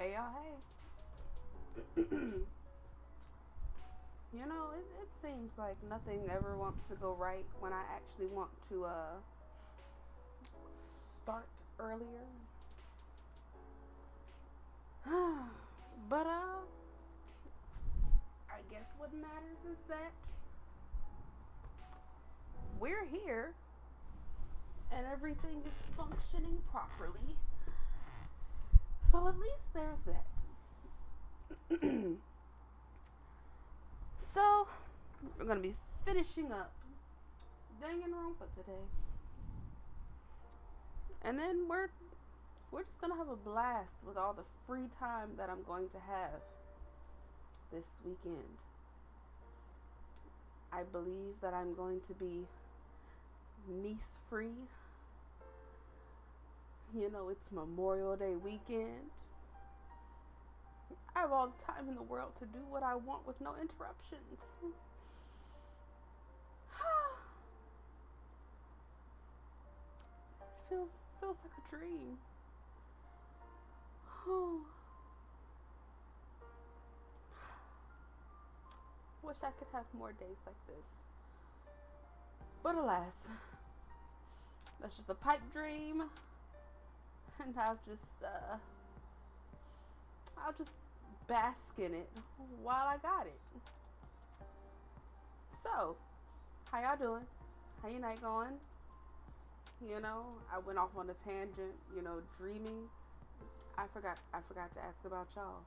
Hey y'all, hey. You know, it seems like nothing ever wants to go right when I actually want to start earlier. But I guess what matters is that we're here and everything is functioning properly. So at least there's that. So, we're going to be finishing up Danganronpa today. And then we're just going to have a blast with all the free time that I'm going to have this weekend. I believe that I'm going to be niece free. You know, it's Memorial Day weekend. I have all the time in the world to do what I want with no interruptions. It feels like a dream. Wish I could have more days like this. But alas, that's just a pipe dream. And I'll just bask in it while I got it. So, how y'all doing? How your night going? You know, I went off on a tangent, you know, dreaming. I forgot to ask about y'all.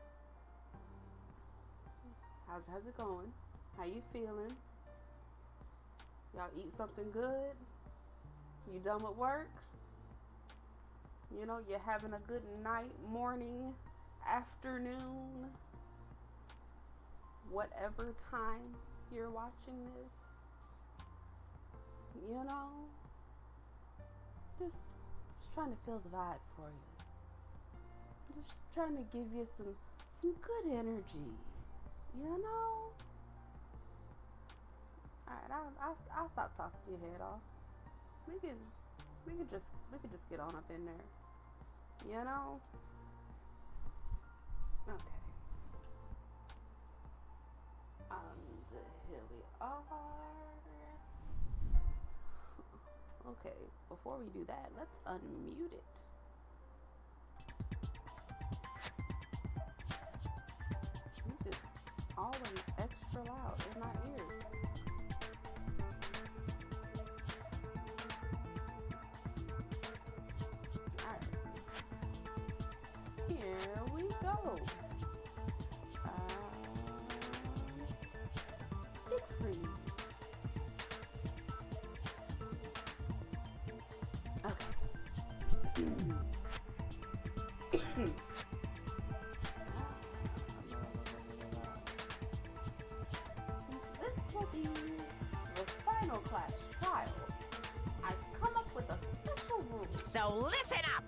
How's it going? How you feeling? Y'all eat something good? You done with work? You know, you're having a good night, morning, afternoon, whatever time you're watching this. You know, just trying to feel the vibe for you. Just trying to give you some good energy. You know. All right, I'll stop talking your head off. We could just get on up in there. You know? Okay. And here we are. Okay, before we do that, let's unmute it. This is always extra loud in my ears. Here we go. Big screen. Okay. Since this will be the final class trial, I've come up with a special rule. So listen up!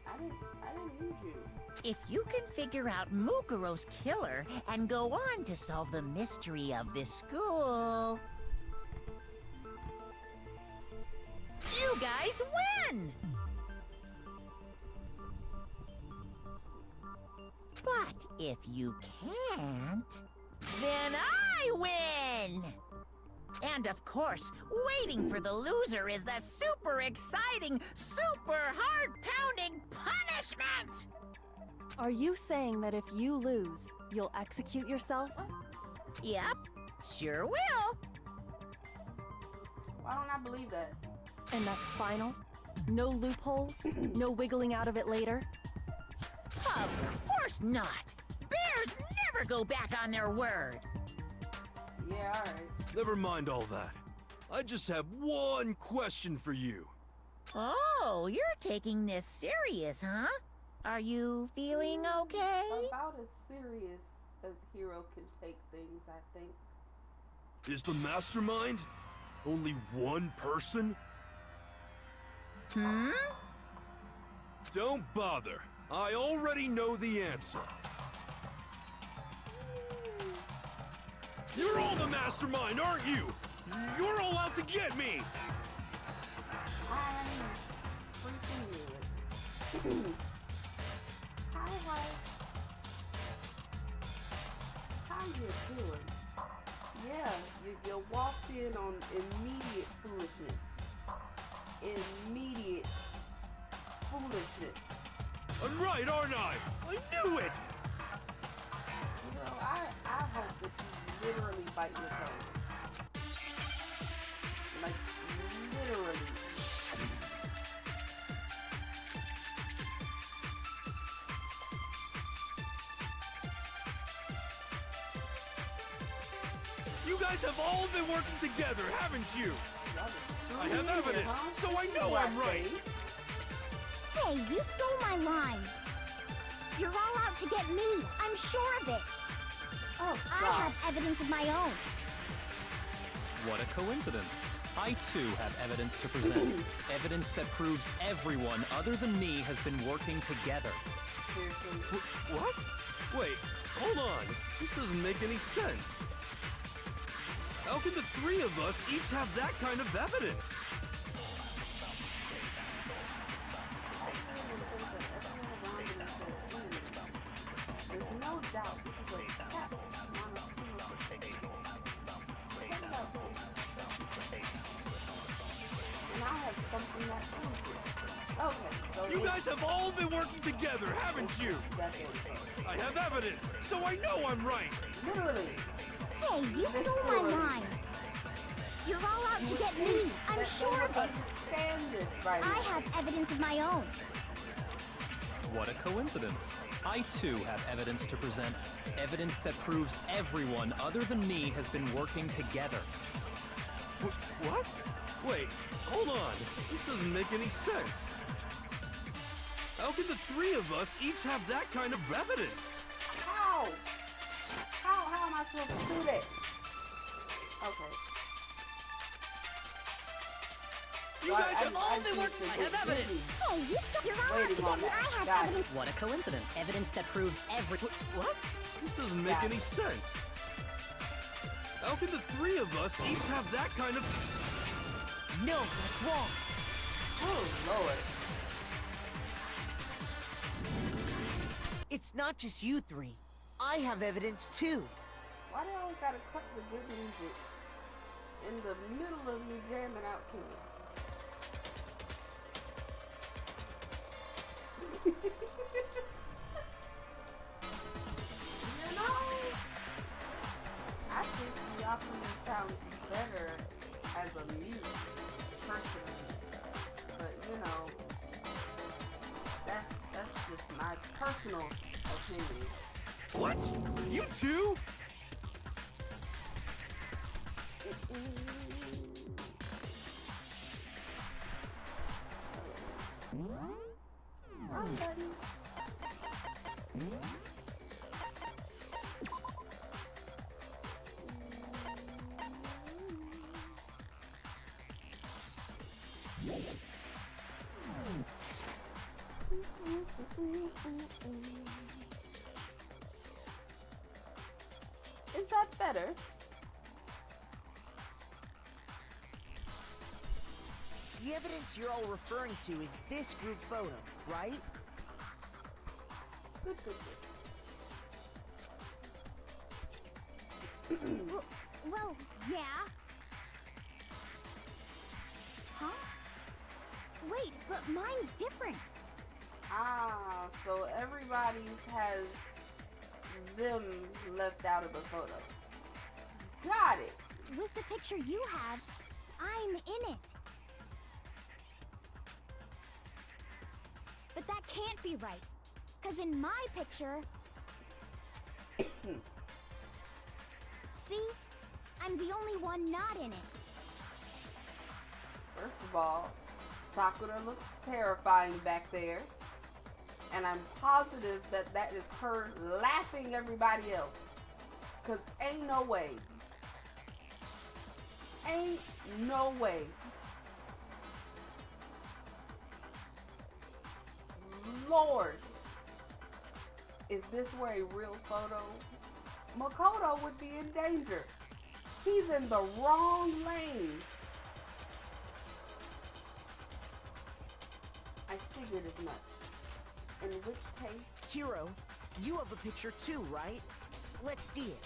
I didn't need you. If you can figure out Mukuro's killer and go on to solve the mystery of this school, you guys win! But if you can't, then I win! And of course, waiting for the loser is the super exciting, super heart-pounding punishment! Are you saying that if you lose, you'll execute yourself? Yep, sure will. Why don't I believe that? And that's final? No loopholes? No wiggling out of it later? Of course not! Bears never go back on their word! Yeah, alright. Never mind all that. I just have one question for you. Oh, you're taking this serious, huh? Are you feeling okay? About as serious as Hero can take things, I think. Is the mastermind only one person? Hmm? Don't bother. I already know the answer. You're all the mastermind, aren't you? You're all out to get me! I freaking knew it. Hi, I'm here doing? Yeah, you walked in on immediate foolishness. Immediate foolishness. I'm right, aren't I? I knew it! You know, I hope that you literally bite your tongue. Like, literally. You guys have all been working together, haven't you? I have evidence, so I know I'm right. Hey, you stole my line. You're all out to get me. I'm sure of it. Oh, I God. have evidence of my own. What a coincidence. I too have evidence to present. Evidence that proves everyone other than me has been working together. Seriously. What? Wait, hold on. This doesn't make any sense. How can the three of us each have that kind of evidence? There's no doubt this is a cat and I have something that proves it. Okay, so You guys have all been working together, haven't you? definitely. I have evidence, so I know I'm right. Literally. Hey, you stole my line. You're all out to get me. I'm sure of it. Understand this right I now. have evidence of my own. What a coincidence. I too have evidence to present. Evidence that proves everyone other than me has been working together. What? Wait, hold on. This doesn't make any sense. How can the three of us each have that kind of evidence? How? How am I supposed to do that? Okay. You Well, guys have all been need working. to I get have evidence. busy. Hey, you're all out Waiting to on get me. that. I have Got it. evidence. What a coincidence. Evidence that proves every... What? This doesn't make Yeah. any sense. How can the three of us each have that kind of... No, that's wrong. Oh, Lord. It's not just you three. I have evidence too. Why do I always gotta cut the good music in the middle of me jamming out to it? You know, I think the opera sounds better as a mute, personally. But you know, that's just my personal opinion. What? You two? Wrong button. Is that better? The evidence you're all referring to is this group photo, right? Good. Well, yeah. Huh? Wait, but mine's different. Ah, so everybody's has them left out of the photo. Got it. With the picture you have, I'm in it. But that can't be right. Because in my picture... See? I'm the only one not in it. First of all, Sakura looks terrifying back there. And I'm positive that that is her laughing everybody else. Because ain't no way. Ain't no way. Lord. If this were a real photo, Makoto would be in danger. He's in the wrong lane. I figured as much. In which case... Hiro, you have a picture too, right? Let's see it.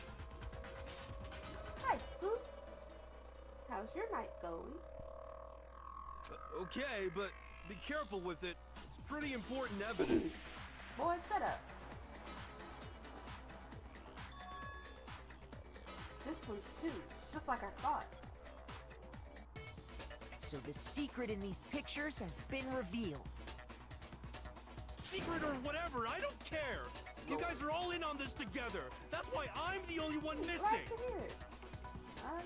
How's your night going? Okay, but be careful with it. It's pretty important evidence. Boy, shut up. This one too. It's just like I thought. So the secret in these pictures has been revealed. Secret or whatever, I don't care. You guys are all in on this together. That's why I'm the only one Glad missing. to hear it.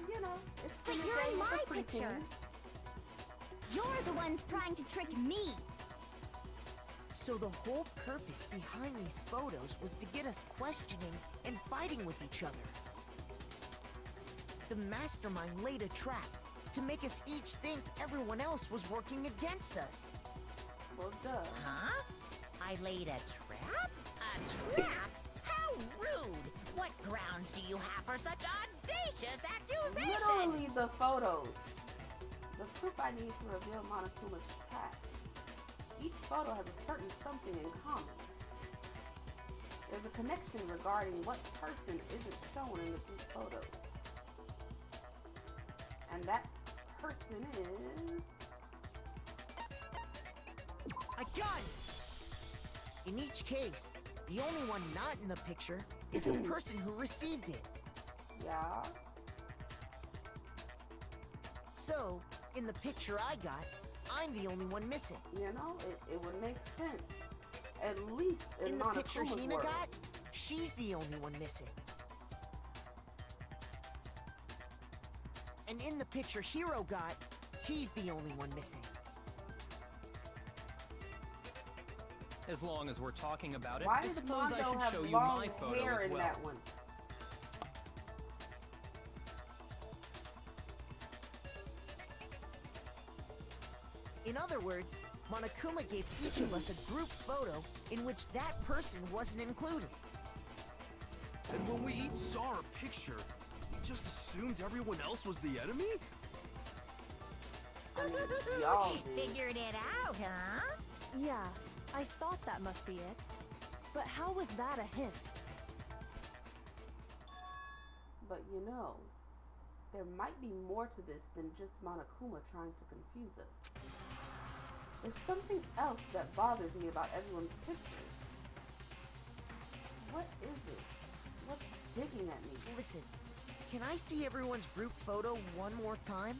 You know, it's But been a you're day in with my a preteen. picture. You're the ones trying to trick me. So the whole purpose behind these photos was to get us questioning and fighting with each other. The mastermind laid a trap to make us each think everyone else was working against us. Well, duh. Huh? I laid a trap? A trap? How rude! What grounds do you have for such audacious accusations? Literally the photos. The proof I need to reveal Monokuma's trap. Each photo has a certain something in common. There's a connection regarding what person isn't shown in the group photos. And that person is... I got it! In each case, the only one not in the picture is the person who received it. Yeah. So, in the picture I got, I'm the only one missing. You know, it would make sense. At least in, In the picture Monokuma's Hina world. got, she's the only one missing. And in the picture Hiro got, he's the only one missing. As long as we're talking about it, Why I did suppose I Mondo should have show you long my photo hair as in well. that one? In other words, Monokuma gave each of us a group photo in which that person wasn't included. And when we each saw our picture, we just assumed everyone else was the enemy? I mean, y'all did. Figured it out, huh? Yeah, I thought that must be it. But how was that a hint? But you know, there might be more to this than just Monokuma trying to confuse us. There's something else that bothers me about everyone's pictures. What is it? What's digging at me? Listen, can I see everyone's group photo one more time?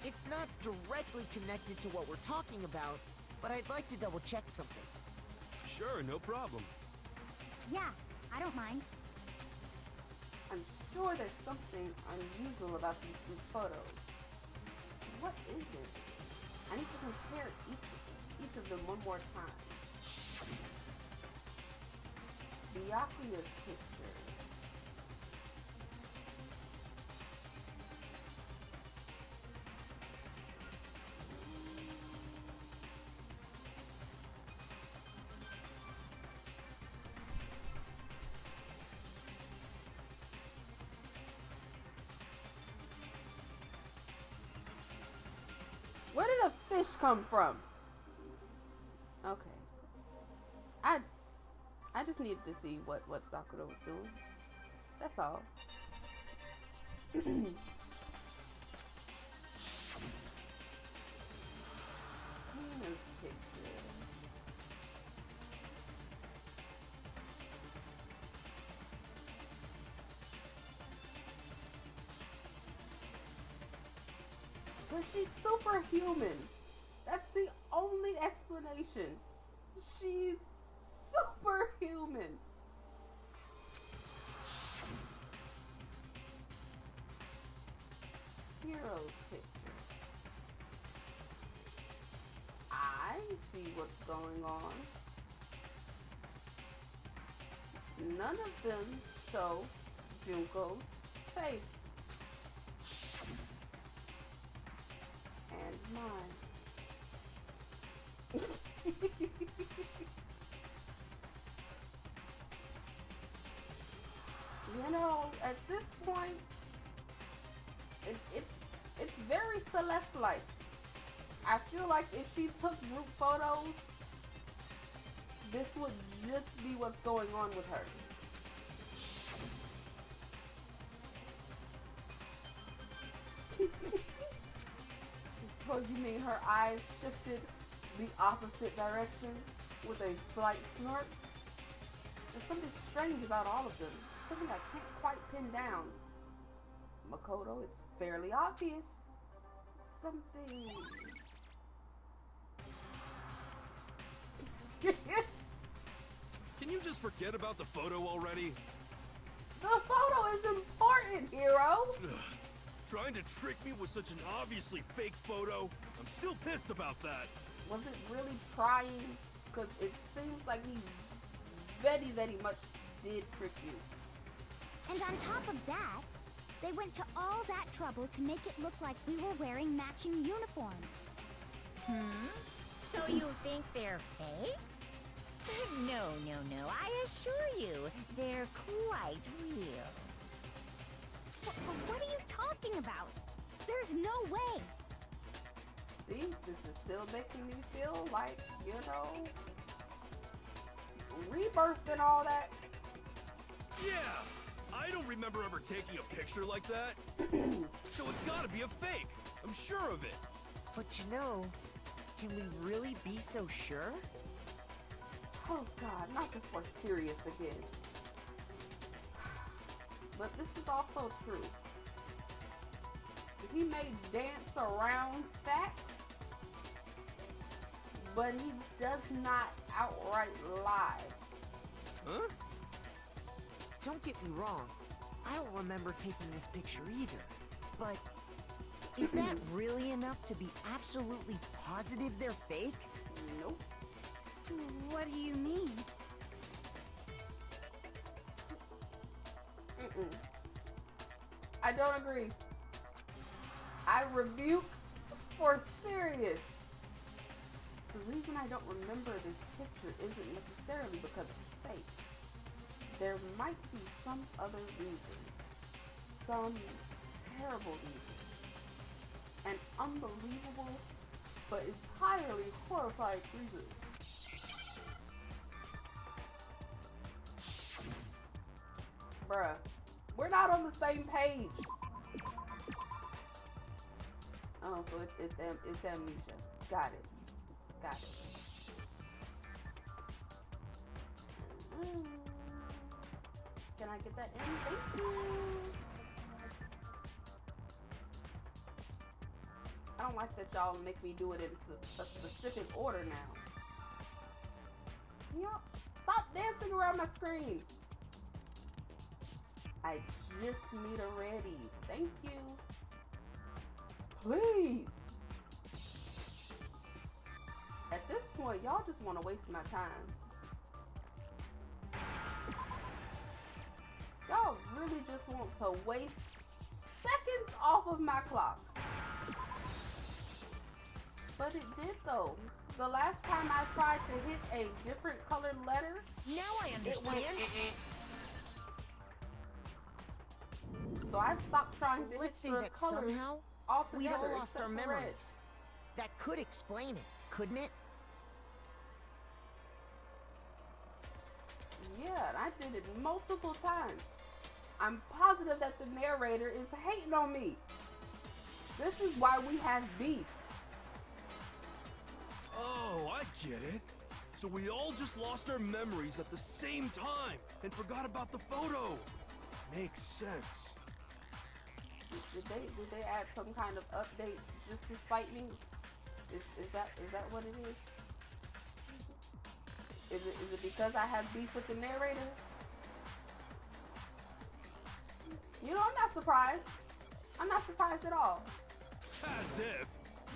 It's not directly connected to what we're talking about, but I'd like to double check something. Sure, no problem. Yeah, I don't mind. I'm sure there's something unusual about these group photos. What is it? I need to compare each of them one more time. Byakuya's picture. Where did a fish come from? Okay. I just needed to see what Sakura was doing. That's all. Hina's picture. But she's superhuman. That's the only explanation. She's superhuman. Hero's picture. I see what's going on. None of them show Junko's face. And mine. You know, at this point, it's very Celeste-like. I feel like if she took group photos, this would just be what's going on with her. suppose you mean her eyes shifted the opposite direction with a slight snort? There's something strange about all of them. Something I can't quite pin down. Makoto, it's fairly obvious. Something... Can you just forget about the photo already? The photo is important, hero! Ugh. Trying to trick me with such an obviously fake photo? I'm still pissed about that. Was it really trying? Because it seems like he very, very much did trick you. And on top of that, they went to all that trouble to make it look like we were wearing matching uniforms. So you think they're fake? No, no, no. I assure you, they're quite real. What are you talking about? There's no way. See, this is still making me feel like, you know, rebirth and all that. Yeah! I don't remember ever taking a picture like that. So it's gotta be a fake. I'm sure of it. But you know, can we really be so sure? Oh God, not before serious again. But this is also true. He may dance around facts, but he does not outright lie. Huh? Don't get me wrong, I don't remember taking this picture either. But is that really enough to be absolutely positive they're fake? Nope. What do you mean? I don't agree. I rebuke for serious. The reason I don't remember this picture isn't necessarily because it's fake. There might be some other reason. Some terrible reason. An unbelievable but entirely horrifying reason. Bruh, we're not on the same page. Oh, so it's amnesia. Got it. Got it. Can I get that in? Thank you. I don't like that y'all make me do it in a specific order now. Y'all, stop dancing around my screen. I just need a ready. Thank you. Please. At this point, y'all just want to waste my time. Y'all really just want to waste seconds off of my clock. But it did though. The last time I tried to hit a different colored letter, Now I understand. so I stopped trying to Let's say hit the that colors somehow altogether. we've all lost except our for red. memories. That could explain it, couldn't it? Yeah, and I did it multiple times. I'm positive that the narrator is hating on me. This is why we have beef. Oh, I get it. So we all just lost our memories at the same time and forgot about the photo. Makes sense. Did they add some kind of update just to spite me? Is that what it is? Is it because I have beef with the narrator? You know, I'm not surprised. I'm not surprised at all. As if.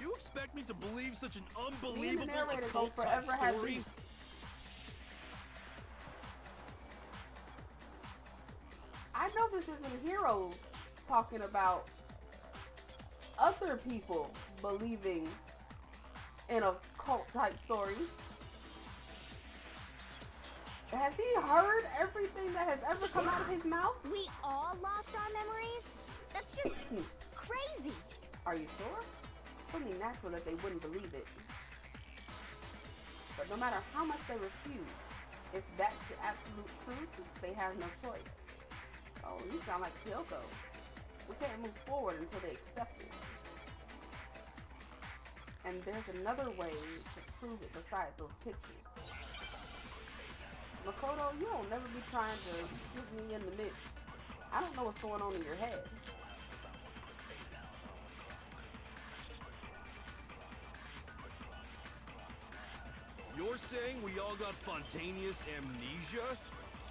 You expect me to believe such an Me and the unbelievable narrator go occult type forever have story? beef. I know this isn't Hero talking about other people believing in a cult type story. Has he heard everything that has ever come out of his mouth? We all lost our memories? That's just crazy. Are you sure? It's only natural that they wouldn't believe it. But no matter how much they refuse, if that's the absolute truth, they have no choice. Oh, you sound like Kyoko. We can't move forward until they accept it. And there's another way to prove it besides those pictures. Makoto, you don't never be trying to put me in the mix. I don't know what's going on in your head. You're saying we all got spontaneous amnesia?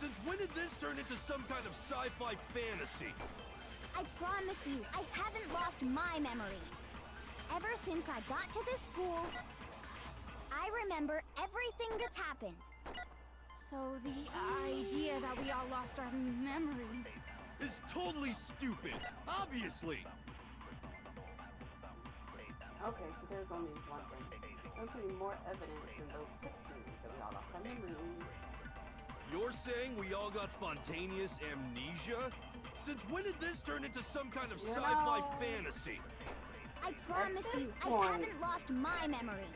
Since when did this turn into some kind of sci-fi fantasy? I promise you, I haven't lost my memory. Ever since I got to this school, I remember everything that's happened. So the idea that we all lost our memories... Is totally stupid, obviously! Okay, so there's only one thing. Including more evidence than those pictures that we all lost our memories. You're saying we all got spontaneous amnesia? Since when did this turn into some kind of sci-fi fantasy? I promise you, I point- haven't lost my memory.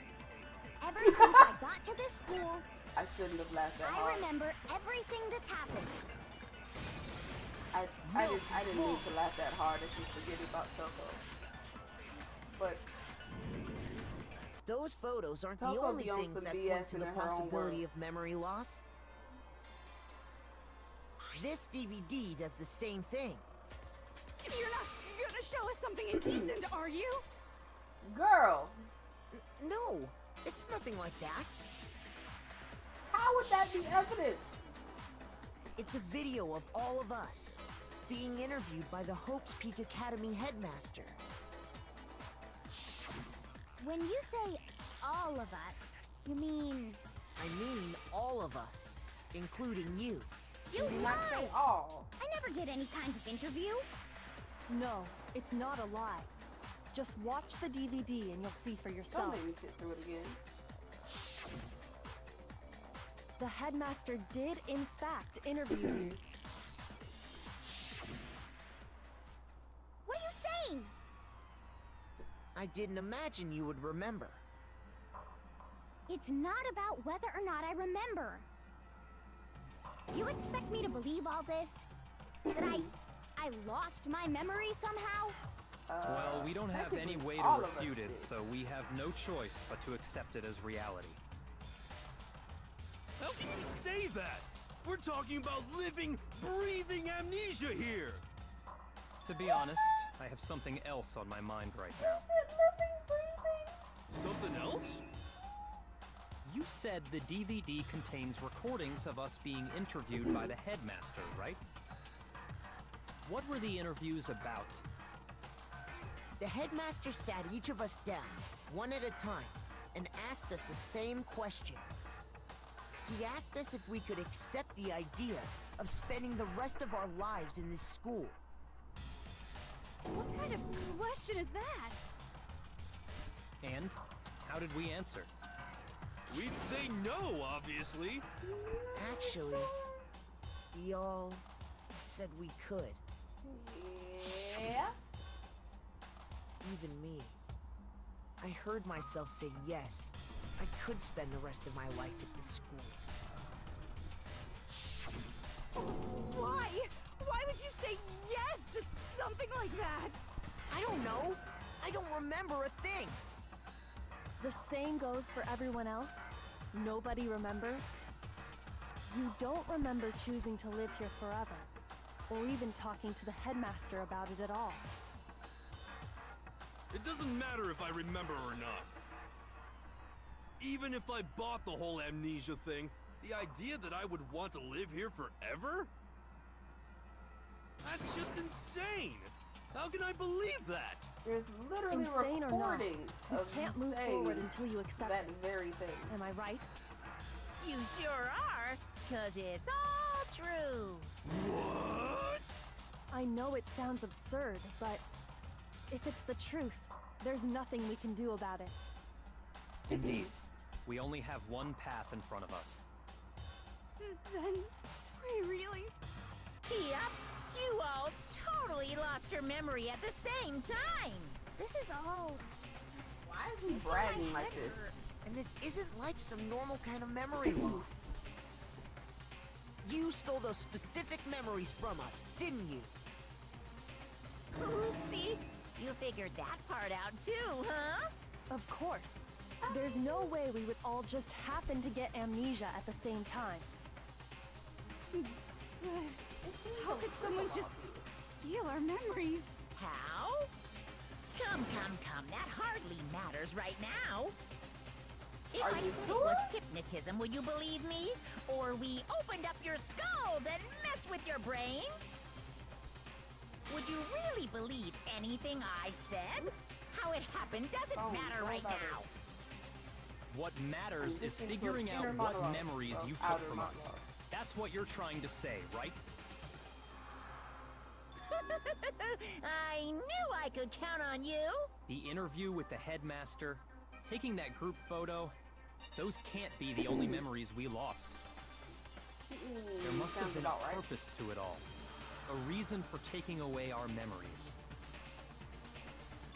Ever since I got to this school, I shouldn't have laughed that I hard. remember everything that's happened. I didn't mean to laugh that hard if you forget about Choco. But Those photos aren't the Toko only be on things some that BS point to in the her own possibility world. of memory loss. This DVD does the same thing. You're not gonna show us something indecent, are you? girl, No, it's nothing like that. how would that be evidence? It's a video of all of us being interviewed by the Hopes Peak Academy headmaster. When you say all of us, you mean I mean all of us, including you. you Do not say lied. all. I never did any kind of interview. No, it's not a lie. Just watch the DVD and you'll see for Don't yourself. make me sit through it again. The headmaster did, in fact, interview you. What are you saying? I didn't imagine you would remember. It's not about whether or not I remember. You expect me to believe all this? That I lost my memory somehow? Well, we don't have any way to all of us refute it, did. so we have no choice but to accept it as reality. How can you say that? We're talking about living, breathing amnesia here! To be honest, I have something else on my mind right now. Something else? You said the DVD contains recordings of us being interviewed by the headmaster, right? What were the interviews about? The headmaster sat each of us down, one at a time, and asked us the same question. He asked us if we could accept the idea of spending the rest of our lives in this school. What kind of question is that? And how did we answer? We'd say no, obviously. Actually, we all said we could. Yeah. Even me. I heard myself say yes. I could spend the rest of my life at this school. Why? Why would you say yes to something like that? I don't know. I don't remember a thing. The same goes for everyone else. Nobody remembers. You don't remember choosing to live here forever, or even talking to the headmaster about it at all. It doesn't matter if I remember or not. Even if I bought the whole amnesia thing, the idea that I would want to live here forever? That's just insane! How can I believe that? There's literally Insane or not, recording you of can't you move saying forward until you accept that it. very thing. Am I right? You sure are, 'cause it's all true. What? I know it sounds absurd, but if it's the truth, there's nothing we can do about it. Indeed, we only have one path in front of us. Then we really... Yep, you all totally lost your memory at the same time. This is all... Why is he bragging like this? And this isn't like some normal kind of memory loss. You stole those specific memories from us, didn't you? Oopsie, you figured that part out too, huh? Of course. There's no way we would all just happen to get amnesia at the same time. How could someone just steal our memories? How? Come. That hardly matters right now. If Are I you said it sure? was hypnotism, would you believe me? Or we opened up your skulls and messed with your brains? Would you really believe anything I said? How it happened doesn't Oh, matter what right about it? now. What matters I'm is listening to figuring an out inner what monologue, memories or you outer took from us. monologue. That's what you're trying to say, right? I knew I could count on you. The interview with the headmaster, taking that group photo, those can't be the only memories we lost. There must have Sounds been about a right. purpose to it all. A reason for taking away our memories.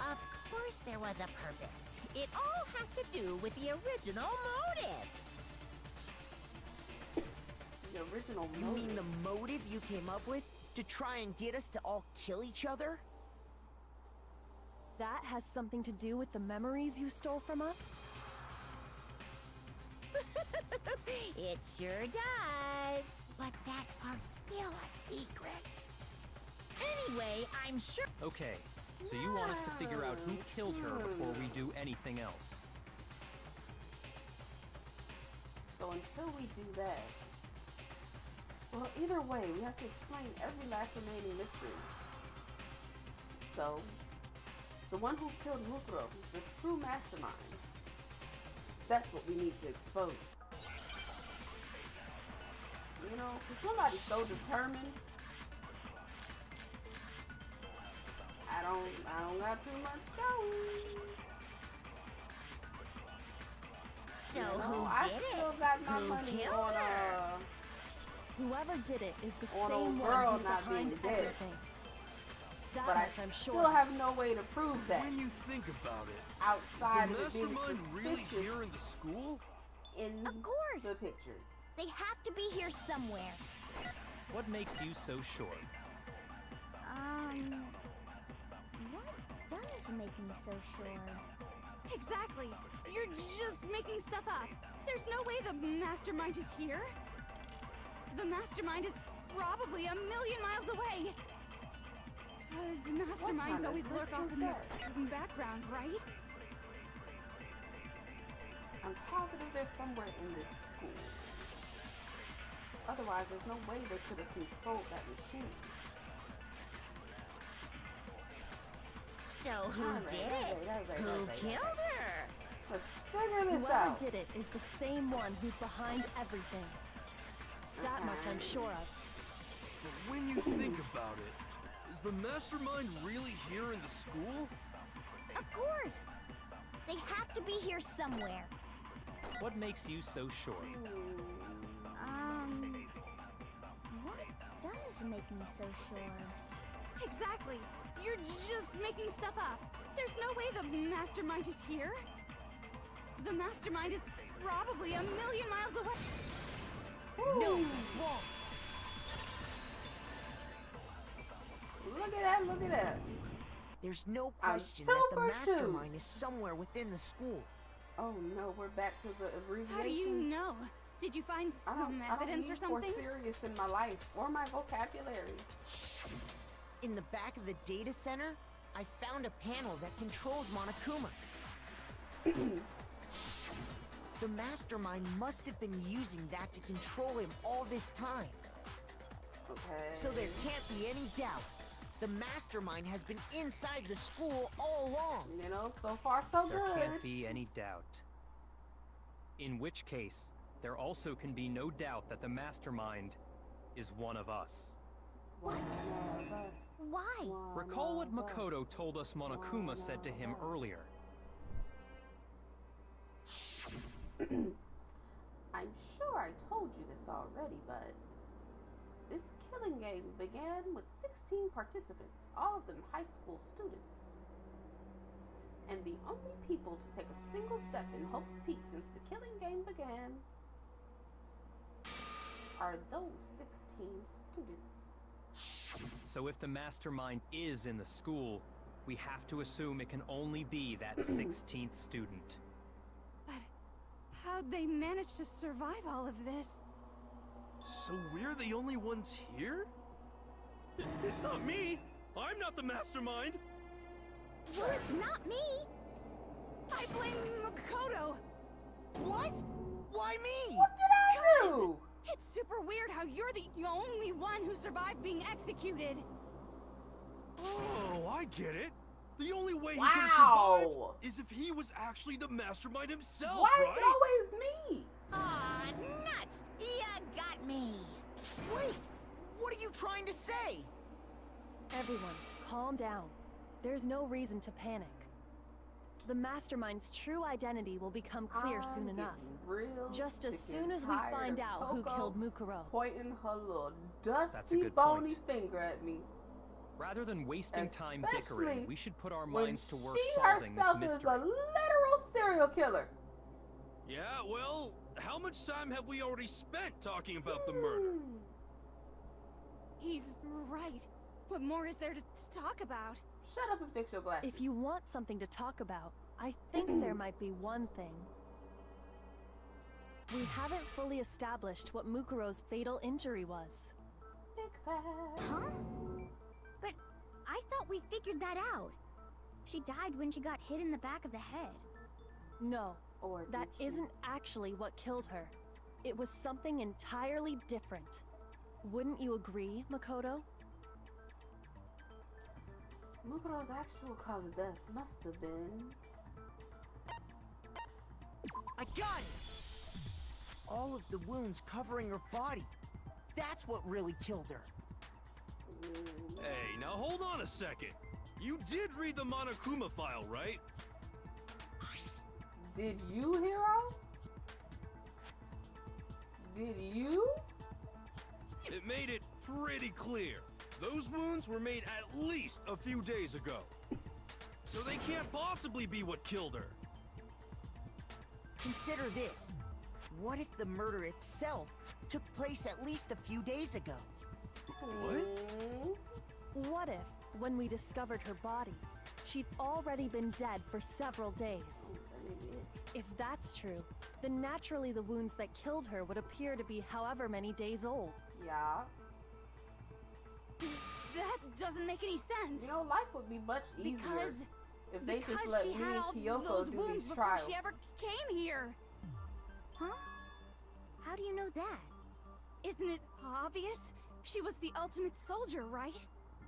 Of course there was a purpose. It all has to do with the original motive. The original You motive. mean the motive you came up with? To try and get us to all kill each other? That has something to do with the memories you stole from us? It sure does. But that part's still a secret. Anyway, I'm sure... Okay, so you want us to figure out who killed her before we do anything else. So until we do that, well, either way, we have to explain every last remaining mystery. So, the one who killed Mukuro, the true mastermind, that's what we need to expose. You know, because somebody's so determined. I don't got too much going. So You know, who I did still it? got my Who money killed on her? Whoever did it is the On same old one girl who's not being behind dead. everything. That but I much I'm sure. still have no way to prove that When you think about it, outside is the of it being mastermind really suspicious here in the school? in Of course. the pictures. They have to be here somewhere. What makes you so sure? What does make me so sure? Exactly. You're just making stuff up. There's no way the mastermind is here. The mastermind is probably a million miles away. Because masterminds kind of always lurk off in picture the background, right? I'm positive they're somewhere in this school. Otherwise, there's no way they could have controlled that machine. So who Alright, did alright, it? alright, Who alright, killed her? Let's figure this Whoever out. did it is the same one who's behind everything. That much I'm sure of. But when you think about it, is the mastermind really here in the school? Of course. They have to be here somewhere. What makes you so sure? What does make me so sure? Exactly. You're just making stuff up. There's no way the mastermind is here. The mastermind is probably a million miles away. No, he's wrong. Look at that, look at that. There's no I'm question that the 2 for 2. mastermind is somewhere within the school. Oh no, we're back to the abbreviation. How do you know? Did you find some evidence or something? More serious in my life or my vocabulary. In the back of the data center, I found a panel that controls Monokuma. The mastermind must have been using that to control him all this time. Okay. So there can't be any doubt. The mastermind has been inside the school all along. You know, so far so There good. can't be any doubt. In which case, there also can be no doubt that the mastermind is one of us. What? One of us. Why? One Recall what of us. Makoto told us Monokuma said to him earlier. I'm sure I told you this already, but this killing game began with 16 participants, all of them high school students. And the only people to take a single step in Hope's Peak since the killing game began are those 16 students. So if the mastermind is in the school, We have to assume it can only be that 16th student. But how'd they manage to survive all of this? So we're the only ones here? It's not me! I'm not the mastermind! Well, it's not me. I blame Makoto. What? Why me? What did I do? It's super weird how you're the only one who survived being executed. Oh, I get it. The only way he Wow. could have survived is if he was actually the mastermind himself, Why right? is it always me? Aw, nuts! You got me! Wait, what are you trying to say? Everyone, calm down. There's no reason to panic. The Mastermind's true identity will become clear soon I'm enough. getting real Just as sick soon and as we tired find of out who Toko killed Mukuro. pointing her little That's a dusty, good bony point. finger at me. Rather than wasting time Especially bickering, we should put our when minds to work she solving this herself is mystery. a literal serial killer. Yeah, well, how much time have we already spent talking about the murder? He's right. What more is there to talk about? Shut up and fix your glasses. If you want something to talk about, I think there might be one thing. We haven't fully established what Mukuro's fatal injury was. Big fat. Huh? But I thought we figured that out. She died when she got hit in the back of the head. No, Or that did she? isn't actually what killed her. It was something entirely different. Wouldn't you agree, Makoto? Mukuro's actual cause of death must have been... I got it! All of the wounds covering her body. That's what really killed her. Hey, now hold on a second. You did read the Monokuma file, right? Did you, Hero? Did you? It made it pretty clear. Those wounds were made at least a few days ago. So they can't possibly be what killed her. Consider this. What if the murder itself took place at least a few days ago? What? What if, when we discovered her body, she'd already been dead for several days? If that's true, then naturally the wounds that killed her would appear to be however many days old. Yeah. That doesn't make any sense. You know, life would be much easier Because if they just because let she me had all and Kyoko those do wounds these before trials. she ever came here. Huh? How do you know that? Isn't it obvious? She was the ultimate soldier, right?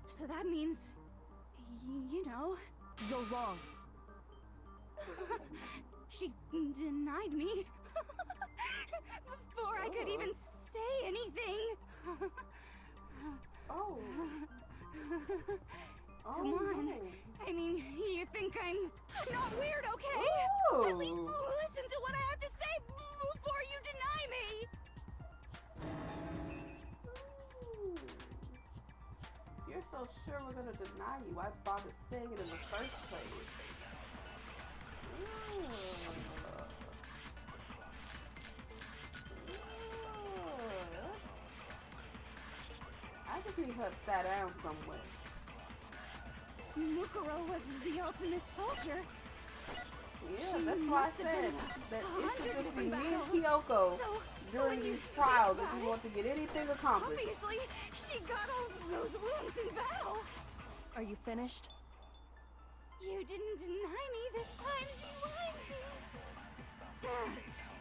So that means, you know, You're wrong. she denied me before I could even say anything. Oh. Oh, Come on. no. I mean, you think I'm not weird, okay? Ooh. At least listen to what I have to say before you deny me. Ooh. If you're so sure we're gonna deny you, why bother saying it in the first place? Ooh. Ooh. I just need her to sit down somewhere. Mukuro was the ultimate soldier. Yeah, She that's why I must have said been that it 100 should just be different me and battles. Kyoko So, during when you these think trials if about we it, want to get anything accomplished. obviously, she got all those wounds in battle. Are you finished? You didn't deny me this time, Wimsey.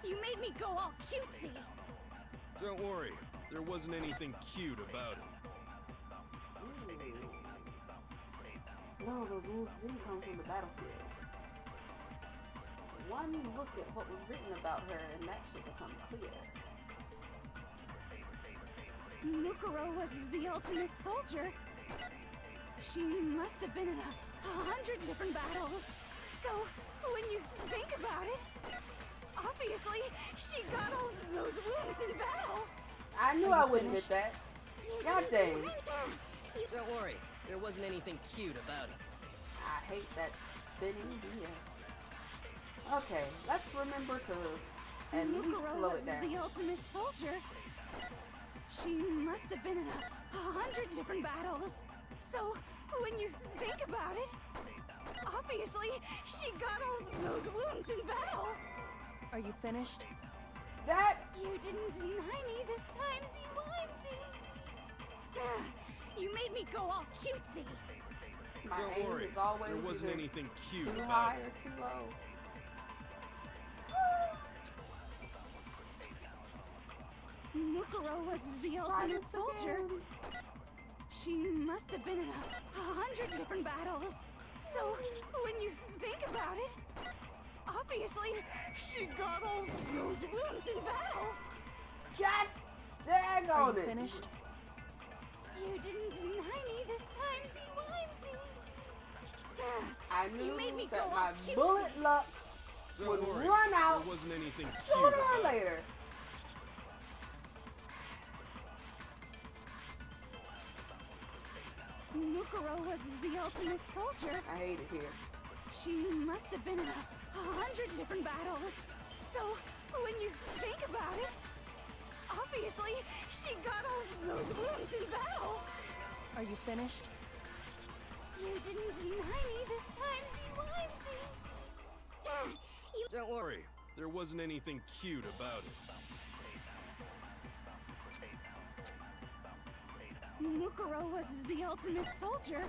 You made me go all cutesy. Don't worry, there wasn't anything cute about it. No, those wounds didn't come from the battlefield. One look at what was written about her and that should become clear. Mukuro was the ultimate soldier. She must have been in 100 different battles. So, when you think about it, obviously, she got all those wounds in battle. I knew I wouldn't hit that. God dang. Don't worry, there wasn't anything cute about it. I hate that spinning BS. Okay, let's remember to at least Mukuro slow was it down. the ultimate soldier. She must have been in 100 different battles. So, when you think about it, obviously, she got all those wounds in battle. Are you finished? That You didn't deny me this time, Z-Wimesy. You made me go all cutesy. my Don't aim worry, is always there wasn't either anything cute too about high it. or too low. Mukuro was the ultimate soldier. She must have been in 100 different battles. So, when you think about it, obviously, she got all those wounds in battle. God dang Are on you it. finished? You didn't deny me this time, Z-Wimesy. I You knew made me that go my all cutesy. bullet luck Don't would worry, run out there wasn't anything cute sooner or about it. later. Mukuro was the ultimate soldier. I hate it here. She must have been in 100 different battles. So, when you think about it, obviously, she got all those wounds in battle. Are you finished? You didn't deny me this time, Z-Wimesy. Don't worry, there wasn't anything cute about it. Mukuro was the ultimate soldier.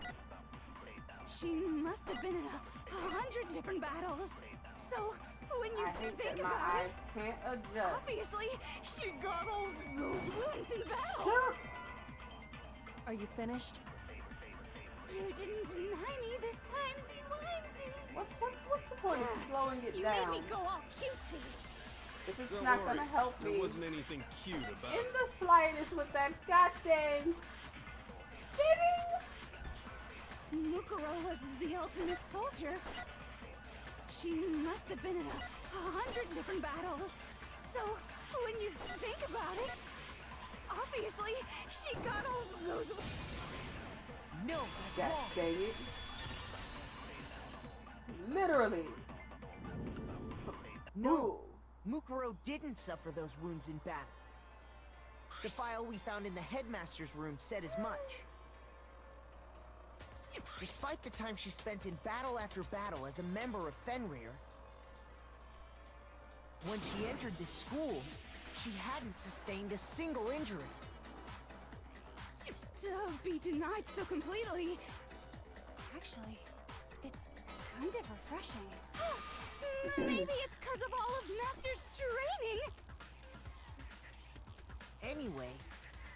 She must have been in 100 different battles. So, when you I hate think that my about eyes it, can't adjust. obviously, she got all those wounds in battle. Sure. Are you finished? You didn't deny me this time, Z-Wimesy. What's the point of slowing it You down? made me go all cutesy. If it's Don't not worry, gonna help there me wasn't anything cute about in it. the slightest with that goddamn spinning. Mukuro was the ultimate soldier. She must have been in 100 different battles. So, when you think about it, obviously, she got all those... No, that's God wrong. dang it. Literally. No, Mukuro didn't suffer those wounds in battle. The file we found in the headmaster's room said as much. Despite the time she spent in battle after battle as a member of Fenrir, when she entered this school, she hadn't sustained a single injury. To be denied so completely. Actually, it's kind of refreshing. Maybe it's because of all of Master's training. Anyway,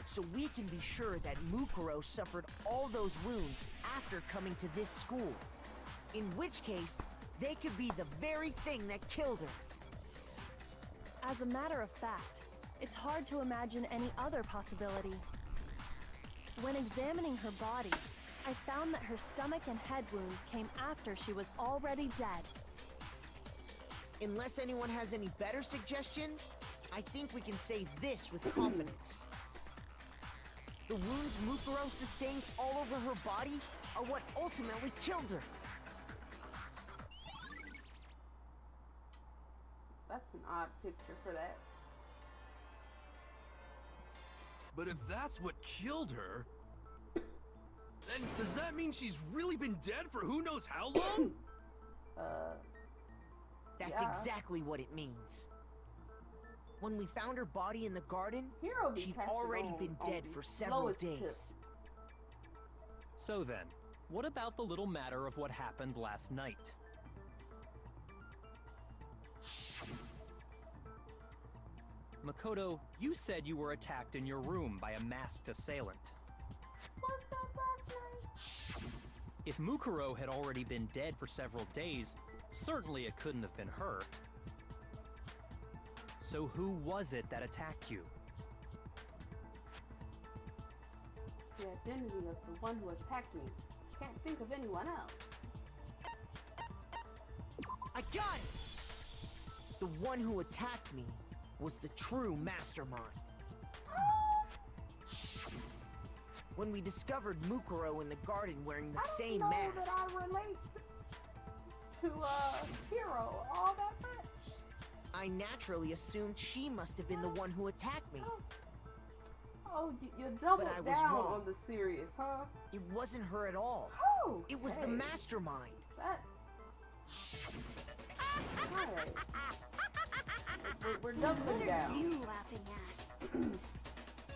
so we can be sure that Mukuro suffered all those wounds after coming to this school. In which case, they could be the very thing that killed her. As a matter of fact, it's hard to imagine any other possibility. When examining her body, I found that her stomach and head wounds came after she was already dead. Unless anyone has any better suggestions, I think we can say this with confidence. The wounds Mukuro sustained all over her body are what ultimately killed her. That's an odd picture for that. But if that's what killed her, then does that mean she's really been dead for who knows how long? That's Yeah. exactly what it means. When we found her body in the garden, Hero be she'd catching already on been on dead the for several slowest days. tip. So then, what about the little matter of what happened last night? Makoto, you said you were attacked in your room by a masked assailant. What's up last night? If Mukuro had already been dead for several days, certainly it couldn't have been her. So who was it that attacked you? The identity of the one who attacked me. Can't think of anyone else. I got it! The one who attacked me was the true mastermind. When we discovered Mukuro in the garden wearing the same I don't know mask, that I relate to Hero all that much. I naturally assumed she must have been the one who attacked me. Oh, you doubled But I was down wrong. on the serious, huh? It wasn't her at all. Oh, It was the okay. mastermind. That's right. We're doubling What are down. you laughing at?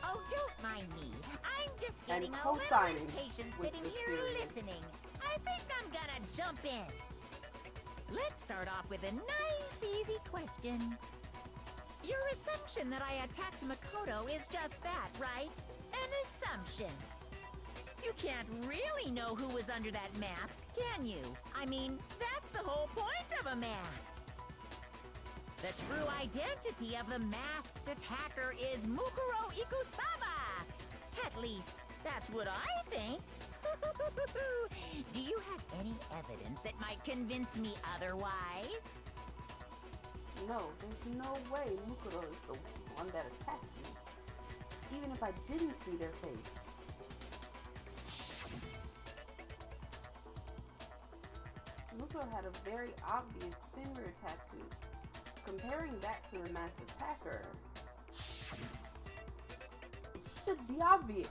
Oh, don't mind me. I'm just And getting a little co-signing impatient with sitting the here series. listening. I think I'm gonna jump in. Let's start off with a nice, easy question. Your assumption that I attacked Makoto is just that, right? An assumption. You can't really know who was under that mask, can you? I mean, that's the whole point of a mask. The true identity of the masked attacker is Mukuro Ikusaba. At least, that's what I think. Do you have any evidence that might convince me otherwise? No, there's no way Mukuro is the one that attacked me. Even if I didn't see their face. Mukuro had a very obvious finger tattoo. Comparing that to the masked attacker, it should be obvious.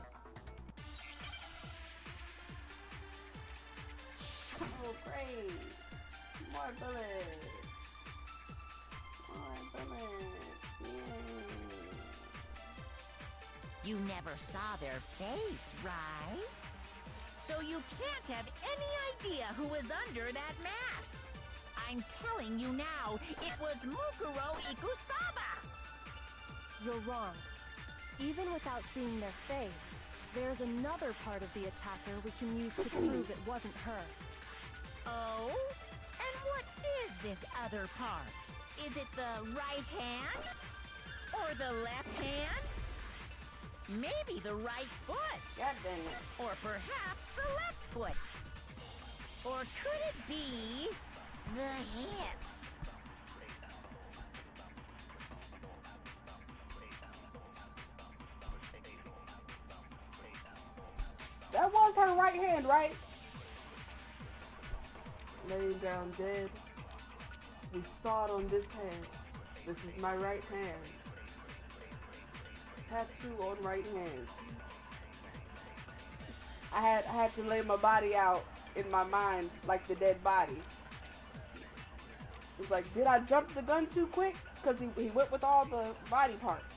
Oh, great. More bullets. More bullets. Yay. You never saw their face, right? So you can't have any idea who was under that mask. I'm telling you now, it was Mukuro Ikusaba! You're wrong. Even without seeing their face, there's another part of the attacker we can use to prove it wasn't her. Oh? And what is this other part? Is it the right hand? Or the left hand? Maybe the right foot? God dang it. Or perhaps the left foot? Or could it be the hips? That was her right hand, right? Laying down dead. We saw it on this hand. This is my right hand. Tattoo on right hand. I had to lay my body out in my mind like the dead body. It's like, did I jump the gun too quick? Because he went with all the body parts.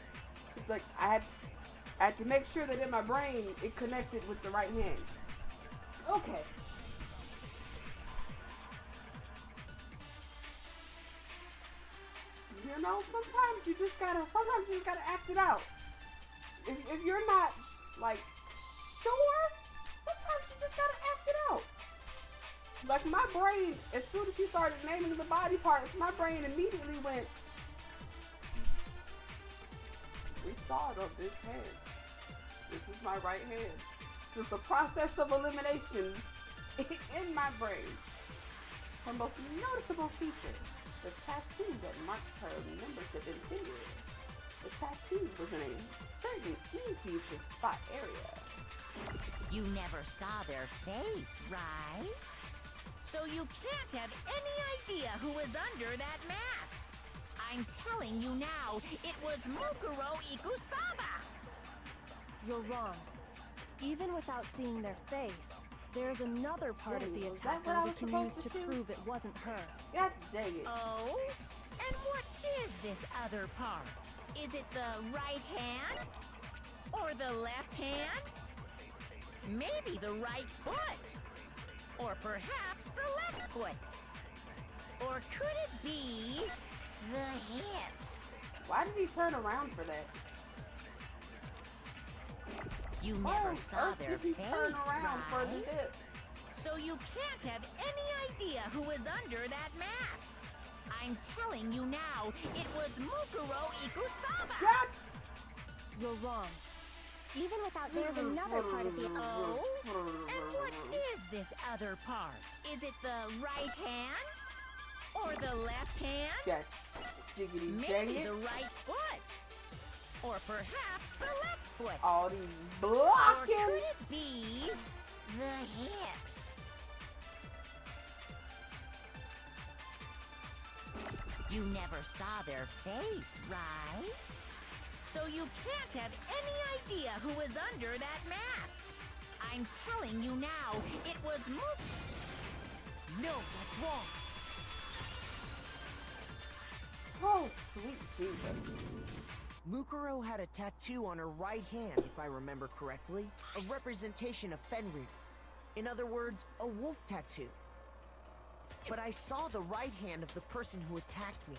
It's like I had to make sure that in my brain it connected with the right hand. Okay. You know, sometimes you just gotta act it out. If you're not, like, sure, sometimes you just gotta act it out. Like, my brain, as soon as he started naming the body parts, my brain immediately went, we saw it on this hand. This is my right hand. It's a process of elimination in my brain. Her most noticeable feature, the tattoo that marked her membership in Tinder. The tattoo was in a certain easy to spot area. You never saw their face, right? So you can't have any idea who was under that mask. I'm telling you now, it was Mukuro Ikusaba! You're wrong. Even without seeing their face, there's another part of the Was that what attacker I we was can supposed use to to do? prove it wasn't her. God dang it. Oh? And what is this other part? Is it the right hand? Or the left hand? Maybe the right foot? Or perhaps the left foot? Or could it be the hips? Why did he turn around for that? You never saw Earth their did he face, turn around for the right? hips? So you can't have any idea who was under that mask. I'm telling you now, it was Mukuro Ikusaba! God. You're wrong. Even without there's another part of the Oh? And what is this other part? Is it the right hand? Or the left hand? God. Diggity dang Maybe it. the right foot? Or perhaps the left foot? All these Or blocking. could it be the hips? You never saw their face, right? so you can't have any idea who was under that mask. I'm telling you now, it was No, that's wrong. Oh, sweet Jesus. Mukuro had a tattoo on her right hand, if I remember correctly. A representation of Fenrir. In other words, a wolf tattoo. But I saw the right hand of the person who attacked me.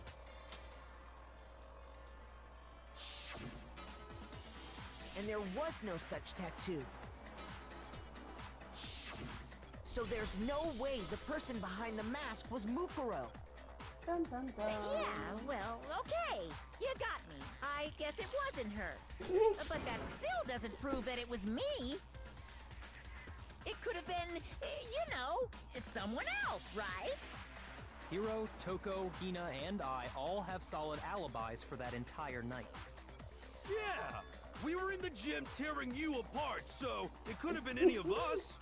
And there was no such tattoo. So there's no way the person behind the mask was Mukuro. Dun, dun, dun. Yeah, well, okay. You got me. I guess it wasn't her. But that still doesn't prove that it was me. It could have been, someone else, right? Hiro, Toko, Hina, and I all have solid alibis for that entire night. Yeah! We were in the gym tearing you apart, so it could have been any of us.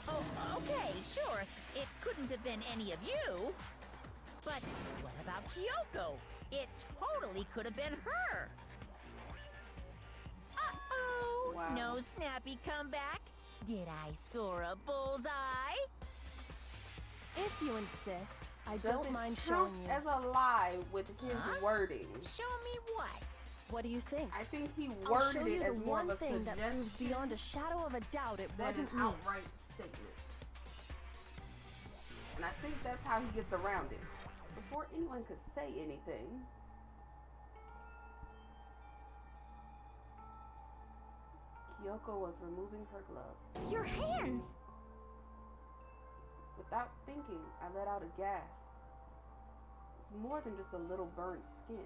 Oh, okay, sure. It couldn't have been any of you. But what about Kyoko? It totally could have been her. Uh-oh! Wow. No snappy comeback? Did I score a bullseye? If you insist, I Does don't it mind count showing you. as a lie with his Huh? wording? Show me what? What do you think? I think he I'll worded show you it as the more one of a thing that proves suggestion beyond a shadow of a doubt it than an wasn't me. outright statement. And I think that's how he gets around it. Before anyone could say anything, Kyoko was removing her gloves. Your hands! Without thinking, I let out a gasp. It's more than just a little burnt skin.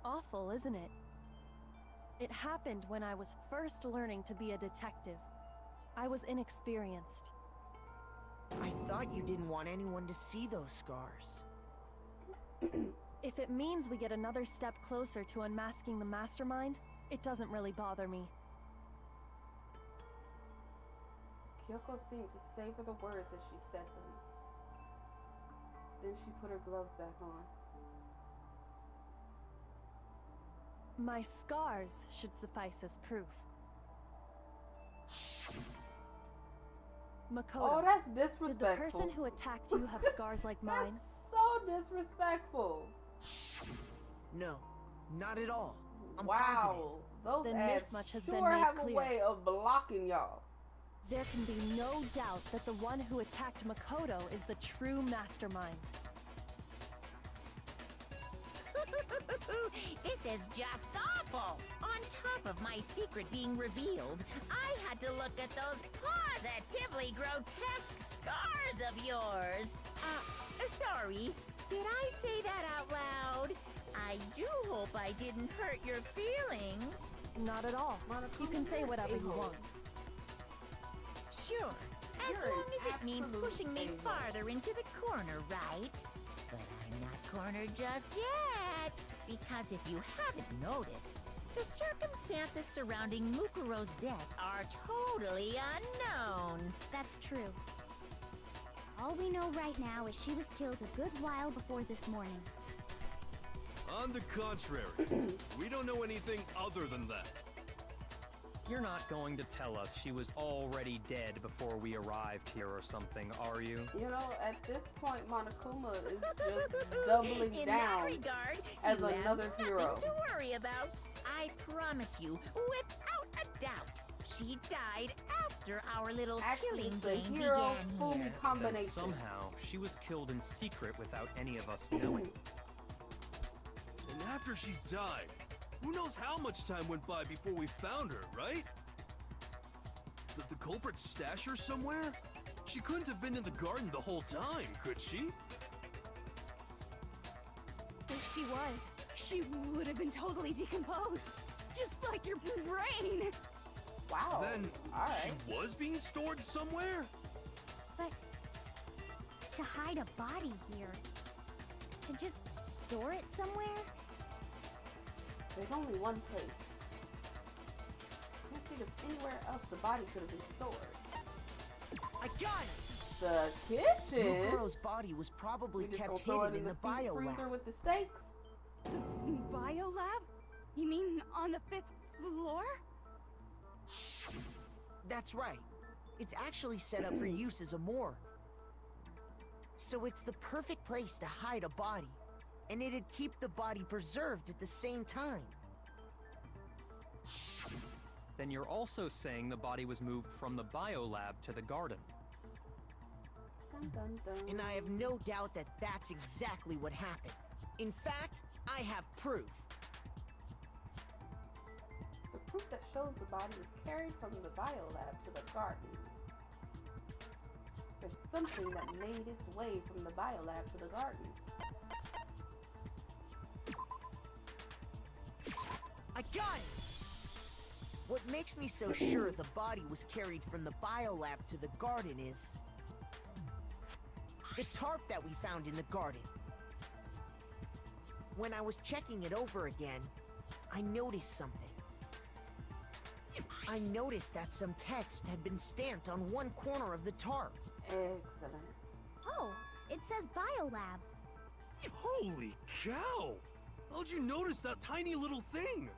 Awful, isn't it? It happened when I was first learning to be a detective. I was inexperienced. I thought you didn't want anyone to see those scars. If it means we get another step closer to unmasking the mastermind, it doesn't really bother me. Kyoko seemed to savor the words as she said them. Then she put her gloves back on. My scars should suffice as proof. Makoto, Oh, that's disrespectful. did the person who attacked you have scars like mine? That's so disrespectful. No, not at all. I'm Wow. positive. Those Then ads this much has sure been made have a clear. way of blocking y'all. There can be no doubt that the one who attacked Makoto is the true mastermind. This is just awful. On top of my secret being revealed, I had to look at those positively grotesque scars of yours. Sorry. Did I say that out loud? I do hope I didn't hurt your feelings. Not at all. You can say whatever you want. Sure, as You're an long as it means absolute pushing me a-hole. farther into the corner, right? But I'm not cornered just yet. Because if you haven't noticed, the circumstances surrounding Mukuro's death are totally unknown. That's true. All we know right now is she was killed a good while before this morning. On the contrary, we don't know anything other than that. You're not going to tell us she was already dead before we arrived here or something, are you? You know, at this point, Monokuma is just doubling In that down regard, as you have another nothing hero. to worry about. I promise you, without a doubt, she died after our little Actually, killing it's a game hero began Fumi here. Then combination. somehow she was killed in secret without any of us knowing. And after she died, who knows how much time went by before we found her, right? Did the culprit stash her somewhere? She couldn't have been in the garden the whole time, could she? If she was, she would have been totally decomposed. Just like your brain. Wow. Then Alright. she was being stored somewhere? But to hide a body here, to just store it somewhere? There's only one place. I can't think of anywhere else the body could have been stored. I got it! The kitchen? Mukuro's body was probably We just kept gonna throw it hidden in the deep bio freezer lab. with the steaks? The biolab? You mean on the 5th floor? That's right. It's actually set up for use as a morgue. So it's the perfect place to hide a body, and it'd keep the body preserved at the same time. Then you're also saying the body was moved from the biolab to the garden. Dun, dun, dun. And I have no doubt that that's exactly what happened. In fact, I have proof. The proof that shows the body was carried from the biolab to the garden. There's something that made its way from the biolab to the garden. I got it! What makes me so sure the body was carried from the biolab to the garden is the tarp that we found in the garden. When I was checking it over again, I noticed something. I noticed that some text had been stamped on one corner of the tarp. Excellent. Oh, it says biolab. Holy cow! How'd you notice that tiny little thing?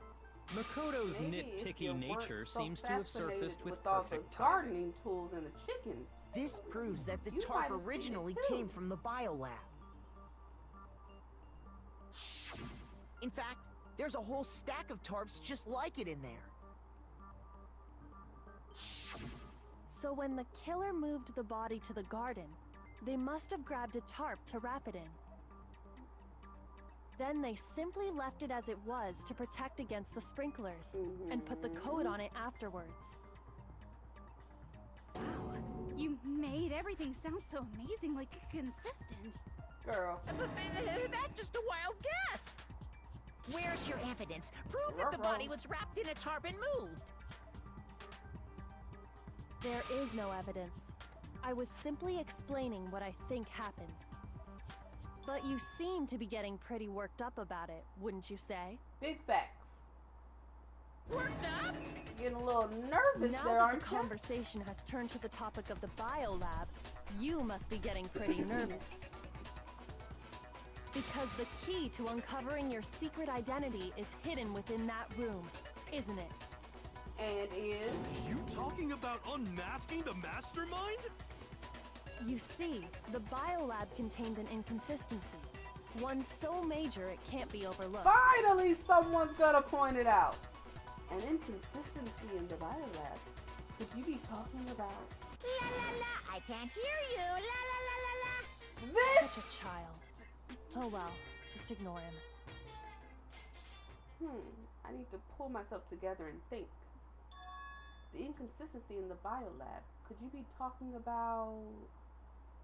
Makoto's Maybe if nitpicky you weren't nature so seems to have fascinated surfaced with all the perfect timing. gardening tools and the chickens. This proves that the You tarp might have seen it originally too. came from the biolab. In fact, there's a whole stack of tarps just like it in there. So when the killer moved the body to the garden, they must have grabbed a tarp to wrap it in. Then they simply left it as it was to protect against the sprinklers, and put the coat on it afterwards. Wow, you made everything sound so amazingly consistent. Girl. That's just a wild guess. Where's your evidence? Prove that the body was wrapped in a tarp and moved. There is no evidence. I was simply explaining what I think happened. But you seem to be getting pretty worked up about it, wouldn't you say? Big facts. Worked up? Getting a little nervous Now there, that aren't the you? conversation has turned to the topic of the biolab, you must be getting pretty nervous. Because the key to uncovering your secret identity is hidden within that room, isn't it? And is... You talking about unmasking the mastermind? You see, the biolab contained an inconsistency. One so major it can't be overlooked. Finally, someone's gonna point it out. An inconsistency in the biolab. Could you be talking about La la la, I can't hear you. La la la la la. this? Such a child. Oh well, just ignore him. I need to pull myself together and think. The inconsistency in the biolab. Could you be talking about...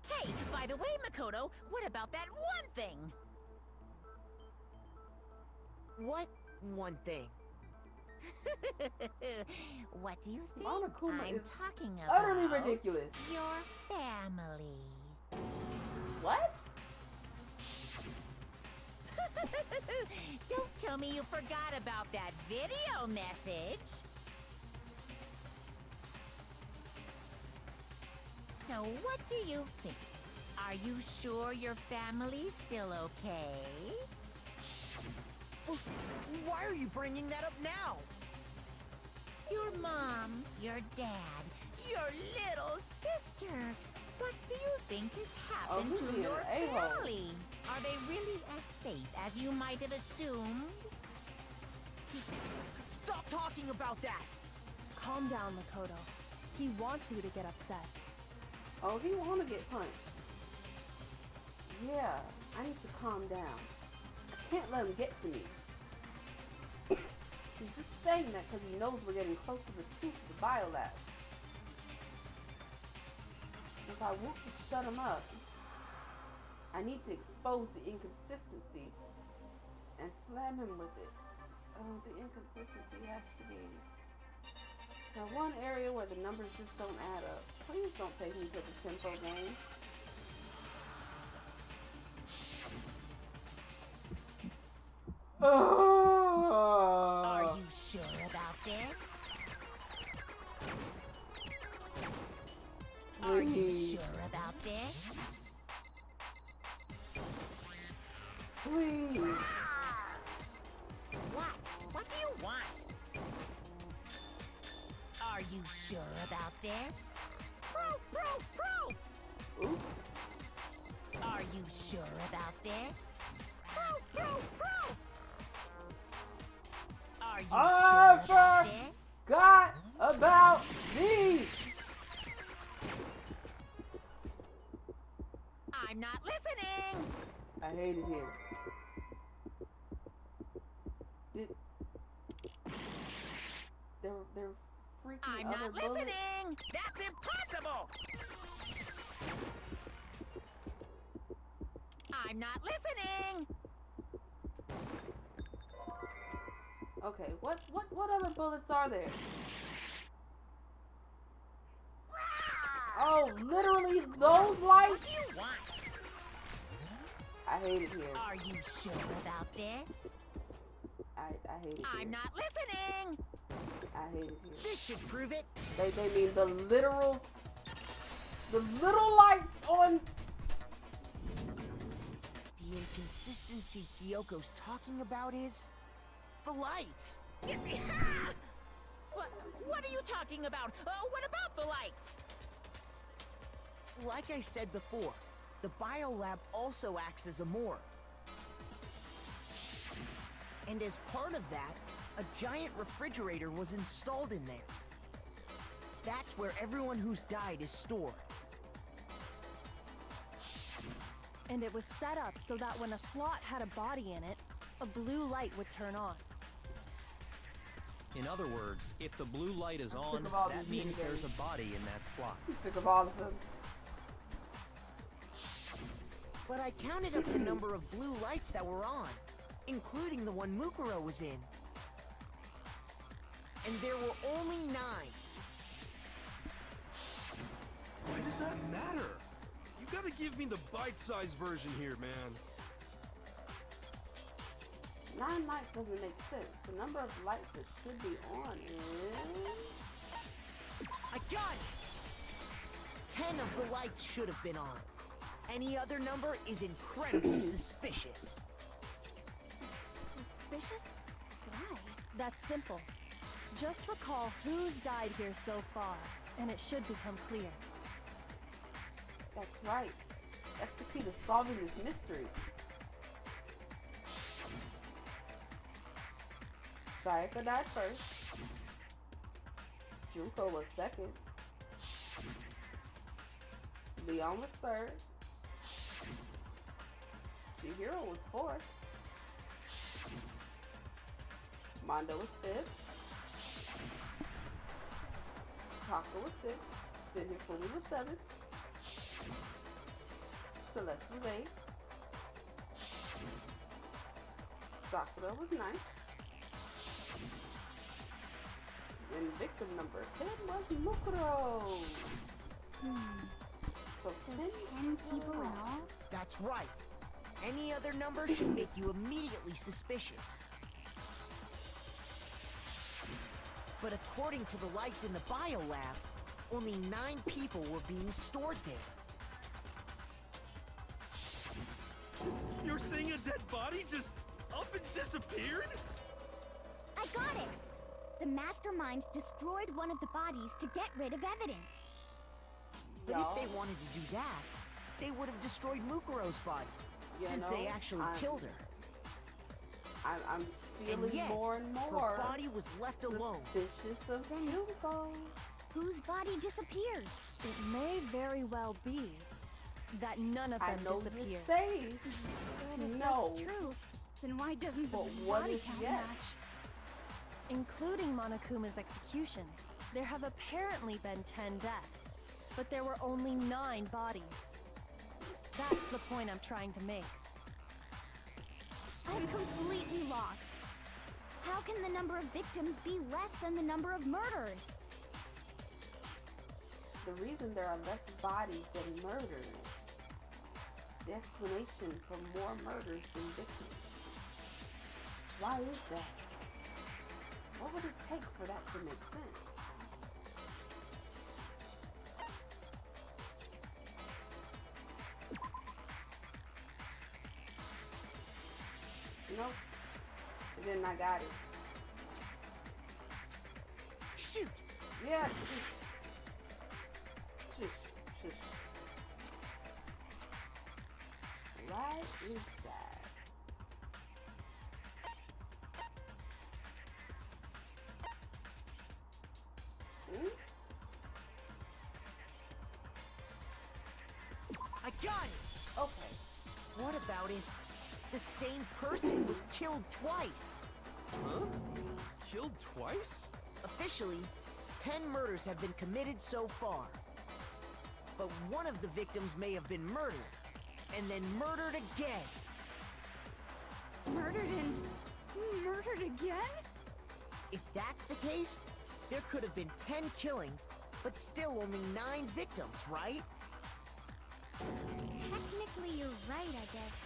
Hey, by the way, Makoto, what about that one thing? What one thing? What do you think Monokuma I'm is talking about? utterly ridiculous. Your family. What? Don't tell me you forgot about that video message. So what do you think? Are you sure your family's still okay? Why are you bringing that up now? Your mom, your dad, your little sister. What do you think has happened who to being your an a-hole? family? Are they really as safe as you might have assumed? Stop talking about that! Calm down, Makoto. He wants you to get upset. Oh, he wanna get punched. Yeah, I need to calm down. I can't let him get to me. He's just saying that because he knows we're getting close to the truth of the biolab. If I want to shut him up, I need to expose the inconsistency and slam him with it. The inconsistency has to be now one area where the numbers just don't add up. Please don't take me to the tempo game. Are you sure about this? Are you Please. sure about this? Please. What? What you sure about this? Proof, proof, proof! Oops. Are you sure about this? Proof, proof, proof! Are you I sure about this? forgot about these. I'm not listening! I hate it here. They're freaking I'm other not bullets. listening! That's impossible! I'm not listening! Okay, what other bullets are there? Oh, literally those lights? What do you want? I hate it here. Are you sure about this? I hate it here. I'm not listening! I hate it here. This should prove it. They mean the little lights on. The inconsistency Kyoko's talking about is the lights. What are you talking about? What about the lights? Like I said before, the biolab also acts as a morgue. And as part of that, a giant refrigerator was installed in there. That's where everyone who's died is stored. And it was set up so that when a slot had a body in it, a blue light would turn on. In other words, if the blue light is I'm on, sick of all that these means video there's a games. body in that slot. I'm sick of all of them. But I counted up the number of blue lights that were on, including the one Mukuro was in. And there were only 9. Why does that matter? You gotta give me the bite-sized version here, man. 9 lights doesn't make sense. The number of lights that should be on is... I got it! 10 of the lights should have been on. Any other number is incredibly suspicious. Suspicious? Why? That's simple. Just recall who's died here so far, and it should become clear. That's right. That's the key to solving this mystery. Sayaka died first. Junko was second. Leon was third. Chihiro was fourth. Mondo was fifth. Taka was sixth. Then Hifumi was seventh. Celeste was eighth. Sakura was ninth. And victim number 10 was Mukuro. So 10 people in all? That's right. Any other number should make you immediately suspicious. But according to the lights in the biolab, only 9 people were being stored there. You're saying a dead body just up and disappeared? I got it! The mastermind destroyed one of the bodies to get rid of evidence. But if they wanted to do that, they would have destroyed Mukuro's body, since they actually killed her. I'm feeling And yet, more and more her body was left alone. suspicious of Junko. Whose body disappeared? It may very well be that none of I them know you disappeared. say And if no, that's true, then why doesn't the but what body if count yes? match? Including Monokuma's executions, there have apparently been 10 deaths, but there were only 9 bodies. That's the point I'm trying to make. I'm completely lost. How can the number of victims be less than the number of murders? The reason there are less bodies than murders. The explanation for more murders than victims. Why is that? What would it take for that to make sense? Nope. And then I got it. Shoot! Yeah. Shush. Shush. Right inside. Hmm? I got it! Okay. What about if the same person was killed twice? Huh? Killed twice? Officially, 10 murders have been committed so far. But one of the victims may have been murdered, and then murdered again. Murdered and murdered again? If that's the case, there could have been 10 killings, but still only 9 victims, right? Technically, you're right, I guess.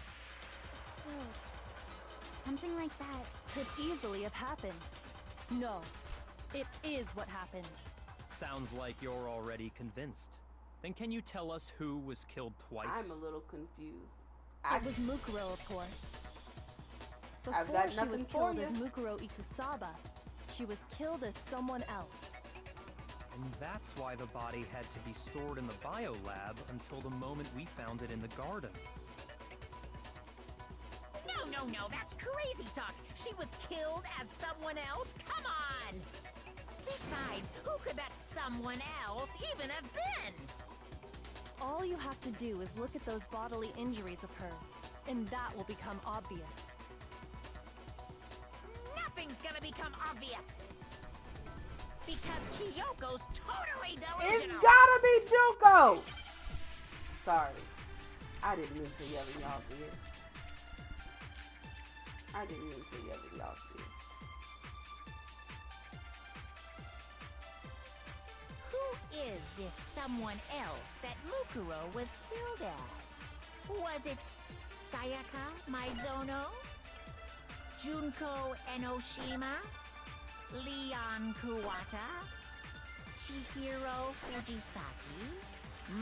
But still, something like that. Could easily have happened. No, it is what happened. Sounds like you're already convinced. Then can you tell us who was killed twice? I'm a little confused. It was Mukuro, of course. I've Before got she was nothing for killed you. as Mukuro Ikusaba, she was killed as someone else. And that's why the body had to be stored in the biolab until the moment we found it in the garden. No, that's crazy talk. She was killed as someone else? Come on! Besides, who could that someone else even have been? All you have to do is look at those bodily injuries of hers, and that will become obvious. Nothing's gonna become obvious. Because Kyoko's totally It's delusional. gotta be Junko! Sorry. I didn't mean to yell in y'all's ear. I didn't mean to yell in y'all's ear. Who is this someone else that Mukuro was killed as? Was it Sayaka Maizono? Junko Enoshima? Leon Kuwata? Chihiro Fujisaki?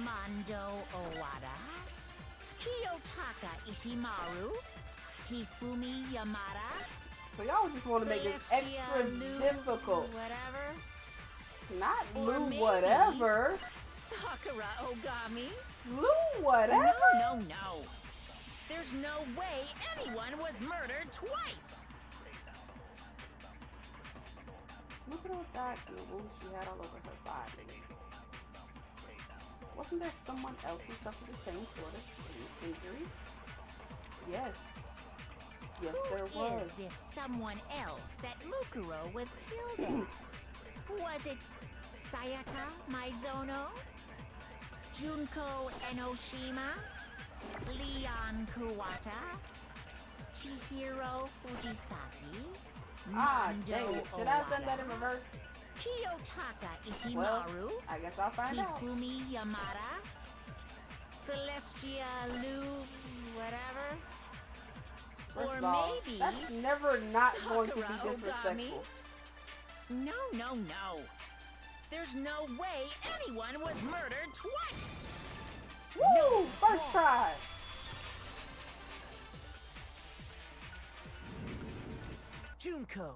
Mondo Owada? Kiyotaka Ishimaru? Hifumi Yamada? So y'all just want to make it extra difficult. Whatever. Not Or Lou maybe- whatever. Sakura Ogami? Lou whatever? No. There's no way anyone was murdered twice. Look at all that and the wounds she had all over her body. Wasn't there someone else who suffered the same sort of injury? Yes. Yes, there was. Is this someone else that Mukuro was killed as? Was it Sayaka Maizono? Junko Enoshima? Leon Kuwata? Chihiro Fujisaki? Ah, Mondo dang it. Should I have done that in Owada? reverse? Kiyotaka Ishimaru? Well, I guess I'll find out. Hifumi Yamada? Celestia Lu, whatever? First Or of all, maybe that's never not going to be Sakura disrespectful. No. There's no way anyone was murdered twice. Woo! First try. Junko.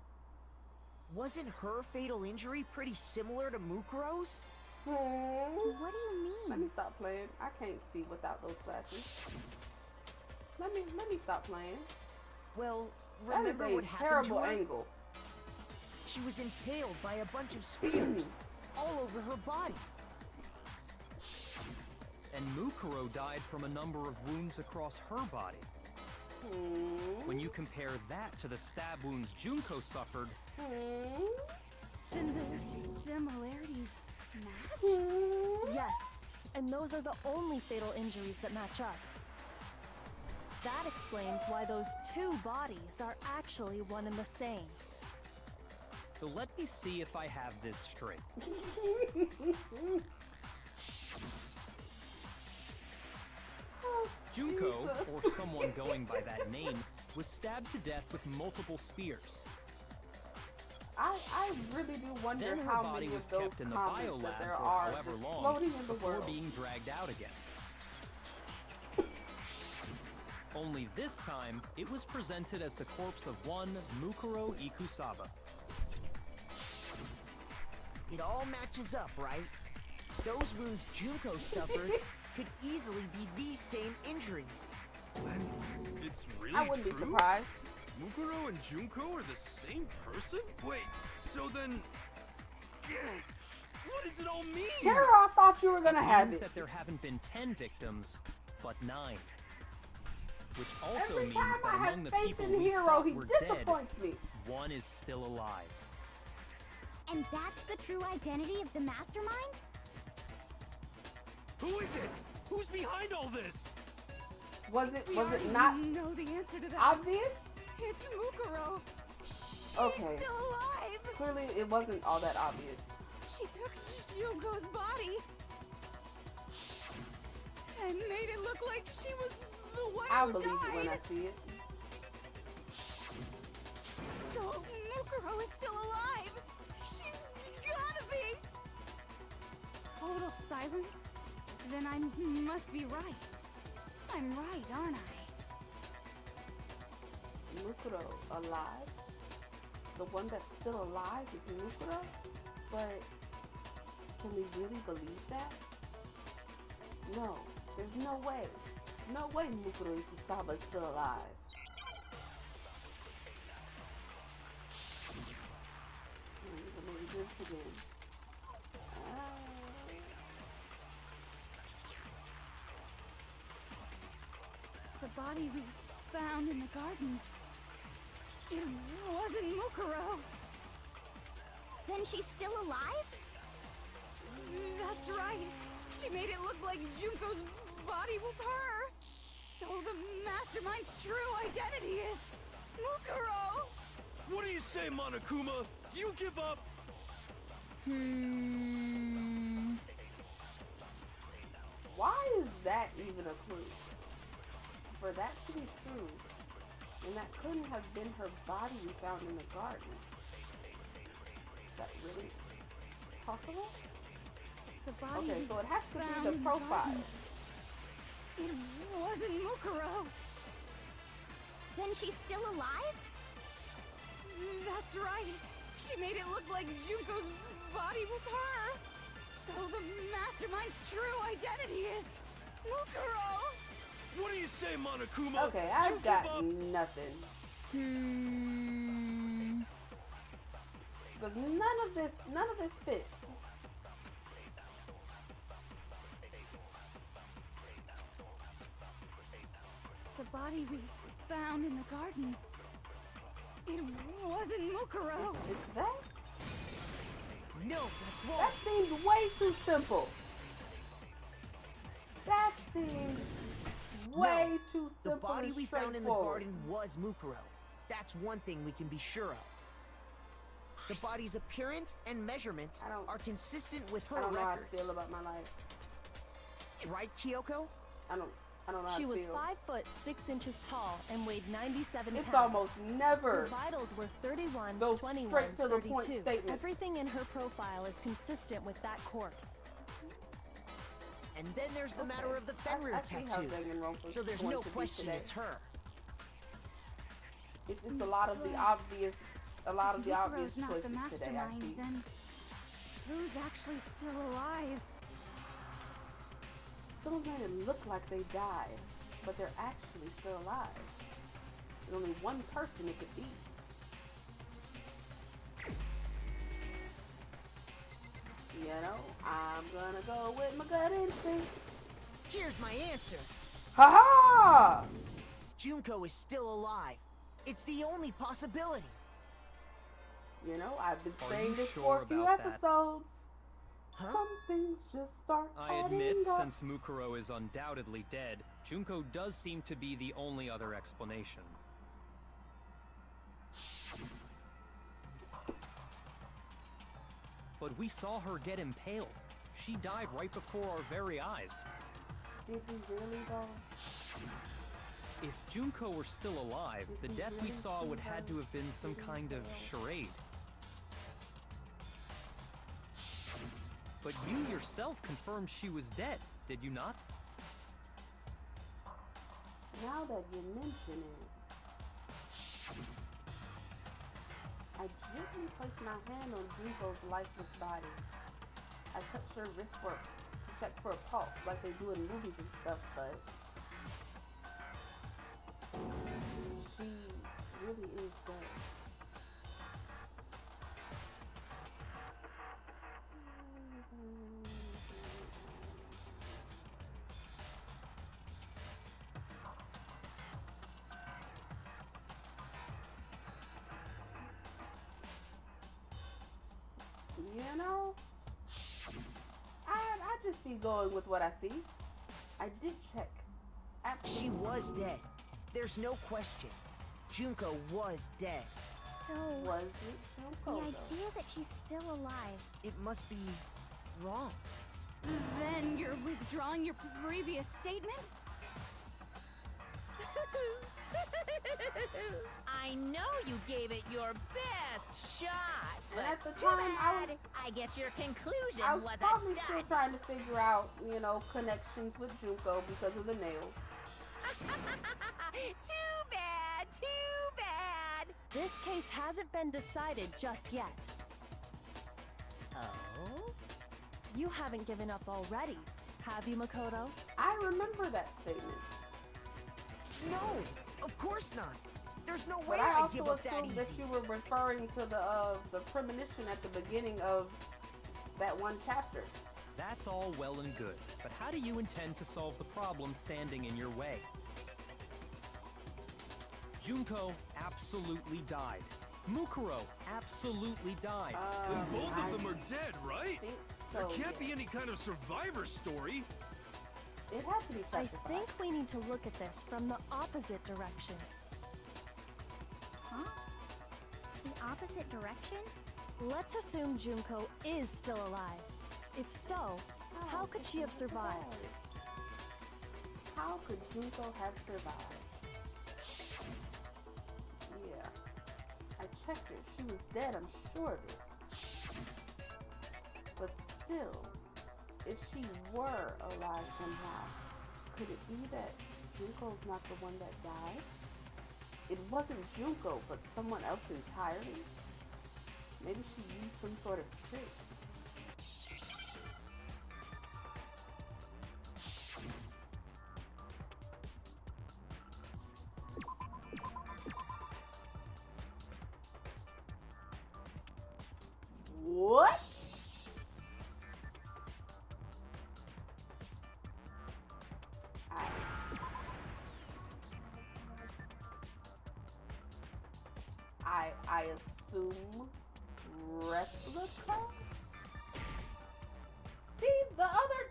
Wasn't her fatal injury pretty similar to Mukuro's? What do you Let mean? me stop playing. I can't see without those glasses. Let me stop playing. Well, That is remember a what happened to terrible her? angle. She was impaled by a bunch of spears all over her body. And Mukuro died from a number of wounds across her body. When you compare that to the stab wounds Junko suffered, And the similarities match? Yes, and those are the only fatal injuries that match up. That explains why those two bodies are actually one and the same. so let me see if I have this straight. Junko, Jesus. or someone going by that name, was stabbed to death with multiple spears. I really do wonder Then her how body many was of those kept in the comments biolab that there for are however just long floating in the before world. being dragged out again. Only this time, it was presented as the corpse of one Mukuro Ikusaba. It all matches up, right? Those wounds Junko suffered could easily be these same injuries. Then it's really I wouldn't true? be surprised. Mukuro and Junko are the same person? Wait, so then... What does it all mean? Here, I thought you were gonna have means it. that there haven't been 10 victims, but 9. Which also Every means time that I among have the faith people in we Hero, thought he were dead, disappoints me. one is still alive. And that's the true identity of the mastermind? Who is it? Who's behind all this? Was it already not know the answer to that. obvious? It's Mukuro. She's Okay. still alive. Clearly, it wasn't all that obvious. She took Junko's body and made it look like she was the one I'll who believe died. it when I see it. So Mukuro is still alive. She's gotta be. Total silence? Then I must be right. I'm right, aren't I? Mukuro alive? The one that's still alive is Mukuro? But can we really believe that? No, there's no way. No way Mukuro Ikusaba is still alive. Let me do this again. The body we found in the garden. It wasn't Mukuro. Then she's still alive? That's right. She made it look like Junko's body was her. So the mastermind's true identity is Mukuro. What do you say, Monokuma? Do you give up? Why is that even a clue? For that to be true, and that couldn't have been her body we found in the garden. Is that really possible? The body Okay, so it has to found be the in profile. garden. It wasn't Mukuro. Then she's still alive? That's right. She made it look like Junko's body was her. So the mastermind's true identity is Mukuro. What do you say, Monokuma? Okay, Do you I've give got up? nothing. But none of this fits. The body we found in the garden. It wasn't Mukuro. It's that? No, that's wrong. That seems way too simple. That seems way too The simple body and we found in the straightforward. garden was Mukuro. That's one thing we can be sure of. The body's appearance and measurements I don't- are consistent with I her don't know how records. to feel about my life. Right, Kyoko? I don't know how She to was feel. 5 foot 6 inches tall and weighed 97 It's pounds. almost Her never vitals were 31, those 21, straight to the point 32. statements. Everything in her profile is consistent with that corpse. And then there's the matter of the I Fenrir see how tattoo. Danganronpa So there's going no to be question today. it's her. It's a lot of the obvious, Mukuro's not the choices today. I mastermind, see. then who's actually still alive? Some of them look like they died, but they're actually still alive. There's only one person it could be. You know, I'm gonna go with my gut instinct. Here's my answer. Ha ha! Junko is still alive. It's the only possibility. You know, I've been Are saying you this sure for a few about that? episodes. Huh? Some things just start I admit, adding up. since Mukuro is undoubtedly dead, Junko does seem to be the only other explanation. But we saw her get impaled. She died right before our very eyes. Did we really though? If Junko were still alive, the death we saw would had to have been some kind of charade. But you yourself confirmed she was dead, did you not? Now that you mention it, I I gently placed my hand on Junko's lifeless body. I touched her wrist to check for a pulse like they do in movies and stuff, but she really is dead. You know, I just be going with what I see. I did check. She was dead. There's no question. Junko was dead. So, Was it Junko, the though? idea that she's still alive. It must be wrong. Then you're withdrawing your previous statement? I know you gave it your best shot, but And at the too time, I bad. I guess your conclusion I was was probably a still dud. trying to figure out, you know, connections with Junko because of the nails. Too bad, too bad. This case hasn't been decided just yet. Oh? You haven't given up already, have you, Makoto? I remember that statement, No, of course not. There's no way but I I'd give also up that assumed easy. that you were referring to the premonition at the beginning of that one chapter. That's all well and good, but how do you intend to solve the problem standing in your way? Junko absolutely died. Mukuro absolutely died. And both I of them are dead, right? think There so, can't be yeah. any kind of survivor story. It has to be I justified. think we need to look at this from the opposite direction. Huh? The opposite direction? Let's assume Junko is still alive. If so, how could she have survived? How could Junko have survived? Yeah. I checked her. She was dead, I'm sure of it. But still, if she were alive somehow, could it be that Junko's not the one that died? It wasn't Junko, but someone else entirely? Maybe she used some sort of trick. What? I assume replica? See, the other...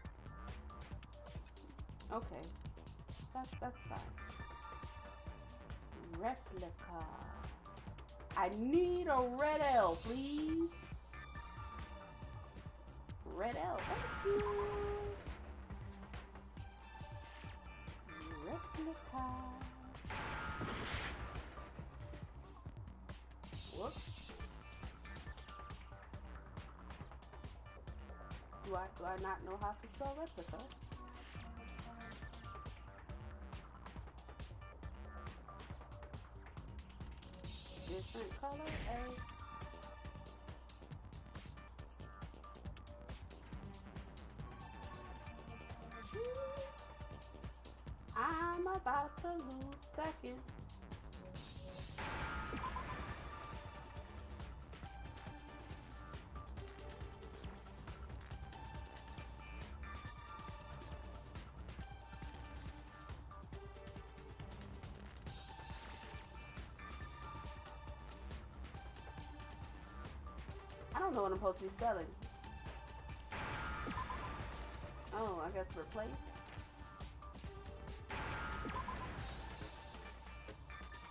Okay. That's fine. Replica. I need a red L, please. Red L, thank you. Replica. Whoops. Do I not know how to spell replica? Different color, A. I'm about to lose seconds. I don't know what I'm supposed to be spelling. Oh, I guess replace.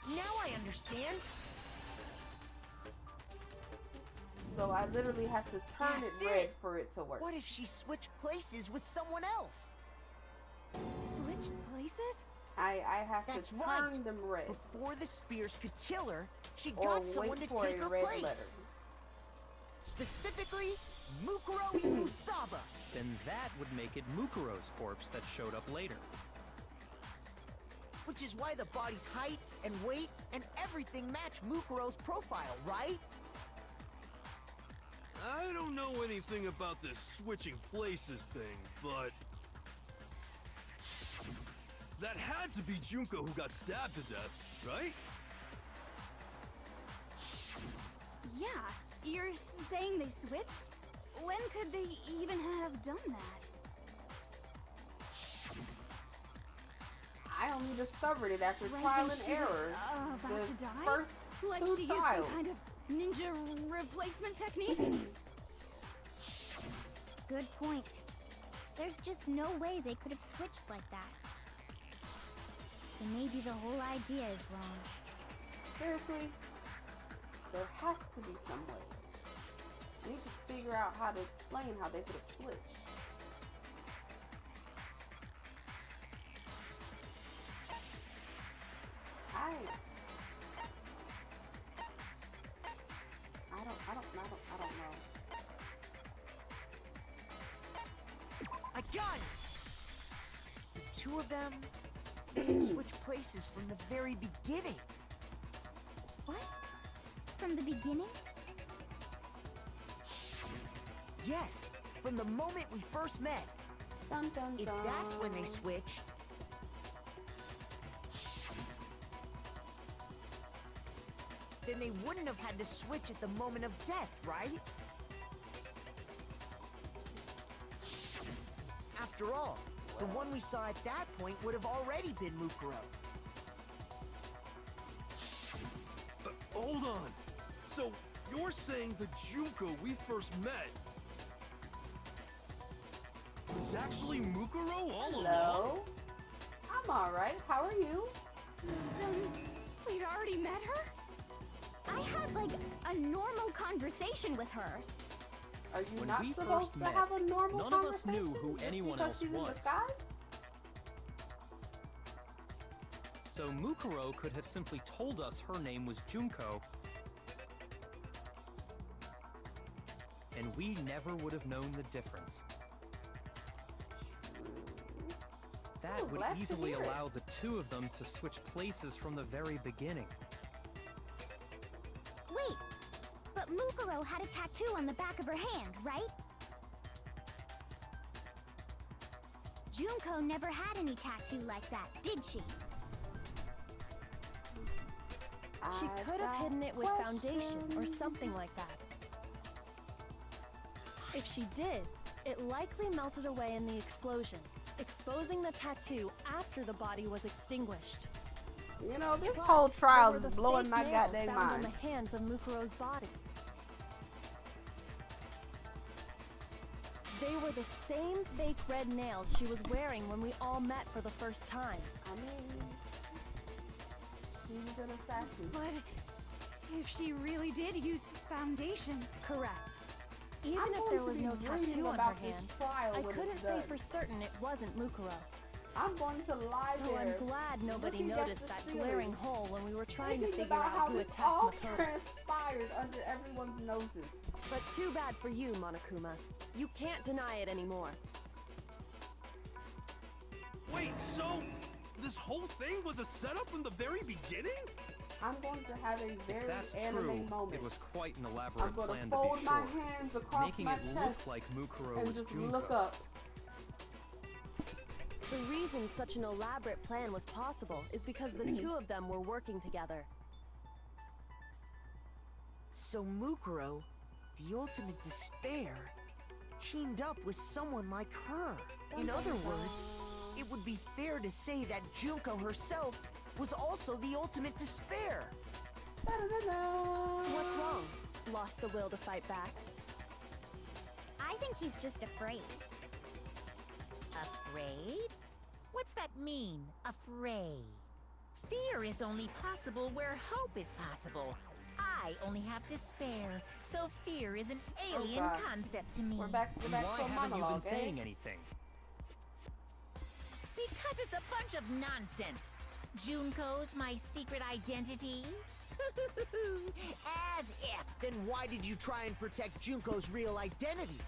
Now I understand. So I literally have to turn That's it red it. for it to work. What if she switched places with someone else? Switched places? I have That's to right. turn them red. Before the spears could kill her, she Or got someone wait to for take a her red place. letter. Specifically, Mukuro Imusaba. Then that would make it Mukuro's corpse that showed up later. Which is why the body's height and weight and everything match Mukuro's profile, right? I don't know anything about this switching places thing, but that had to be Junko who got stabbed to death, right? Yeah, you're saying they switched? When could they even have done that? I only discovered it after Right trial when and she was, error. about The to die? first Like two she used trials. some kind of ninja replacement technique? Good point. There's just no way they could have switched like that. So maybe the whole idea is wrong. Seriously, there has to be some way. I need to figure out how to explain how they could have switched. I don't know. I got it! The two of them, they had switched places from the very beginning. What? From the beginning? Yes, from the moment we first met. Dun, dun, If dun. that's when they switched, then they wouldn't have had to switch at the moment of death, right? After all, the one we saw at that point would have already been Mukuro. Hold on. So, you're saying the Junko we first met was actually Mukuro all along? Hello? I'm alright. How are you? We'd already met her? I had like a normal conversation with her. Are you When not we supposed first to met, have a normal none of us conversation knew who just anyone because else she's was. in disguise? So Mukuro could have simply told us her name was Junko, and we never would have known the difference. That Ooh, would glad to easily hear it. allow the two of them to switch places from the very beginning. Wait, but Mukuro had a tattoo on the back of her hand, right? Junko never had any tattoo like that, did she? She I've could have got hidden it with foundation or questions. something like that. If she did, it likely melted away in the explosion, exposing the tattoo after the body was extinguished. You know, this Plus, whole trial there is were the blowing fake my nails goddamn found on mind. the hands of Mukuro's body. They were the same fake red nails she was wearing when we all met for the first time. I mean, she's an assassin. But if she really did use foundation, Correct. Even I'm if going there to was be no reading tattoo on her about this hand, trial I when couldn't it's say done. for certain it wasn't Mukuro. I'm going to lie So there. I'm glad nobody looking at noticed the that ceiling, glaring hole when we were trying to thinking figure about out how who this attacked all Makoto. transpired under everyone's noses. But too bad for you, Monokuma. You can't deny it anymore. Wait, so this whole thing was a setup in the very beginning? I'm going to have a If very that's anime true, moment. it was quite an I'm elaborate going to plan fold to be my sure, hands across making my it chest look like Mukuro and was just Junko. look up. The reason such an elaborate plan was possible is because the two of them were working together. So Mukuro, the ultimate despair, teamed up with someone like her. In other words, it would be fair to say that Junko herself was also the ultimate despair. Da-da-da-da. What's wrong? Lost the will to fight back? I think he's just afraid. Afraid? What's that mean, afraid? Fear is only possible where hope is possible. I only have despair, so fear is an alien God. concept to me. We're back Then to why a haven't you been monologue, saying eh? anything? Because it's a bunch of nonsense. Junko's my secret identity? As if. Then why did you try and protect Junko's real identity?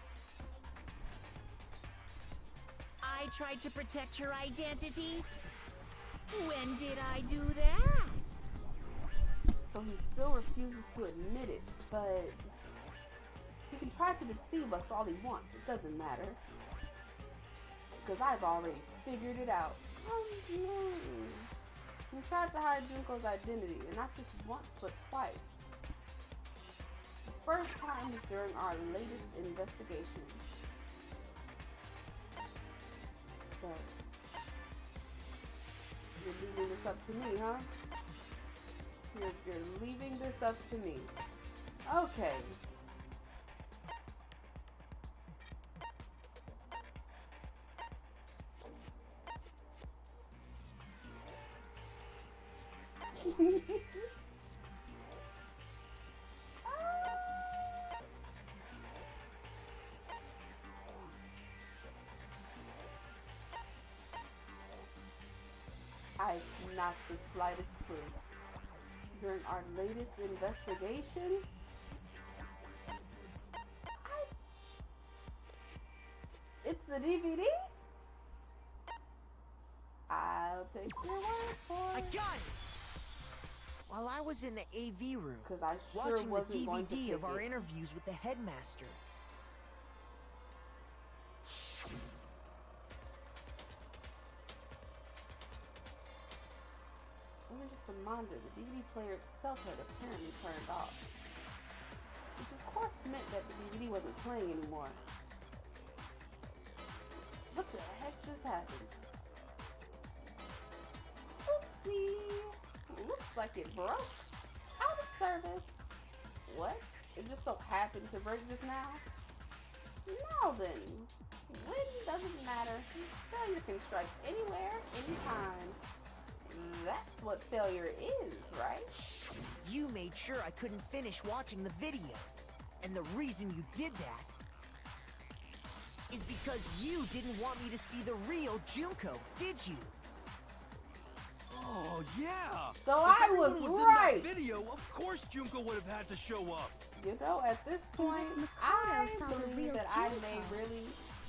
I tried to protect her identity? When did I do that? So he still refuses to admit it, but He can try to deceive us all he wants. It doesn't matter. Because I've already figured it out. He tried to hide Junko's identity, and not just once, but twice. The first time was during our latest investigation. So, you're leaving this up to me, huh? You're leaving this up to me. Okay. I've not the slightest clue. During our latest investigation, it's the DVD? I'll take your word for it. I got it! While I was in the AV room, 'Cause I sure watching the wasn't going to DVD of pick our it. interviews with the headmaster. Only just a reminder, the DVD player itself had apparently turned off. Which of course meant that the DVD wasn't playing anymore. What the heck just happened? Oopsie! Looks like it broke. Out of service. What? It just so happened to break just now? Now then, when doesn't matter. Failure can strike anywhere, anytime. That's what failure is, right? You made sure I couldn't finish watching the video. And the reason you did that is because you didn't want me to see the real Junko, did you? Oh, yeah! So If I everyone was in right. that video, of course Junko would have had to show up. You know, at this point, I believe that I may really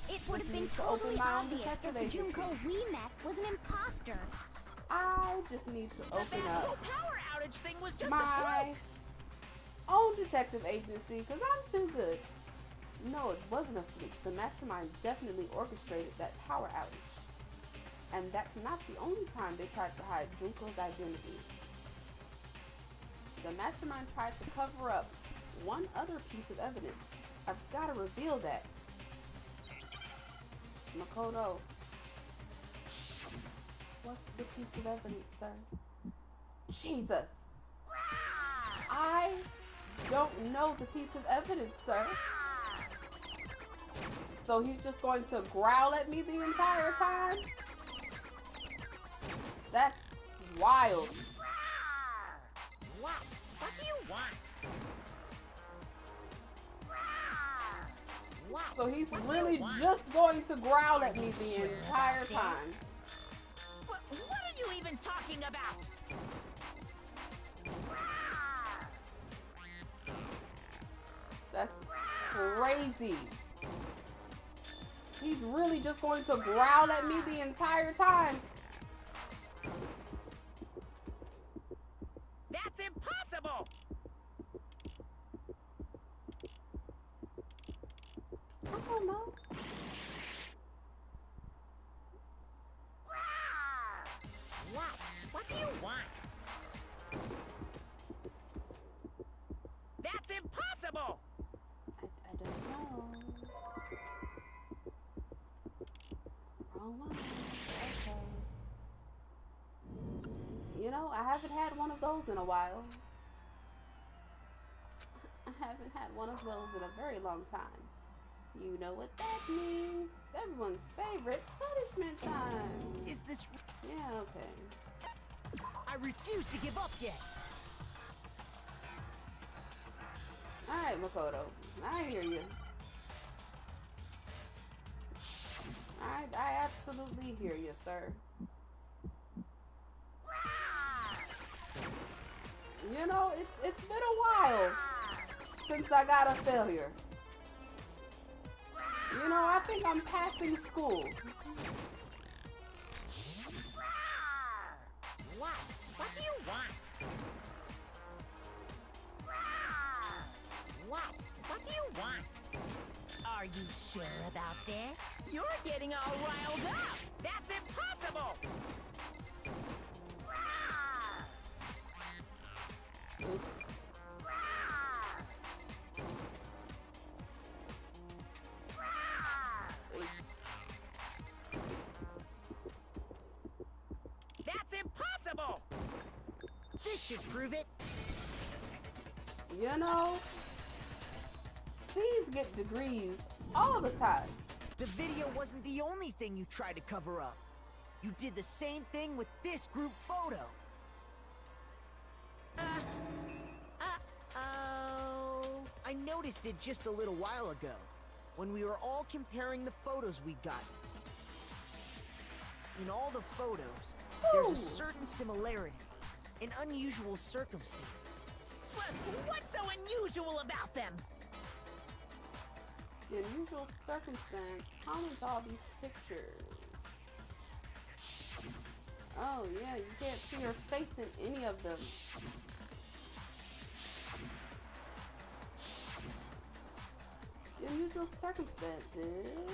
It would have been need to open totally my own obvious that detective the agency. Junko we met was an imposter. I just need to The open whole up power outage thing was just a my fluke. own detective agency because I'm too good. No, it wasn't a fluke. The mastermind definitely orchestrated that power outage. And that's not the only time they tried to hide Junko's identity. The mastermind tried to cover up one other piece of evidence. I've got to reveal that. Makoto, what's the piece of evidence, sir? Jesus! I don't know the piece of evidence, sir. So he's just going to growl at me the entire time? That's wild. What? What do you want? What? So he's What do really you want? just going to growl at Are me you the sure entire about time. this? What are you even talking about? That's crazy. He's really just going to growl at me the entire time. That's impossible! I don't know. What? What do you want? That's impossible! I don't know. Wrong one. Okay. You know, I haven't had one of those in a while. I haven't had one of those in a very long time. You know what that means. It's everyone's favorite punishment time. Is this... Yeah, okay. I refuse to give up yet. Alright, Makoto. I hear you. I absolutely hear you, sir. You know, it's been a while since I got a failure. You know, I think I'm passing school. What? What do you want? What? What do you want? you sure about this? You're getting all riled up! That's impossible! Oops. That's impossible! This should prove it. You know, C's get degrees all the time. The video wasn't the only thing you tried to cover up. You did the same thing with this group photo. Uh-oh. I noticed it just a little while ago, when we were all comparing the photos we'd gotten. In all the photos, there's Ooh. a certain similarity, an unusual circumstance. What's so unusual about them? The unusual circumstance. How is all these pictures? Oh yeah, you can't see her face in any of them. The unusual circumstances.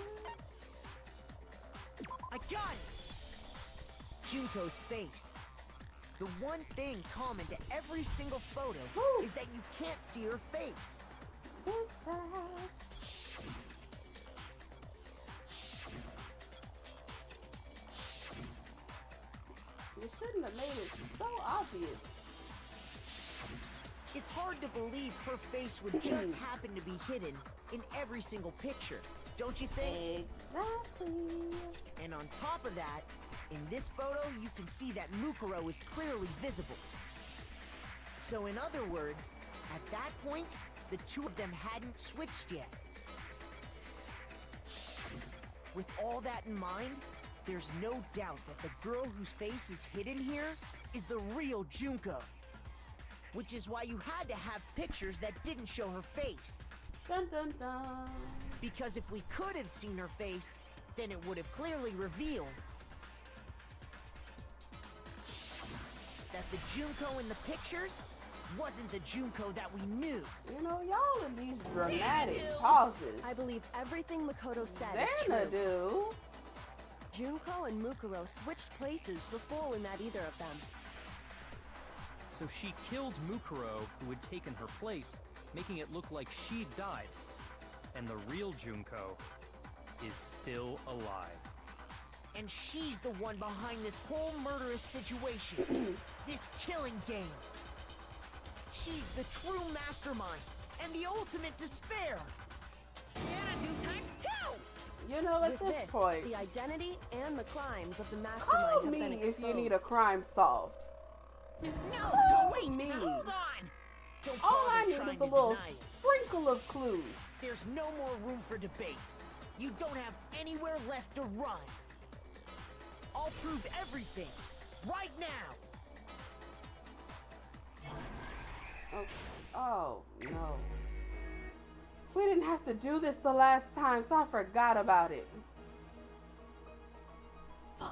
I got it! Junko's face. The one thing common to every single photo Woo. is that you can't see her face. What's that? You shouldn't have made it so obvious. It's hard to believe her face would just happen to be hidden in every single picture, don't you think? Exactly. And on top of that, in this photo you can see that Mukuro is clearly visible. So in other words, at that point, the two of them hadn't switched yet. With all that in mind, there's no doubt that the girl whose face is hidden here is the real Junko. Which is why you had to have pictures that didn't show her face. Dun dun dun. Because if we could have seen her face, then it would have clearly revealed that the Junko in the pictures wasn't the Junko that we knew. You know, y'all in these dramatic Xanadu. pauses. I believe everything Makoto said is Xanadu. true. Junko and Mukuro switched places before we met either of them. So she killed Mukuro, who had taken her place, making it look like she'd died. And the real Junko is still alive. And she's the one behind this whole murderous situation. This killing game. She's the true mastermind and the ultimate despair. Xanadu times 2! You know, at With this point, the identity and the crimes of the call mastermind have me been if exposed. you need a crime solved. No, Oh, wait, me. hold on! Don't All I bother need trying is a to little deny it. sprinkle of clues. There's no more room for debate. You don't have anywhere left to run. I'll prove everything, right now. Oh, no. We didn't have to do this the last time, so I forgot about it. Fudge.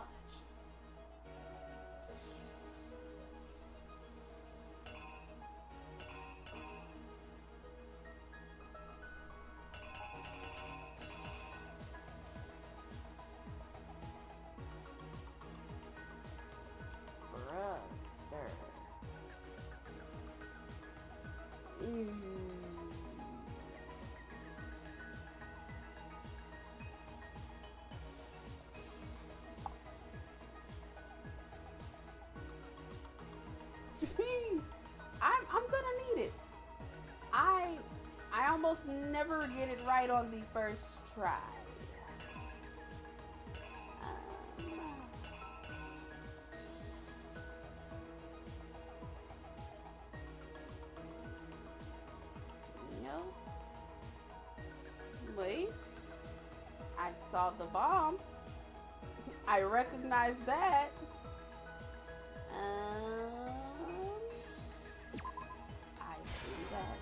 Brother. I'm gonna need it. I almost never get it right on the first try. No. Wait. I saw the bomb. I recognize that. I see that.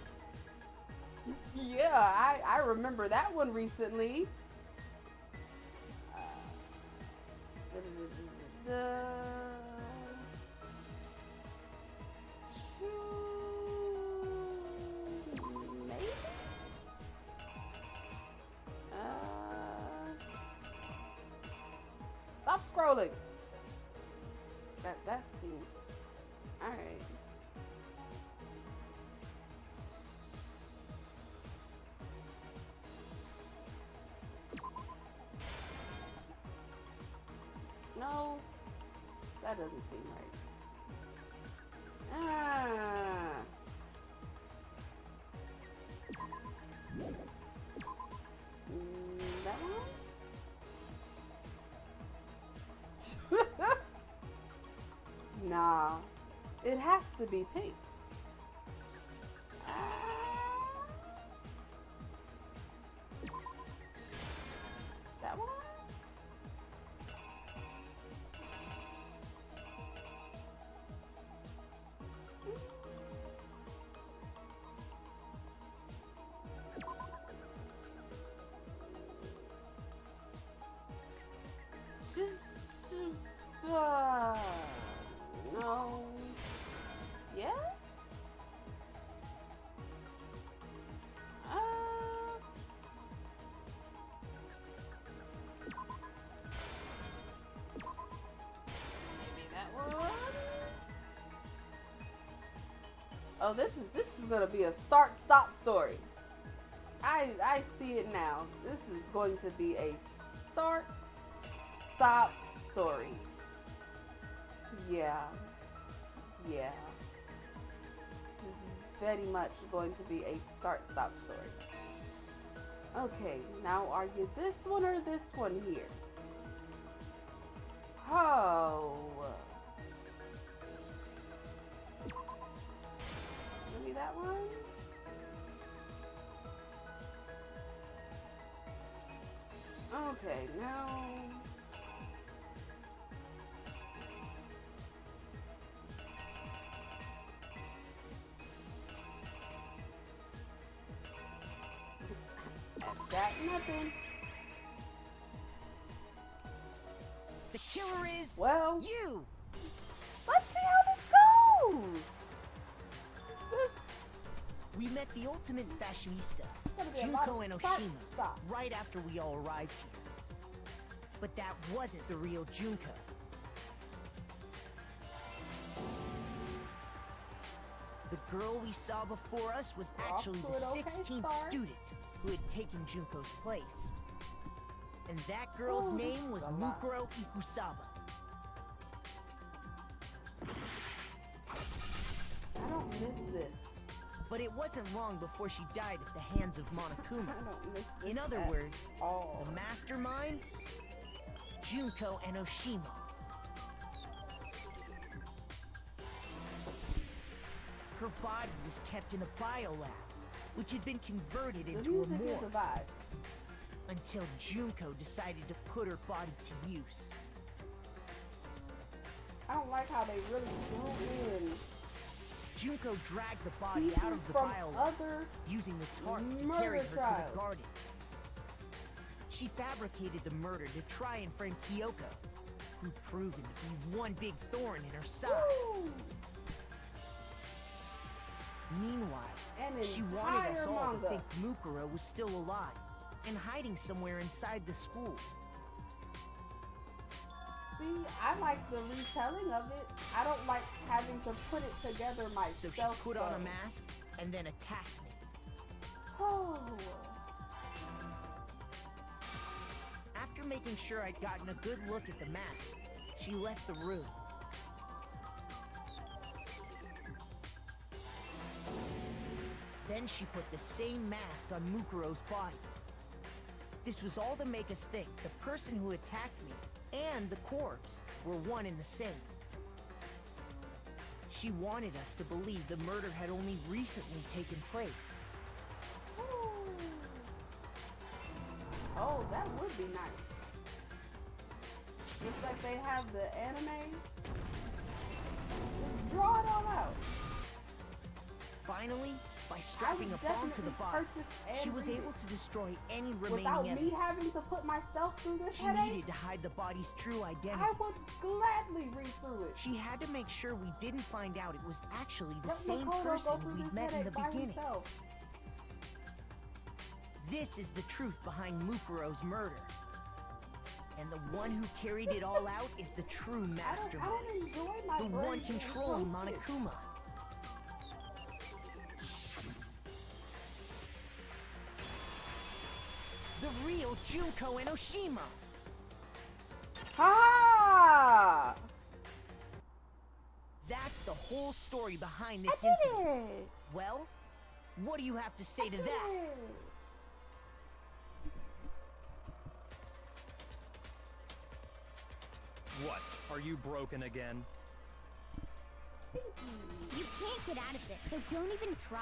Yeah, I remember that one recently. Maybe? scrolling. That seems alright. No, that doesn't seem right. That one? Nah, it has to be pink. That one? No. Yes? Maybe that one. Oh, this is gonna be a start-stop story. I see it now. This is going to be a start-stop story. Yeah. Yeah. This is very much going to be a start-stop story. Okay, now are you this one or this one here? Oh. Maybe that one? Okay, now... Got nothing. The killer is Well, you. let's see how this goes. We met the ultimate fashionista, Gonna be a lot Junko of and start, Oshima, stop. right after we all arrived here. But that wasn't the real Junko. The girl we saw before us was actually the 16th student who had taken Junko's place. And that girl's name was Mukuro Ikusaba. I don't miss this. But it wasn't long before she died at the hands of Monokuma. I don't miss this. In other at words, all. the mastermind, Junko and Oshima. Her body was kept in a biolab, which had been converted The into a music is a morph vibe. until Junko decided to put her body to use. I don't like how they really threw in Junko dragged the body pieces out of the from biolab other using the tarp to murder carry her to trials. the garden. She fabricated the murder to try and frame Kyoko, who'd proven to be one big thorn in her side. Woo! Meanwhile, An she wanted us entire all manga. to think Mukuro was still alive and hiding somewhere inside the school. See, I like the retelling of it. I don't like having to put it together myself. So she put on a mask and then attacked me. Oh. After making sure I'd gotten a good look at the mask, she left the room. Then she put the same mask on Mukuro's body. This was all to make us think the person who attacked me and the corpse were one and the same. She wanted us to believe the murder had only recently taken place. Oh, that would be nice. Looks like they have the anime. Just draw it all out. Finally, by strapping a bomb to the body, she was able to destroy any remaining without evidence. me having to put myself through this She headache. needed to hide the body's true identity. I would gladly read through it. She had to make sure we didn't find out it was actually the Let same Makoto go person through we'd this met in the headache by beginning. himself. This is the truth behind Mukuro's murder. And the one who carried it all out is the true I mastermind. don't enjoy my The brain one being controlling twisted. Monokuma. The real Junko Enoshima. Ha! That's the whole story behind I this did incident. it! Well, what do you have to say I to did that? it. What? Are you broken again? You can't get out of this, so don't even try.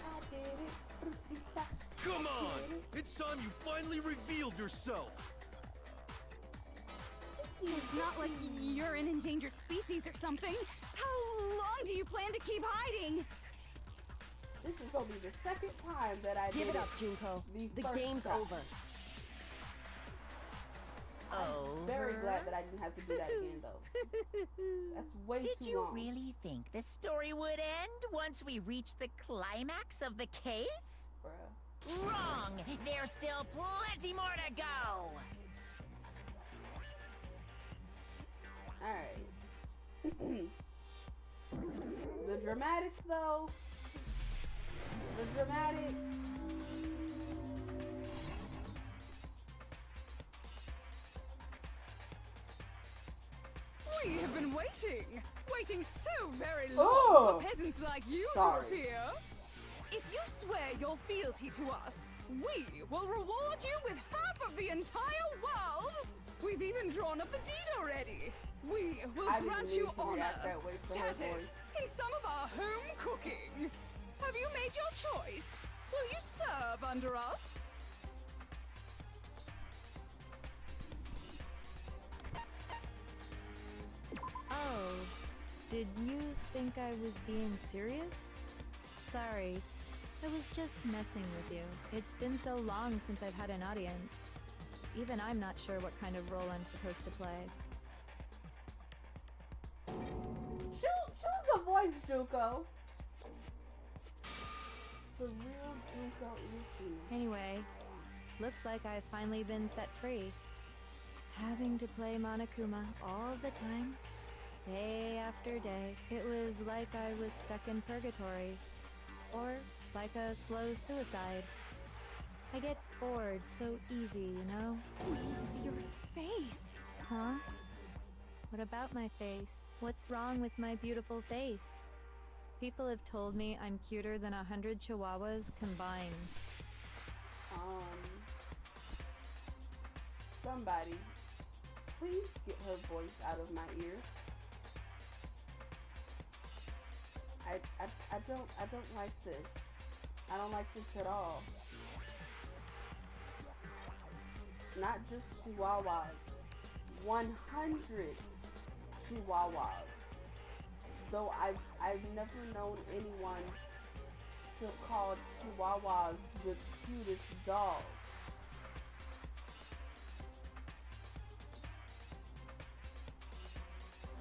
I did it. Come on! It's time you finally revealed yourself! It's not like you're an endangered species or something. How long do you plan to keep hiding? This is only the second time that I Give did it up, Junko. The first game's time. over. I'm very glad that I didn't have to do that again, though. That's way Did too you long. really think the story would end once we reached the climax of the case? Bruh. Wrong! There's still plenty more to go! Alright. The dramatics, though. The dramatics. We have been waiting so very long Oh. for peasants like you Sorry. to appear. If you swear your fealty to us, we will reward you with half of the entire world. We've even drawn up the deed already. We will I didn't grant mean you to honor, react that way to her status, voice. in some of our home cooking. Have you made your choice? Will you serve under us? Oh, did you think I was being serious? Sorry, I was just messing with you. It's been so long since I've had an audience. Even I'm not sure what kind of role I'm supposed to play. Choose a voice, Junko. The real Junko is Anyway, looks like I've finally been set free. Having to play Monokuma all the time, day after day, it was like I was stuck in purgatory. Or like a slow suicide. I get bored so easy, you know? Your face. Huh? What about my face? What's wrong with my beautiful face? People have told me I'm cuter than 100 chihuahuas combined. Somebody, please get her voice out of my ears. I don't like this. I don't like this at all. Not just chihuahuas. 100 chihuahuas. Though I've never known anyone to call chihuahuas the cutest dogs.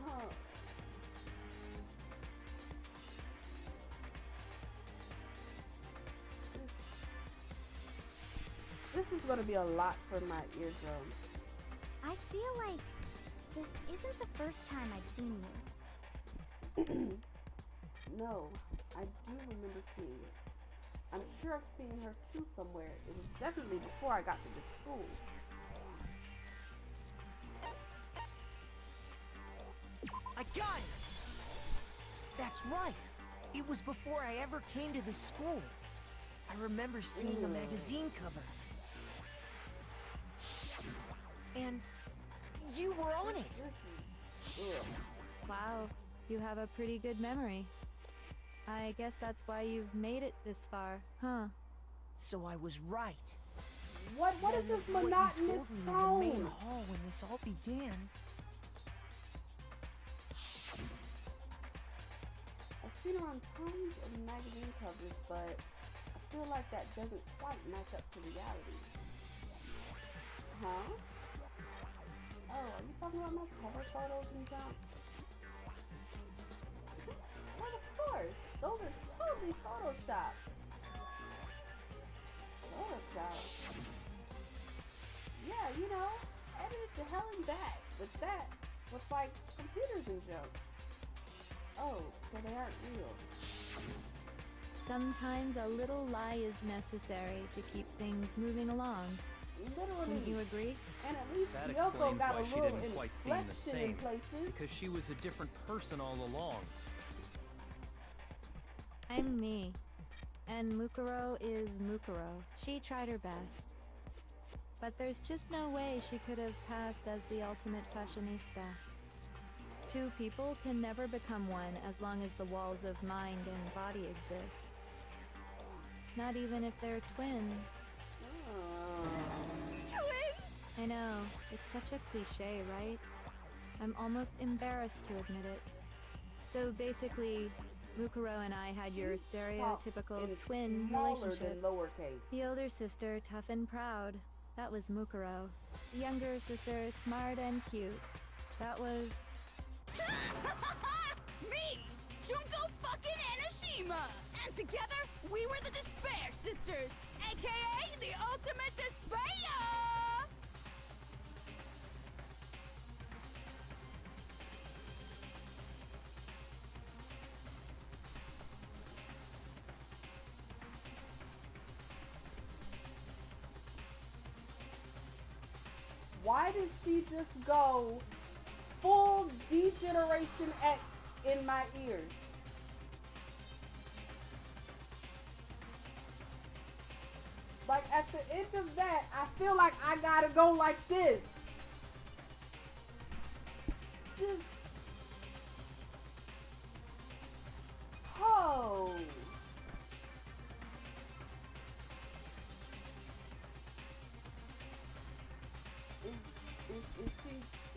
Huh. This is going to be a lot for my eardrums. I feel like this isn't the first time I've seen you. No, I do remember seeing it. I'm sure I've seen her too somewhere. It was definitely before I got to this school. I got it! That's right. It was before I ever came to this school. I remember seeing a magazine cover. And you were on it. This is, ugh. Wow, you have a pretty good memory. I guess that's why you've made it this far, huh? So I was right. What is Then this what you monotonous told me in the main tone? hall when this all began. I've seen her on tons of magazine covers, but I feel like that doesn't quite match up to reality. Huh? Oh, are you talking about my cover photos and junk? Well, of course. Those are totally photoshopped. Photoshopped? Yeah, you know, they aren't real. Sometimes a little lie is necessary to keep things moving along. Literally. Wouldn't you agree? And at least That Yoko explains got why a she little didn't quite seem the inflection in same. places. Because she was a different person all along. I'm me. And Mukuro is Mukuro. She tried her best. But there's just no way she could have passed as the ultimate fashionista. Two people can never become one as long as the walls of mind and body exist. Not even if they're twins. Twins? I know, it's such a cliche, right? I'm almost embarrassed to admit it. So basically, Mukuro and I had your stereotypical twin relationship. Than lowercase. The older sister, tough and proud. That was Mukuro. The younger sister, smart and cute. That was... Me! Junko fucking Enoshima! And together, we were the Despair Sisters, aka the Ultimate Despair! Why did she just go full Degeneration X in my ears? Like at the end of that, I feel like I gotta go like this. Just, oh.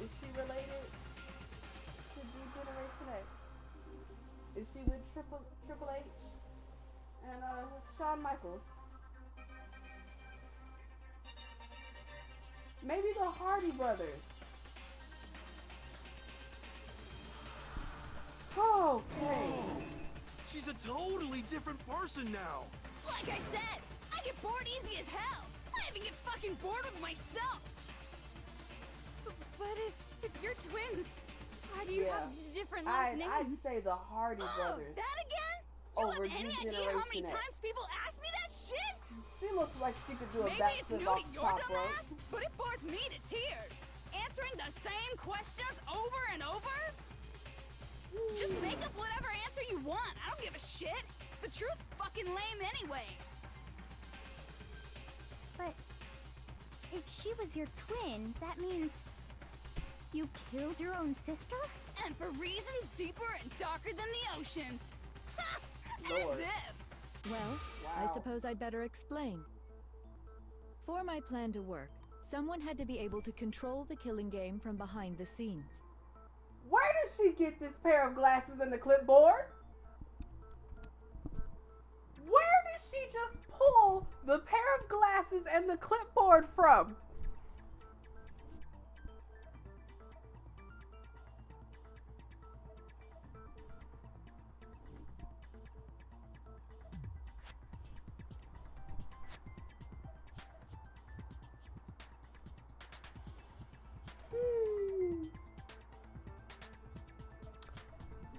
Is she related to Degeneration X? Is she with Triple H and Shawn Michaels? Maybe the Hardy brothers. Okay. She's a totally different person now. Like I said, I get bored easy as hell. I even get fucking bored with myself. But if you're twins, why do you have different last names? I'd say the Hardy brothers. That again? You Over have any idea how many Degeneration X. times people ask me that shit? She looks like she could do a Maybe it's backflip new off to the your top dumb rope. ass, but it bores me to tears. Answering the same questions over and over? Just make up whatever answer you want. I don't give a shit. The truth's fucking lame anyway. But if she was your twin, that means you killed your own sister? And for reasons deeper and darker than the ocean. Ha! As Lord. if. Well, Wow. I suppose I'd better explain. For my plan to work, someone had to be able to control the killing game from behind the scenes. Where did she get this pair of glasses and the clipboard? Where did she just pull the pair of glasses and the clipboard from?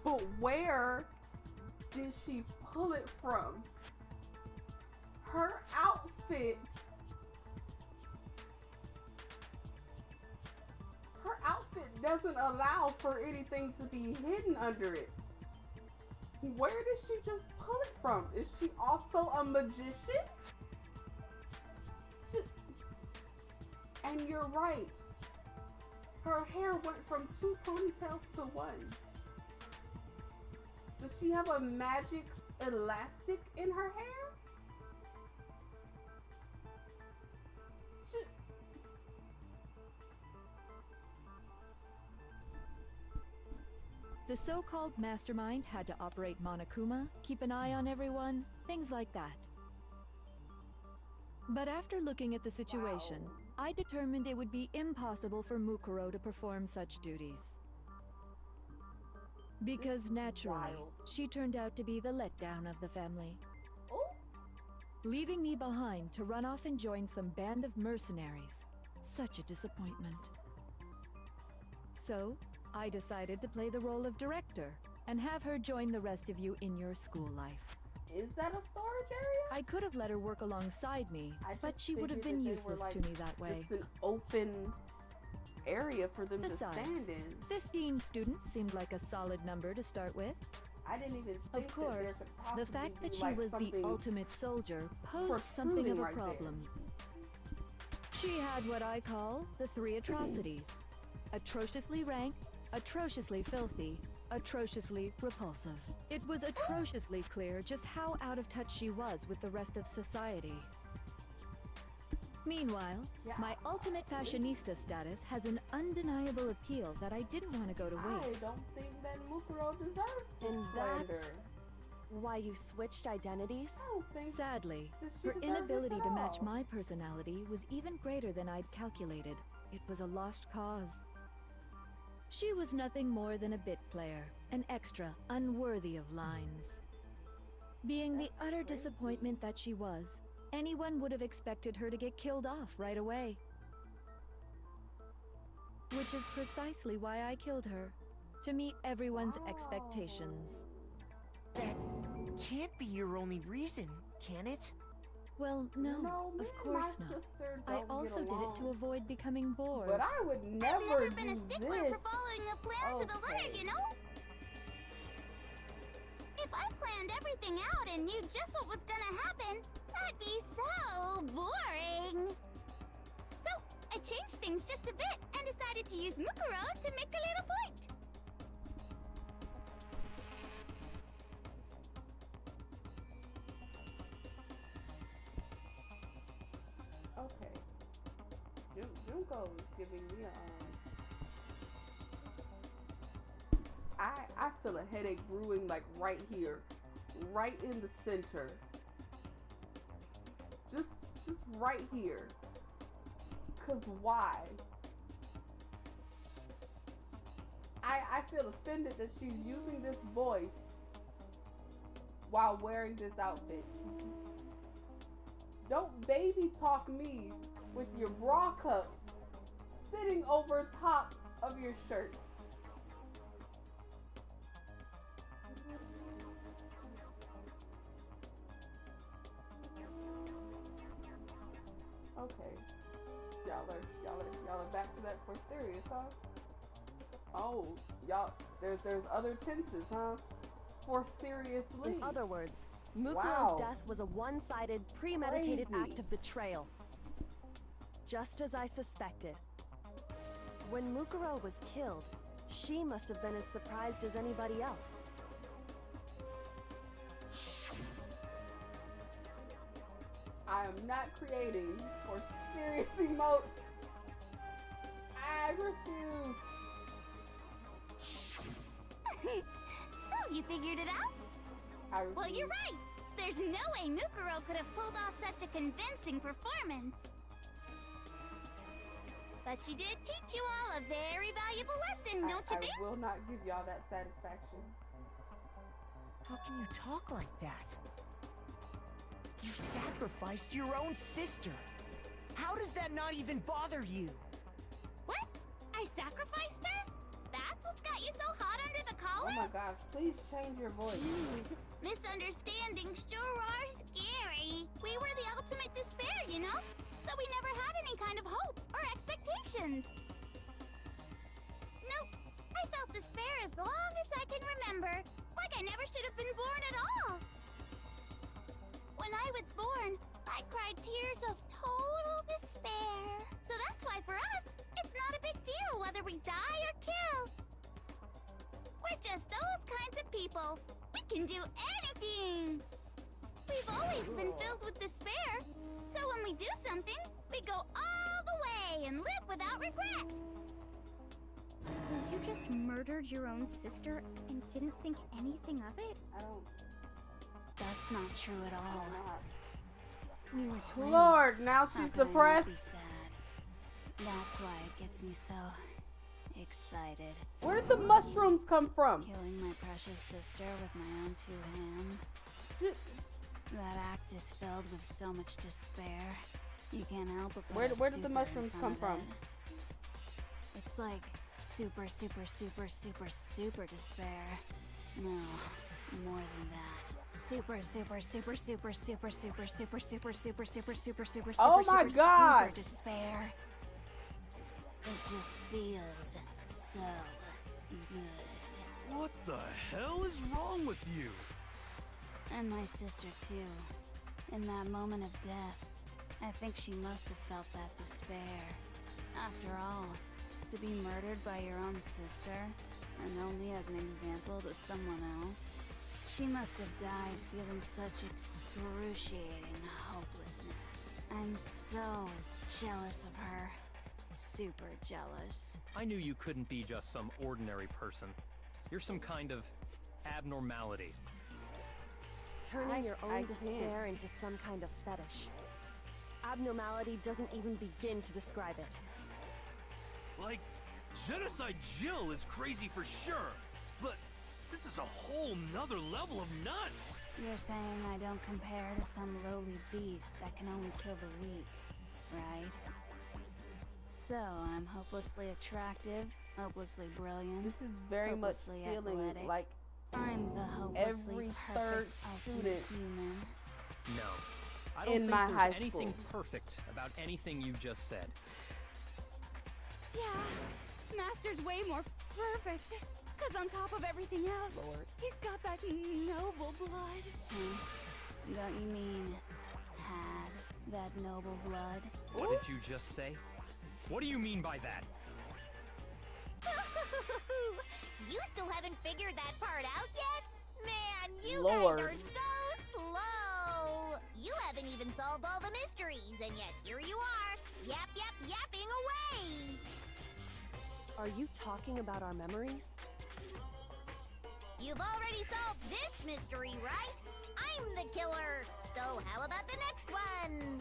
But where did she pull it from? Her outfit. Her outfit doesn't allow for anything to be hidden under it. Where did she just pull it from? Is she also a magician? And you're right. Her hair went from 2 ponytails to 1. Does she have a magic elastic in her hair? The so-called mastermind had to operate Monokuma, keep an eye on everyone, things like that. But after looking at the situation, I determined it would be impossible for Mukuro to perform such duties. Because naturally, she turned out to be the letdown of the family. Leaving me behind to run off and join some band of mercenaries. Such a disappointment. So, I decided to play the role of director, and have her join the rest of you in your school life. Is that a storage area? I could have let her work alongside me, I but just she would have figured been that they were, useless to like, me that way. It's an open area for them Besides, to stand in. 15 students seemed like a solid number to start with. I didn't even think Of course, that there could possibly the fact that be, she like, was the something ultimate soldier posed something of protruding a right there. problem. She had what I call the 3 atrocities. Atrociously rank, atrociously filthy, atrociously repulsive. It was atrociously clear just how out of touch she was with the rest of society. Meanwhile, Yeah. my ultimate fashionista status has an undeniable appeal that I didn't want to go to waste. I don't think that Mukuro deserves this And slander. that's Why you switched identities? I don't think Sadly, Does she her deserve this inability at to match all? my personality was even greater than I'd calculated. It was a lost cause. She was nothing more than a bit player, an extra unworthy of lines. Being the That's utter crazy. disappointment that she was, anyone would have expected her to get killed off right away. Which is precisely why I killed her, to meet everyone's expectations. That can't be your only reason, can it? Well, no, No, me of and course my not. sister I don't get also did it to along. avoid becoming bored. But I would never I've never been a do stickler this. for following a plan to the letter, Okay. you know? If I planned everything out and knew just what was gonna happen, that'd be so boring. So, I changed things just a bit and decided to use Mukuro to make a little point. Okay. Junko is giving me a I feel a headache brewing like right here. Right in the center. Just right here. 'Cause why? I feel offended that she's using this voice while wearing this outfit. Don't baby talk me with your bra cups sitting over top of your shirt. Okay. Y'all are back to that for serious, huh? Oh, y'all there's other tenses, huh? For seriously. In other words, Mukuro's Wow. death was a one-sided, premeditated Crazy. act of betrayal. Just as I suspected. When Mukuro was killed, she must have been as surprised as anybody else. I am not creating for serious emotes. I refuse. So, you figured it out? I refuse. Well, you're right. There's no way Mukuro could have pulled off such a convincing performance. But she did teach you all a very valuable lesson, don't you think? I will not give y'all that satisfaction. How can you talk like that? You sacrificed your own sister. How does that not even bother you? What? I sacrificed her? That's what's got you so hot under the Oh collar? my gosh, please change your voice. Jeez, misunderstandings sure are scary. We were the ultimate despair, you know? So we never had any kind of hope or expectations. Nope, I felt despair as long as I can remember. Like I never should have been born at all. When I was born, I cried tears of total despair. So that's why for us, it's not a big deal whether we die or kill. We're just those kinds of people. We can do anything. We've always been filled with despair. So when we do something, we go all the way and live without regret. So you just murdered your own sister and didn't think anything of it? I don't. That's not true at all. I'm not. We were twins. Lord, now How she's could I not depressed. be sad? That's why it gets me so excited. Where did the mushrooms come from? Killing my precious sister with my own 2 hands. Shit. That act is filled with so much despair. You can't help but put Where a did the super in mushrooms front come of from? it. It's like super, super, super, super, super despair. No, more than that. Super, super, super, super, super, super, super, super, super, super, super, super, Oh super, my super, God. super despair. It just feels so good. What the hell is wrong with you? And my sister too. In that moment of death, I think she must have felt that despair. After all, to be murdered by your own sister, and only as an example to someone else, she must have died feeling such excruciating hopelessness. I'm so jealous of her. Super jealous. I knew you couldn't be just some ordinary person. You're some kind of abnormality. Turning your own I despair can't. into some kind of fetish. Abnormality doesn't even begin to describe it. Like, Genocide Jill is crazy for sure, but this is a whole nother level of nuts! You're saying I don't compare to some lowly beast that can only kill the weak, right? So, I'm hopelessly attractive, hopelessly brilliant. This is very much hopelessly feeling athletic. like I'm the hopelessly every perfect third ultimate student human. No. I don't in think my there's high anything school. perfect about anything you just said. Yeah, Master's way more perfect. Cause on top of everything else, Lord. he's got that noble blood. Don't you mean had that noble blood? What did you just say? What do you mean by that? You still haven't figured that part out yet? Man, you Lord. guys are so slow! You haven't even solved all the mysteries, and yet here you are, yapping away! Are you talking about our memories? You've already solved this mystery, right? I'm the killer, so how about the next one?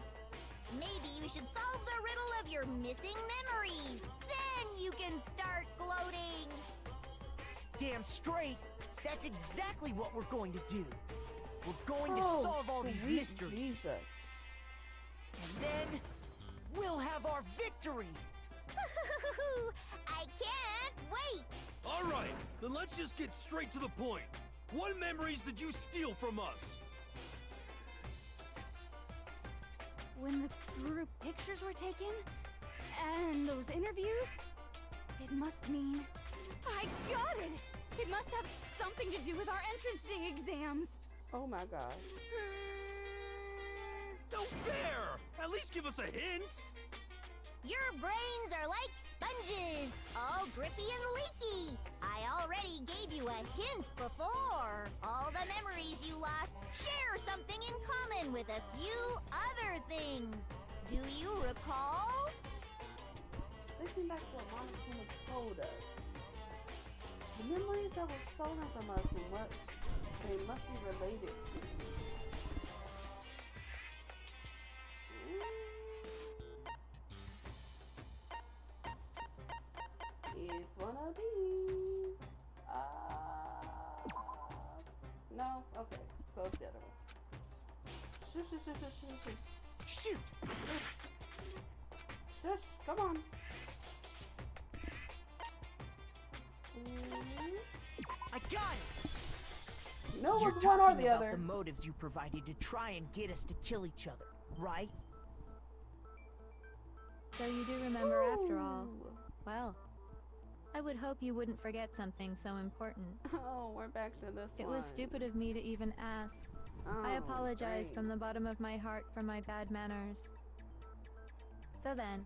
Maybe you should solve the riddle of your missing memories. Then you can start gloating. Damn straight! That's exactly what we're going to do. We're going to Oh, solve all these sweet mysteries. Jesus. And then we'll have our victory! I can't wait. Alright, then let's just get straight to the point. What memories did you steal from us? When the group pictures were taken, and those interviews, it must mean I got it! It must have something to do with our entrancing exams. Oh my God. No fair! At least give us a hint! Your brains are like sponges, all drippy and leaky. I already gave you a hint before. All the memories you lost share something in common with a few other things. Do you recall? Listen back to what Monokuma told us. The memories that were stolen from us and what they must be related to. It's one of these. No? Okay. So it's the other one. Shush. Shoot! Shush. Come on. I got it! No, You're it's one or talking the about other. the motives you provided to try and get us to kill each other, right? So you do remember after all. Ooh. Well, I would hope you wouldn't forget something so important. Oh, we're back to this It one. was stupid of me to even ask. I Oh, apologize great. from the bottom of my heart for my bad manners. So then,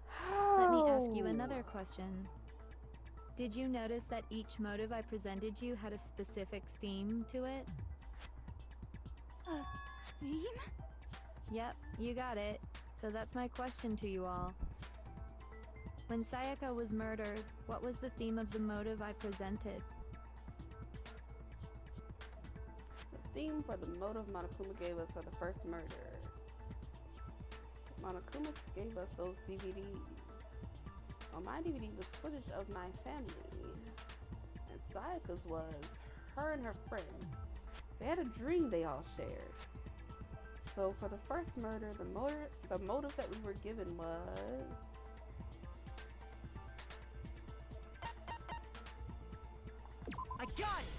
let me ask you another question. Did you notice that each motive I presented you had a specific theme to it? Theme? Yep, you got it. So that's my question to you all. When Sayaka was murdered, what was the theme of the motive I presented? The theme for the motive Monokuma gave us for the first murder. Monokuma gave us those DVDs. On my DVD was footage of my family. And Sayaka's was her and her friends. They had a dream they all shared. So for the first murder, the motive that we were given was... I got it!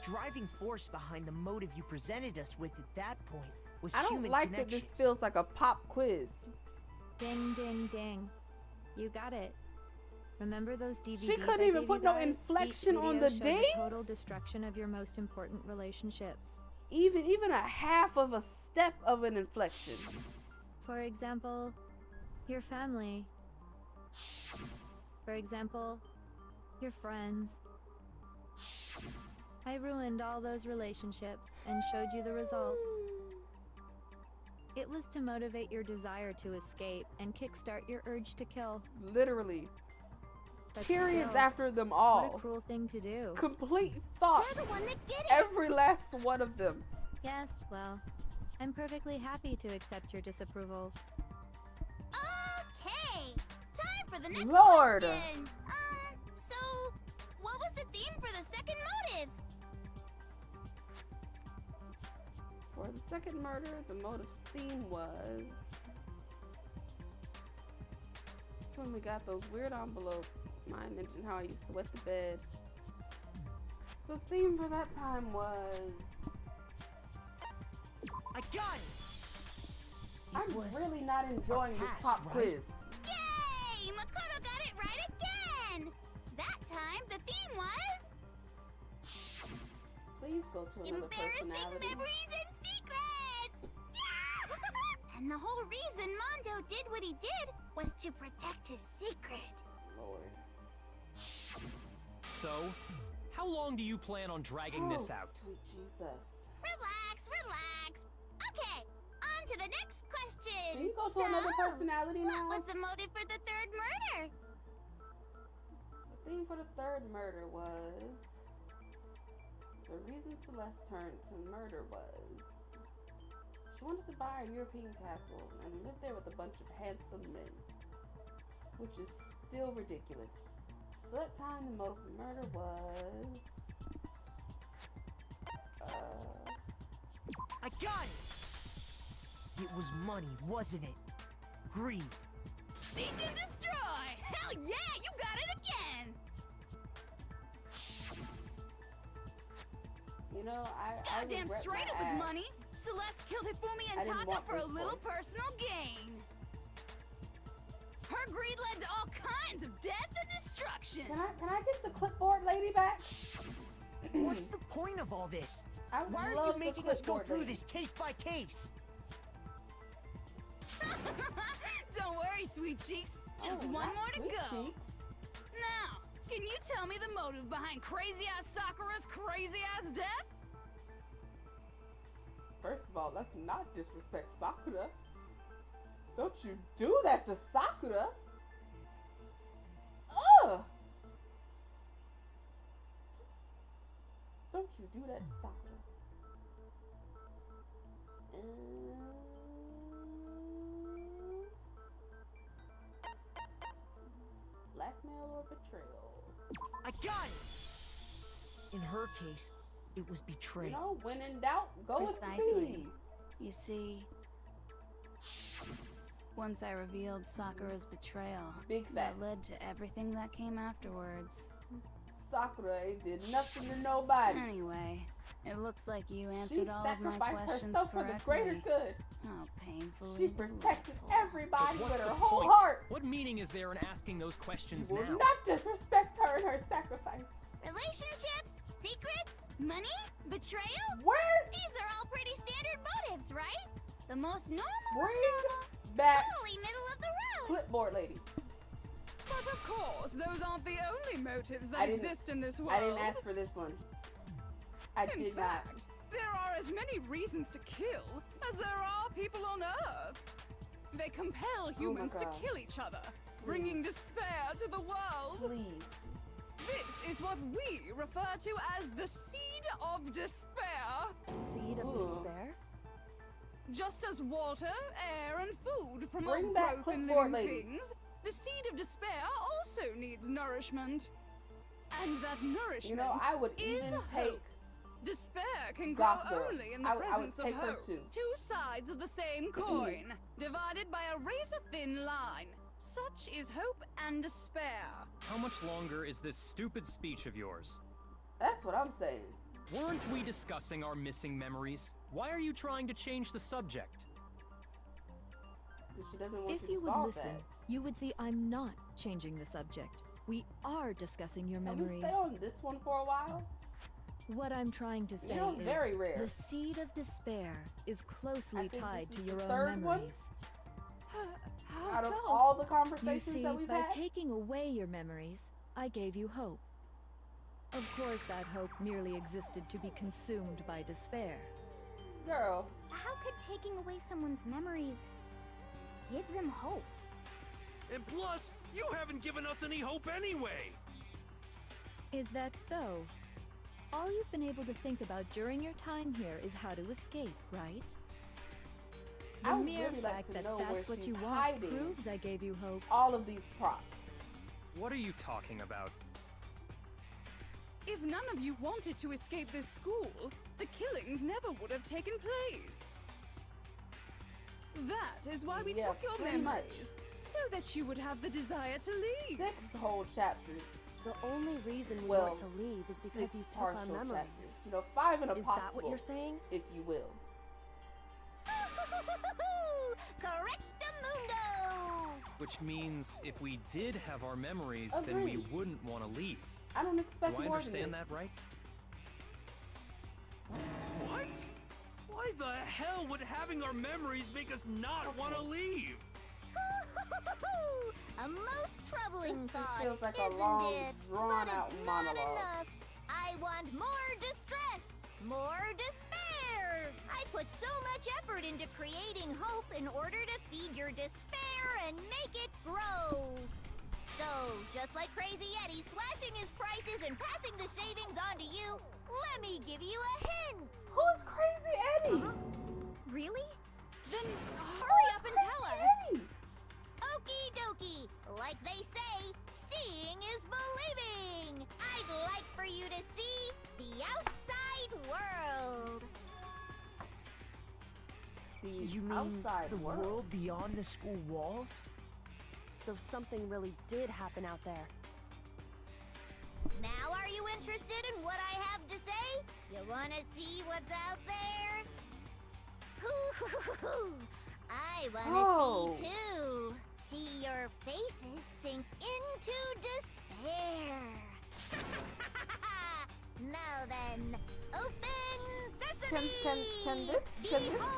driving force behind the motive you presented us with at that point was I don't human like that connections. this feels like a pop quiz. Ding, ding, ding. You got it. Remember those DVDs She couldn't I even gave put you no guys? inflection Each on video the showed ding? total destruction of your most important relationships. Even a half of a step of an inflection. For example, your family. For example, your friends. I ruined all those relationships and showed you the results. It was to motivate your desire to escape and kickstart your urge to kill. Literally. But Periods still, after them all. What a cruel thing to do. Complete thoughts. You're the one that did it! Every last one of them. Yes, well, I'm perfectly happy to accept your disapproval. Okay! Time for the next Lord. question! So, what was the theme for the second motive? For the second murder, the motive's theme was... That's when we got those weird envelopes. Mine mentioned how I used to wet the bed. The theme for that time was... I got it! I'm was really not enjoying this past, pop right? quiz. Yay! Makoto got it right again! That time, the theme was... Please go to another Embarrassing personality. memories and secrets! Yeah! And the whole reason Mondo did what he did was to protect his secret. Lord. So, how long do you plan on dragging this out? Sweet Jesus. Relax, relax. Okay, on to the next question. Can you go to another personality now? What was the motive for the third murder? The theme for the third murder was... The reason Celeste turned to murder was... She wanted to buy a European castle and live there with a bunch of handsome men. Which is still ridiculous. So that time the motive for murder was... I got it! It was money, wasn't it? Greed. Seek and destroy! Hell yeah, you got it again! You know, I Goddamn regret straight my it was ass. money! Celeste killed Hifumi I and didn't Taka want for a this little voice. personal gain. Her greed led to all kinds of death and destruction. Can I get the clipboard lady back? What's the point of all this? I Why are love you the making us go clipboard through lady. this case by case? Don't worry, sweet cheeks. Just Oh, one not more to sweet go. cheeks. Now, can you tell me the motive behind crazy-ass Sakura's crazy-ass death? First of all, let's not disrespect Sakura. Don't you do that to Sakura. Ugh! Don't you do that to Sakura. Blackmail or betrayal? I got it! In her case, it was betrayal. You know, when in doubt, go with Precisely. C. You see, once I revealed Sakura's betrayal, Big that facts. led to everything that came afterwards. Sakura ain't did nothing to nobody. Anyway, it looks like you She answered all of my sacrificed questions herself for the greater correctly. good. How painfully She protected delightful. everybody What's with her the whole point? heart. What meaning is there in asking those questions You will now? not disrespect her and her sacrifice. Relationships, secrets, money, betrayal? Where? These are all pretty standard motives, right? The most normal, Bring back totally middle of the road. clipboard lady. But of course, those aren't the only motives I that didn't- exist in this world. I didn't ask for this one. I In did fact, not. there are as many reasons to kill as there are people on Earth. They compel humans to God. kill each other, bringing despair to the world. Please. This is what we refer to as the seed of despair. Seed of Ooh. despair? Just as water, air, and food promote Bring back growth in clipboard living lady. things, the seed of despair also needs nourishment. And that nourishment You know, I would is even hope. take Despair can grow Goth Girl. only in the I would presence take of her hope. too. Two sides of the same coin, divided by a razor-thin line. Such is hope and despair. How much longer is this stupid speech of yours? That's what I'm saying. Weren't we discussing our missing memories? Why are you trying to change the subject? She doesn't want If you to you would solve listen, that. you would see I'm not changing the subject. We are discussing your Can we memories. stay on this one for a while? What I'm trying to say is very rare. the seed of despair is closely think tied this to is your the own third one? memories. Out of all the You conversations see, that we've by had? taking away your memories, I gave you hope. Of course, that hope merely existed to be consumed by despair. Girl. How could taking away someone's memories give them hope? And plus, you haven't given us any hope anyway! Is that so? All you've been able to think about during your time here is how to escape, right? The I would mere really like fact to that know where that's what she's you want hiding proves I gave you hope. all of these props. What are you talking about? If none of you wanted to escape this school, the killings never would have taken place. That is why we Yeah, took your pretty much. memories, so that you would have the desire to leave. 6 whole chapters. The only reason we Well, want to leave is because 6 you took our partial memories. chapters. You know, 5 and a Is possible. that what you're saying? If you will. Correctamundo! Which means if we did have our memories, then we Agreed. wouldn't want to leave. I don't expect Do I more understand than that this. right? What? Why the hell would having our memories make us not want to leave? A most troubling This thought, feels like a isn't long, it? drawn-out But it's monologue. not enough. I want more distress, more despair. I put so much effort into creating hope in order to feed your despair and make it grow. So, just like Crazy Eddie slashing his prices and passing the savings on to you, let me give you a hint. Who is Crazy Eddie? Really? Then hurry up and tell us. Eddie? Okie dokie. Like they say, seeing is believing. I'd like for you to see the outside world. The You mean outside the world beyond the school walls? So something really did happen out there. Now are you interested in what I have to say? You wanna see what's out there? Hoo-hoo-hoo-hoo. I wanna see too. See your faces sink into despair. Now then, open sesame! Can this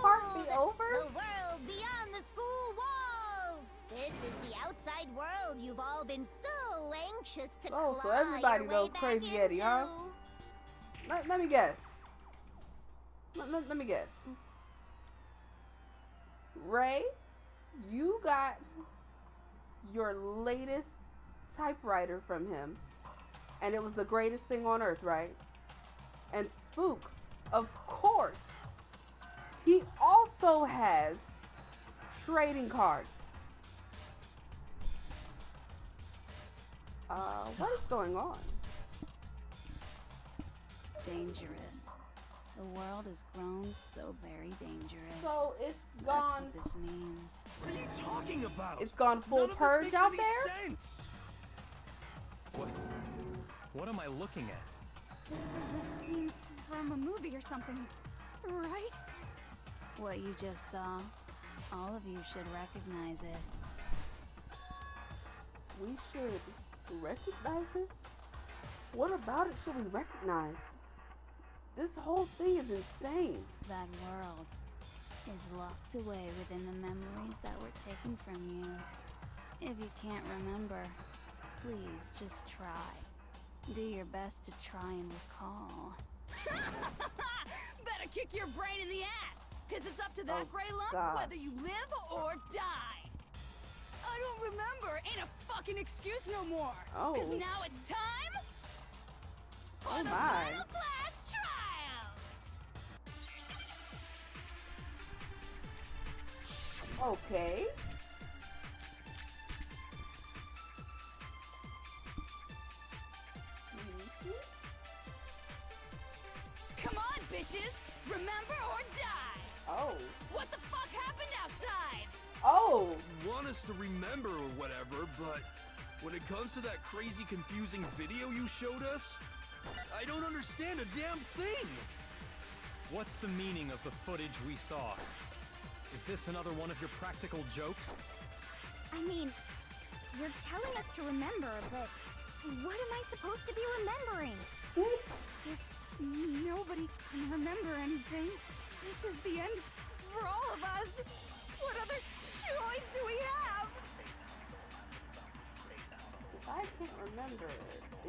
part be Behold, over? The world beyond the school walls! This is the outside world you've all been so anxious to Oh, so claw everybody your knows way back Crazy Eddie, huh? into. Let me guess. Let me guess. Ray, you got your latest typewriter from him, and it was the greatest thing on earth, right? And Spook, of course, he also has trading cards. What is going on? Dangerous. The world has grown so very dangerous. So it's That's gone. what this means. What are you talking about? It's gone full None of this purge makes out any there? sense. What am I looking at? This is a scene from a movie or something, right? What you just saw, all of you should recognize it. We should recognize it? What about it should we recognize? This whole thing is insane. That world is locked away within the memories that were taken from you. If you can't remember, please just try. Do your best to try and recall. Better kick your brain in the ass, because it's up to that Oh, gray lump God. whether you live or die. I don't remember ain't a fucking excuse no more. Oh. Because now it's time for Oh the my. final class trial. Okay. Come on, bitches. Remember or die. Oh. What the fuck happened outside? Oh. You want us to remember or whatever, but when it comes to that crazy confusing video you showed us, I don't understand a damn thing! What's the meaning of the footage we saw? Is this another one of your practical jokes? I mean, you're telling us to remember, but what am I supposed to be remembering? If nobody can remember anything, this is the end for all of us. What other choice do we have? If I can't remember,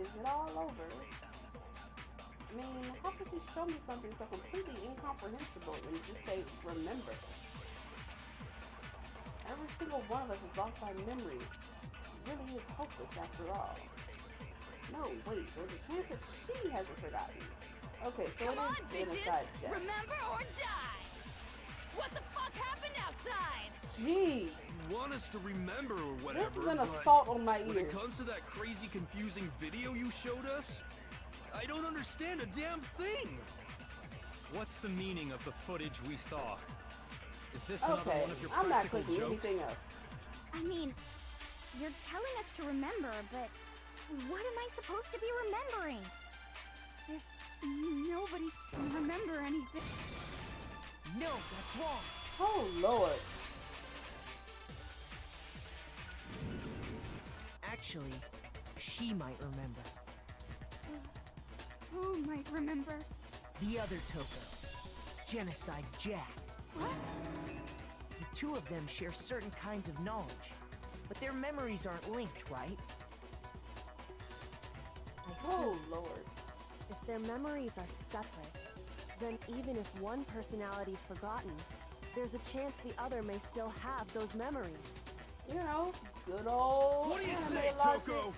is it all over? I mean, how could you show me something so completely incomprehensible and just say, remember? Every single one of us has lost our memory. It really is hopeless after all. No, wait, there's a chance that she hasn't forgotten. Okay, so Come on, it is bitches! genocide, Jack. Remember or die! What the fuck happened outside? Jeez! You want us to remember or whatever, This is an but assault on my when it ears. comes to that crazy, confusing video you showed us, I don't understand a damn thing! What's the meaning of the footage we saw? Is this another Okay, one of your I'm not practical clicking jokes? anything else. I mean, you're telling us to remember, but what am I supposed to be remembering? If nobody can remember anything. No, that's wrong. Oh, Lord. Actually, she might remember. Who might remember? The other Toko, Genocide Jack. What? The two of them share certain kinds of knowledge, but their memories aren't linked, right? I see. Oh, Lord. If their memories are separate, then even if one personality's forgotten, there's a chance the other may still have those memories. You know, good old What do you anime say, logic. Toko?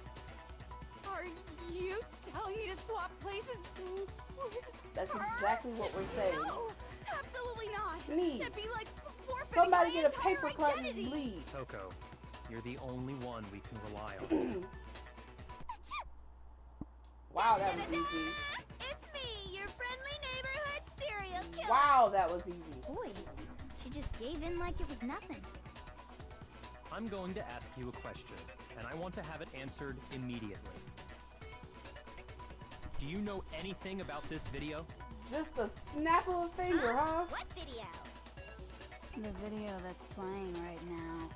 Are you telling me to swap places with That's her? exactly what we're saying. No, absolutely not. Sneeze. That'd be like forfeiting Somebody my get a entire paper cut and identity. leave. Toko, you're the only one we can rely on. Wow, that was easy. It's me, your friendly neighborhood serial killer. Wow, that was easy. Boy, she just gave in like it was nothing. I'm going to ask you a question, and I want to have it answered immediately. Do you know anything about this video? Just a snap of a finger, huh? What video? The video that's playing right now.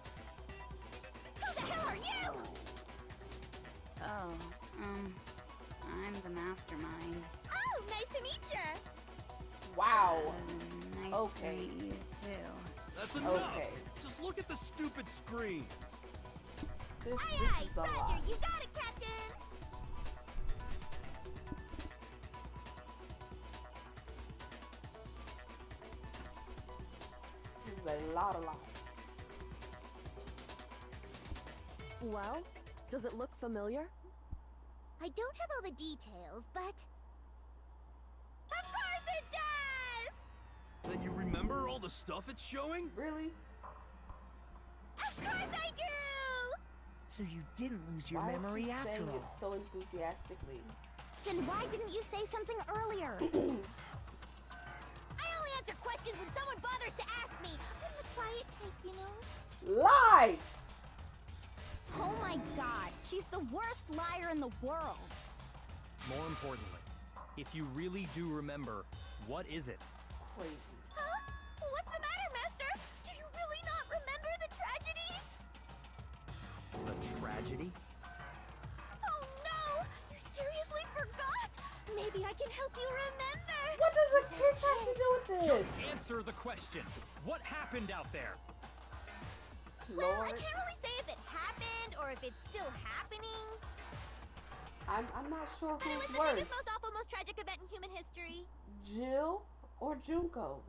Who the hell are you? Oh, I'm the mastermind. Oh, nice to meet you. Wow. Nice Okay. to meet you too. That's enough! Okay. Just look at the stupid screen! This Aye, is a Roger, lot. you got it, Captain. This is a lot. Well, does it look familiar? I don't have all the details, but... Of course it does! Then you remember all the stuff it's showing? Really? Of course I do! So you didn't lose your Why is memory she after saying all. it so enthusiastically? Then why didn't you say something earlier? I only answer questions when someone bothers to ask me. I'm the quiet type, you know? Lies! Oh my god, she's the worst liar in the world. More importantly, if you really do remember, what is it? Crazy. Huh? What's the matter, Master? Do you really not remember the tragedy? The tragedy? Oh no! You seriously forgot? Maybe I can help you remember. What does a kiss have to do with this? Just answer the question. What happened out there? Well, I Lord, can't really say if it happened or if it's still happening. I'm not sure But it was who's the worse, biggest, most awful, most tragic event in human history. Jill or Junko.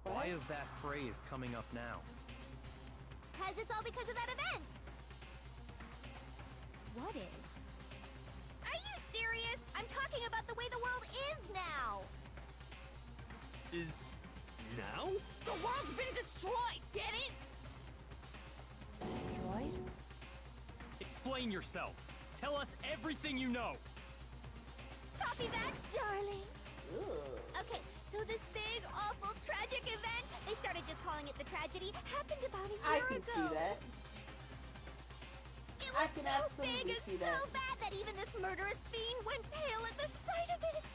Why is that phrase coming up now? Because it's all because of that event. What is? Are you serious? I'm talking about the way the world is now. Is... now? The world's been destroyed, get it? Destroyed? Explain yourself. Tell us everything you know. Copy that, darling. Ugh. Okay, so this big, awful, tragic event, they started just calling it the tragedy, happened about a I year can ago. see that. It It I was can so absolutely big and see so that. bad that even this murderous fiend went pale at the sight of it.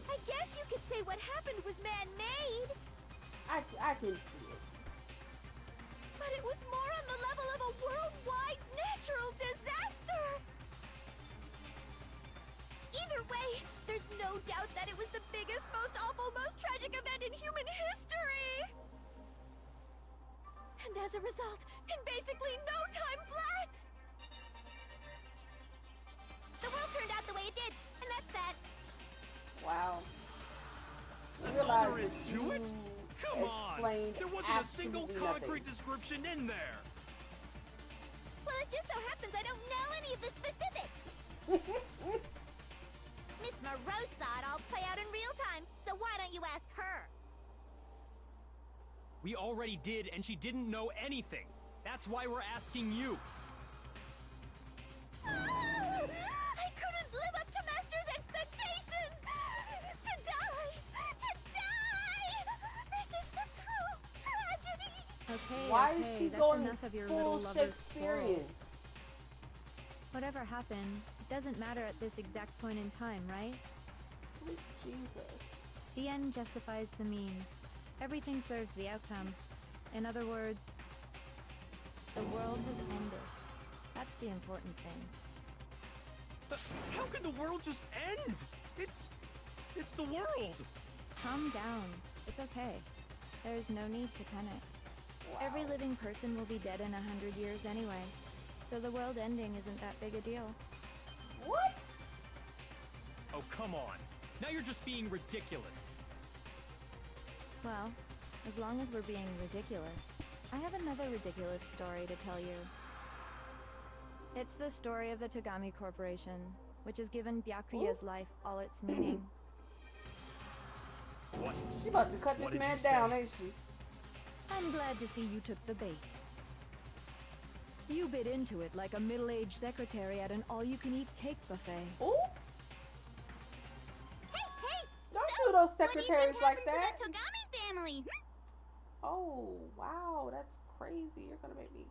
I guess you could say what happened was man-made. I can see it. But it was more on the level of a worldwide natural disaster. Either way, there's no doubt that it was the biggest, most awful, most tragic event in human history. And as a result, in basically no time flat, the world turned out the way it did, and that's that. Wow. That's all there is to it? Come on! Explained There wasn't a single absolutely concrete nothing. description in there! Well, it just so happens I don't know any of the specifics. Miss Moreau saw it all play out in real time, so why don't you ask her? We already did, and she didn't know anything. That's why we're asking you. I couldn't live up to Master's expectations! To die! This is a true tragedy! Okay, Why okay, is she that's going enough of your full little lover's quarrel. Shakespearean? Whatever happened, it doesn't matter at this exact point in time, right? Sweet Jesus. The end justifies the means. Everything serves the outcome. In other words, the world has ended. That's the important thing. How can the world just end? It's the world! Calm down. It's okay. There's no need to panic. Wow. Every living person will be dead in 100 years anyway. So the world ending isn't that big a deal. What? Oh, come on. Now you're just being ridiculous. Well, as long as we're being ridiculous, I have another ridiculous story to tell you. It's the story of the Tagami Corporation, which has given Byakuya's life all its meaning. What? She about to cut What this did man you say? down, ain't she? I'm glad to see you took the bait. You bit into it like a middle-aged secretary at an all-you-can-eat cake buffet. Ooh, Hey! don't so, do those what do you secretaries think like happened that. to the Togami family? Oh, wow, that's crazy. You're gonna make me.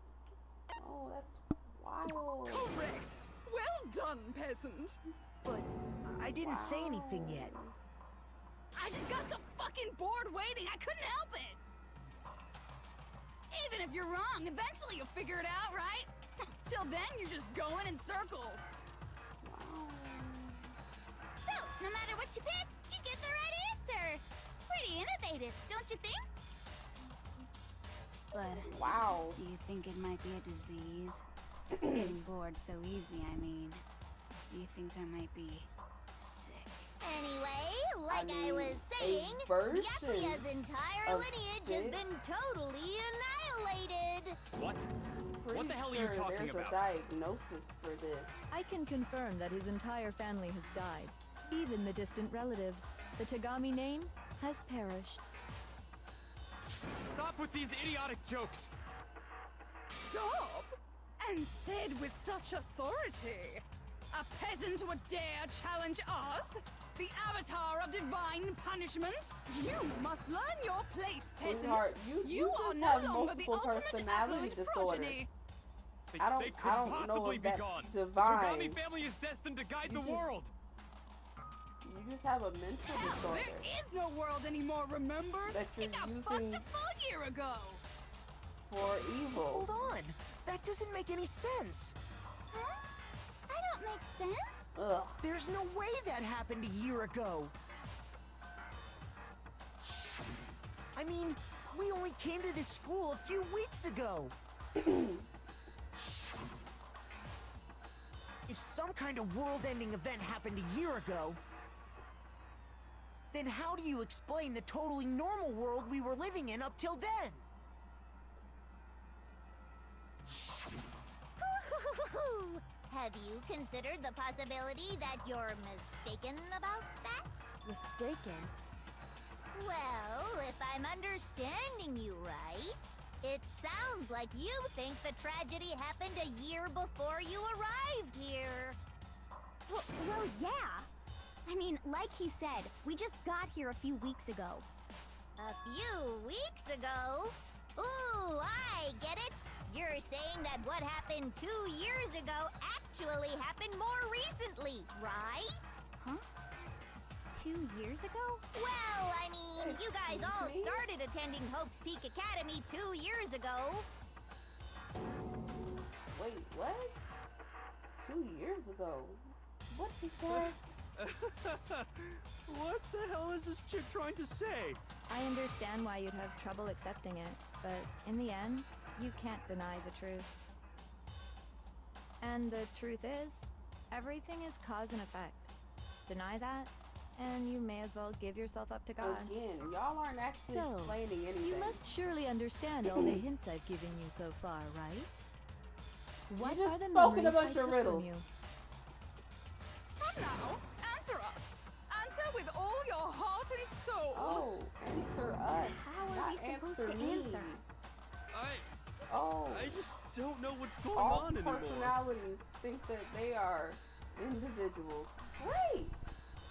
Oh, that's wild. Correct. Well done, peasant. But I didn't say anything yet. I just got so fucking bored waiting, I couldn't help it. Even if you're wrong, eventually you'll figure it out, right? Till then, you're just going in circles. Wow. So, no matter what you pick, you get the right answer. Pretty innovative, don't you think? But Wow. do you think it might be a disease? Getting bored so easy, I mean. Do you think I might be sick? Anyway, like I mean, was a saying, version Byakuya's entire of lineage has sick? been totally annihilated. What? Pretty What the hell are you sure talking there's about? a diagnosis for this. I can confirm that his entire family has died. Even the distant relatives. The Tagami name has perished. Stop with these idiotic jokes! Stop! And said with such authority. A peasant would dare challenge us? The avatar of divine punishment? You must learn your place, peasant. Sweetheart, you are just no have longer the multiple ultimate personality affluent disorder. progeny. They, I don't- they could I don't know possibly if be that's gone. divine. The Tagami family is destined to guide the just- world. You just have a mental Hell, disorder. there is no world anymore, remember? That you're it got using- fucked a full year ago. For evil. Hold on. That doesn't make any sense. Huh? I don't make sense. Ugh. There's no way that happened a year ago. I mean, we only came to this school a few weeks ago. If some kind of world-ending event happened a year ago, then how do you explain the totally normal world we were living in up till then? Have you considered the possibility that you're mistaken about that? Mistaken? Well, if I'm understanding you right, it sounds like you think the tragedy happened a year before you arrived here. Well, yeah. I mean, like he said, we just got here a few weeks ago. A few weeks ago? Ooh, I get it. You're saying that what happened 2 years ago actually happened more recently, right? Huh? 2 years ago? Well, I mean, you guys all started attending Hope's Peak Academy 2 years ago. Wait, what? 2 years ago? What is that? What the hell is this chick trying to say? I understand why you'd have trouble accepting it, but in the end, you can't deny the truth. And the truth is, everything is cause and effect. Deny that, and you may as well give yourself up to God. Again, y'all aren't actually explaining anything. You must surely understand all the hints I've given you so far, right? What You just are the spoken a memories I bunch of took riddles. from you? Come now, answer us. Answer with all your heart and soul. Oh, answer us. How are not we supposed answer to me. answer? Oh, I just don't know what's going all on anymore. personalities think that they are individuals. Great.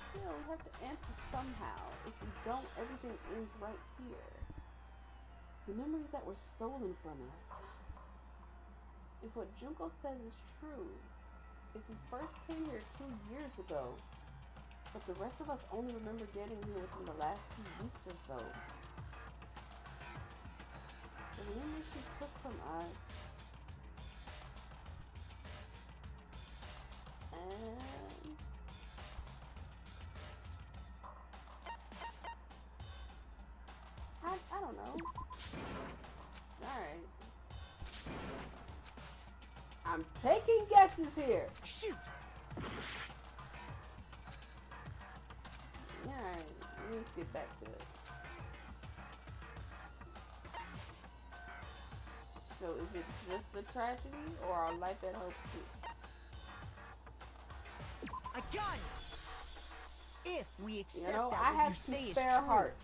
Still, we have to answer somehow. If we don't, everything ends right here. The memories that were stolen from us. If what Junko says is true, if we first came here 2 years ago, but the rest of us only remember getting here within the last few weeks or so. So the memories she took from us, and I don't know. Alright. I'm taking guesses here. Shoot! Alright, let's get back to it. So is it just the tragedy or our life at Hope too? I got it! If we accept You know, that I what have you some say is spare true, hearts.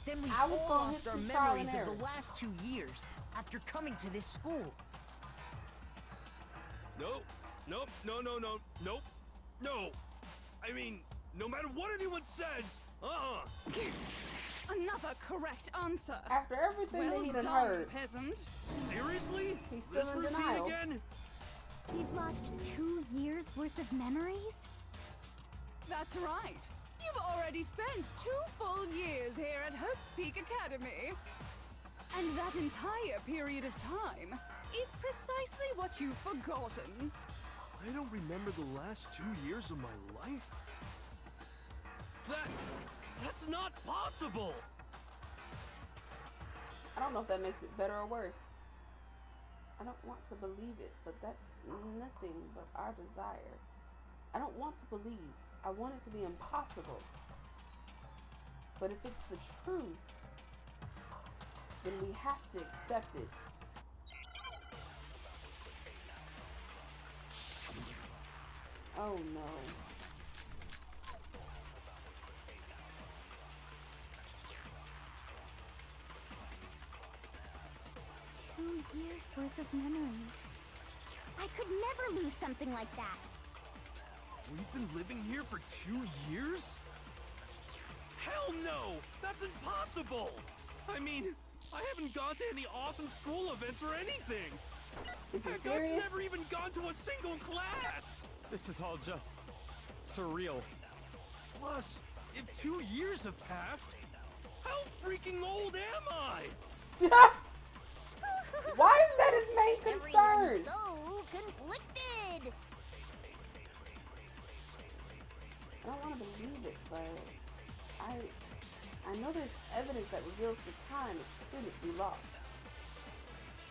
then we I was all gonna lost hit our some trial and memories of error. the last 2 years after coming to this school. Nope. Nope. No, no, no. Nope. No. I mean, no matter what anyone says, Another correct answer. After everything Well that he done done, heard, peasant. Seriously? he's This still in routine denial. again? We've lost 2 years worth of memories? That's right. You've already spent 2 full years here at Hope's Peak Academy. And that entire period of time is precisely what you've forgotten. I don't remember the last 2 years of my life. That's not possible! I don't know if that makes it better or worse. I don't want to believe it, but that's nothing but our desire. I don't want to believe. I want it to be impossible. But if it's the truth, then we have to accept it. Oh no. Years worth of memories. I could never lose something like that. We've been living here for 2 years? Hell no! That's impossible! I mean, I haven't gone to any awesome school events or anything! Is it Heck, serious? I've never even gone to a single class! This is all just surreal. Plus, if 2 years have passed, how freaking old am I? Why is that his main concern? Everyone's so conflicted. I don't want to believe it, but I know there's evidence that reveals the time expended we lost.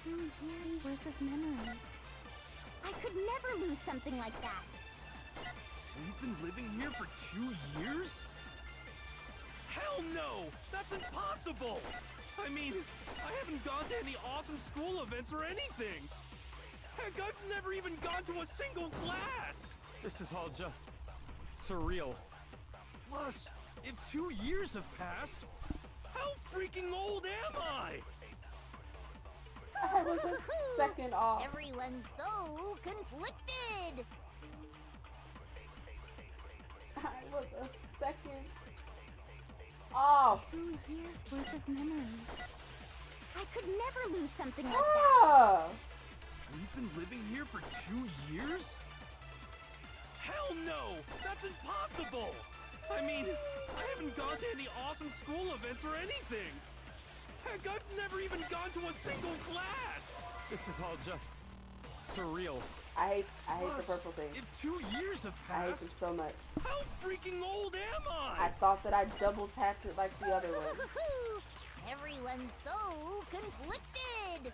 2 years worth of memories. I could never lose something like that. We've been living here for 2 years? Hell no! That's impossible! I mean, I haven't gone to any awesome school events or anything! Heck, I've never even gone to a single class! This is all just surreal. Plus, if 2 years have passed, how freaking old am I? I was a second off. Everyone's so conflicted. I was a second off. 2 years worth of memories. I I could never lose something like Ah! We've been living here for 2 years? Hell no! That's impossible! I mean, I haven't gone to any awesome school events or anything! Heck, I've never even gone to a single class! This is all just surreal. I hate the Plus, purple thing. If 2 years have I hate passed, this so much. how freaking old am I thought that I double tapped it like the other one. that. Everyone's so conflicted.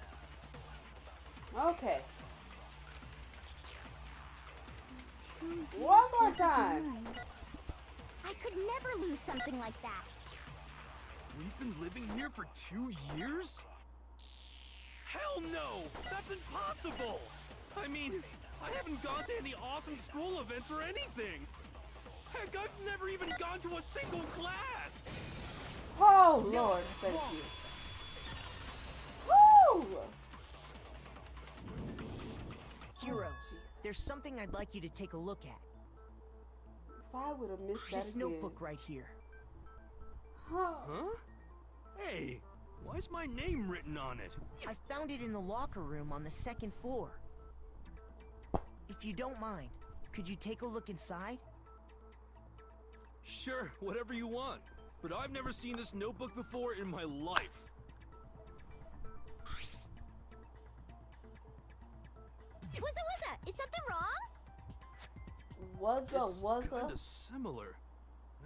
Okay. 2 years One more worth of time. memories. I could never lose something like that. We've been living here for 2 years? Hell no! That's impossible! I mean, I haven't gone to any awesome school events or anything! Heck, I've never even gone to a single class! Oh, Lord, thank you. Woo! Hero, there's something I'd like you to take a look at. If I would have missed that This again. notebook right here. Huh? Huh? Hey, why's my name written on it? I found it in the locker room on the 2nd floor. If you don't mind, could you take a look inside? Sure, whatever you want. But I've never seen this notebook before in my life. Wuzza, is something wrong? It's kinda similar.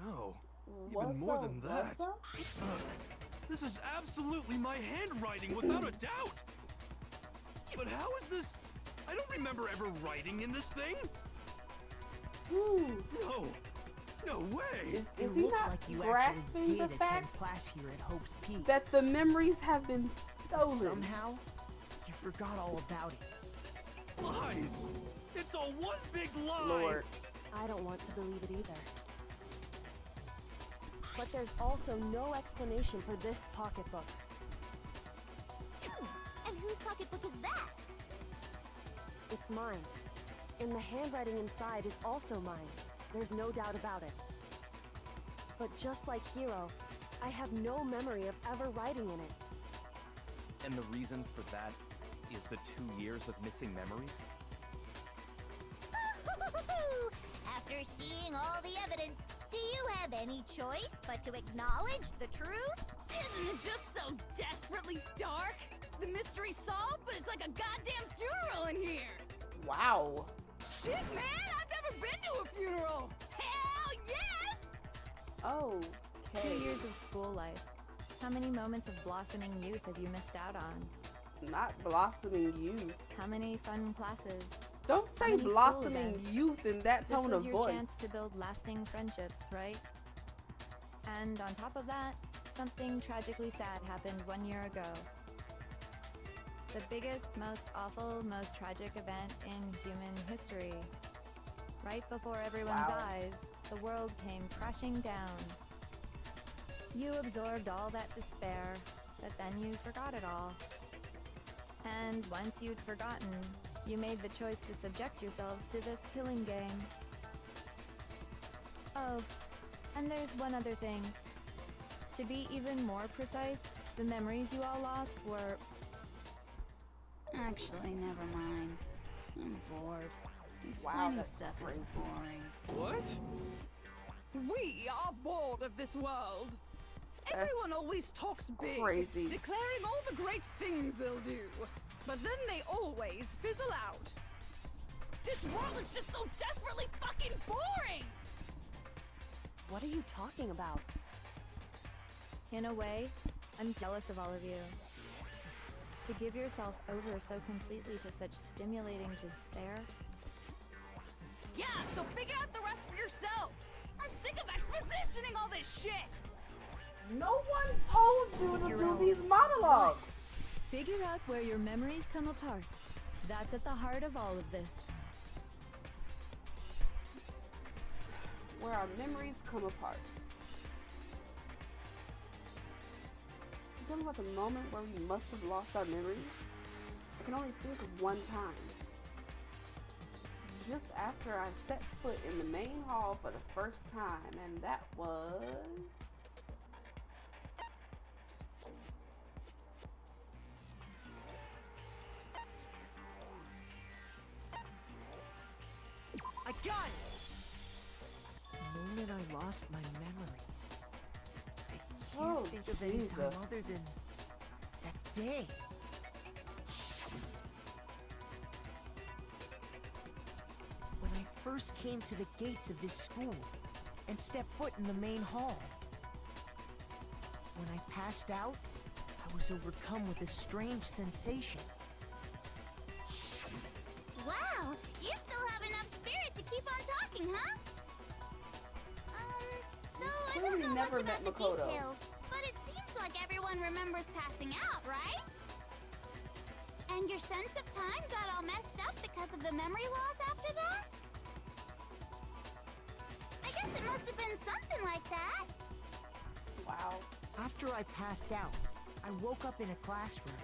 No, even more than that. This is absolutely my handwriting, without a doubt! But how is this? I don't remember ever writing in this thing! No! No way! Is It he looks not like you grasping actually the did fact attend class here at Hope's Peak. that the memories have been But stolen? somehow, you forgot all about it. Lies! It's all one big lie! Lord. I don't want to believe it either. But there's also no explanation for this pocketbook. And whose pocketbook is that? It's mine. And the handwriting inside is also mine. There's no doubt about it. But just like Hero, I have no memory of ever writing in it. And the reason for that is the 2 years of missing memories? After seeing all the evidence, do you have any choice but to acknowledge the truth? Isn't it just so desperately dark? The mystery's solved, but it's like a goddamn funeral in here! Wow. Shit, man! I've never been to a funeral! Hell yes! Oh. 2 years of school life. How many moments of blossoming youth have you missed out on? Not blossoming youth. How many fun classes? Don't How say many school blossoming events? youth in that This tone was of your voice. chance to build lasting friendships, right? And on top of that, something tragically sad happened 1 year ago. The biggest, most awful, most tragic event in human history. Right before everyone's Wow. eyes, the world came crashing down. You absorbed all that despair, but then you forgot it all. And once you'd forgotten, you made the choice to subject yourselves to this killing game. Oh, and there's one other thing. To be even more precise, the memories you all lost were... Actually, never mind. I'm bored. Explaining that's stuff is crazy. boring. What? We are bored of this world. Everyone always talks big, crazy. declaring all the great things they'll do. But then they always fizzle out. This world is just so desperately fucking boring! What are you talking about? In a way, I'm jealous of all of you. To give yourself over so completely to such stimulating despair. Yeah, so figure out the rest for yourselves. I'm sick of expositioning all this shit. No one told you to do these monologues. Figure out where your memories come apart. That's at the heart of all of this. Where our memories come apart. You talking about the moment where we must have lost our memories? I can only think of one time. Just after I set foot in the main hall for the first time, and that was... done! The moment I lost my memories, I can't think of any time other than that day. When I first came to the gates of this school and stepped foot in the main hall. When I passed out, I was overcome with a strange sensation. Wow, you still have enough spirit to keep on talking, huh? So I don't Clearly know much never about met the Makoto. details, but it seems like everyone remembers passing out, right? And your sense of time got all messed up because of the memory loss after that? I guess it must have been something like that. Wow. After I passed out, I woke up in a classroom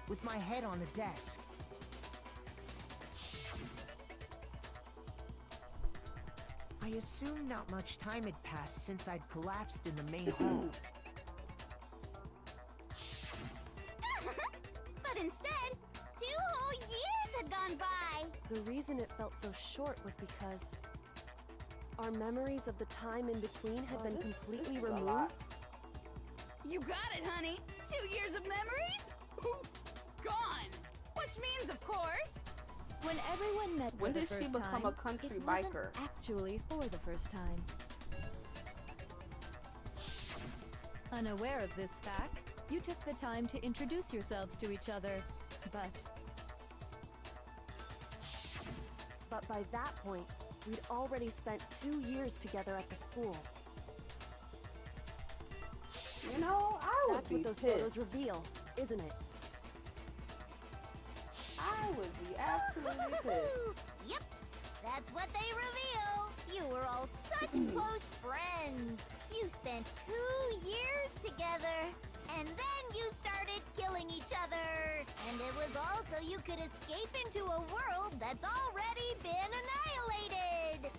with my head on a desk. I assumed not much time had passed since I'd collapsed in the main hall. But instead, 2 whole years had gone by. The reason it felt so short was because our memories of the time in between had been completely removed. You got it, honey. 2 years of memories? Poof, gone. Which means, of course, When everyone met When for the did she first become time, a country it wasn't biker? actually for the first time. Unaware of this fact, you took the time to introduce yourselves to each other, But by that point, we'd already spent 2 years together at the school. You know, I would That's be what those pissed. photos reveal, isn't it? I would be absolutely pissed. Yep, that's what they reveal. You were all such close friends. You spent 2 years together, and then you started killing each other. And it was all so you could escape into a world that's already been annihilated.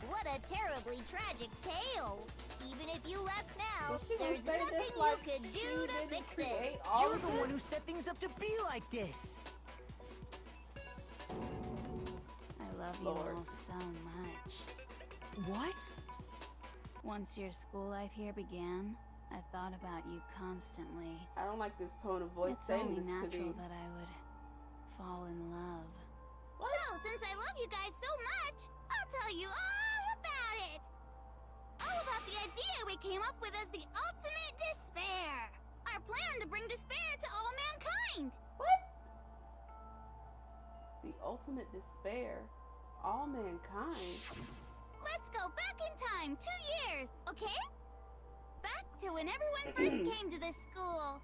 What a terribly tragic tale. Even if you left now, Was she gonna there's say nothing this like you could she do to didn't fix create it. all You're of the this? one who set things up to be like this! I love you Lord. all so much. What? Once your school life here began, I thought about you constantly. I don't like this tone of voice It's saying only this to natural me. that I would fall in love. So, since I love you guys so much, I'll tell you all about it. All about the idea we came up with as the ultimate despair. Our plan to bring despair to all mankind. What? The ultimate despair. All mankind. Let's go back in time 2 years, okay? Back to when everyone first came to this school.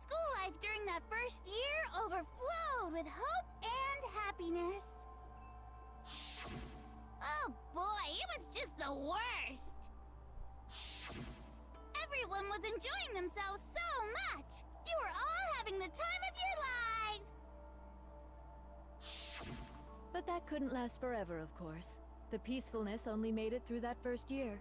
School life during that first year overflowed with hope and happiness. Oh boy, it was just the worst. Everyone was enjoying themselves so much. You were all having the time of your lives. but that couldn't last forever, of course. The peacefulness only made it through that first year.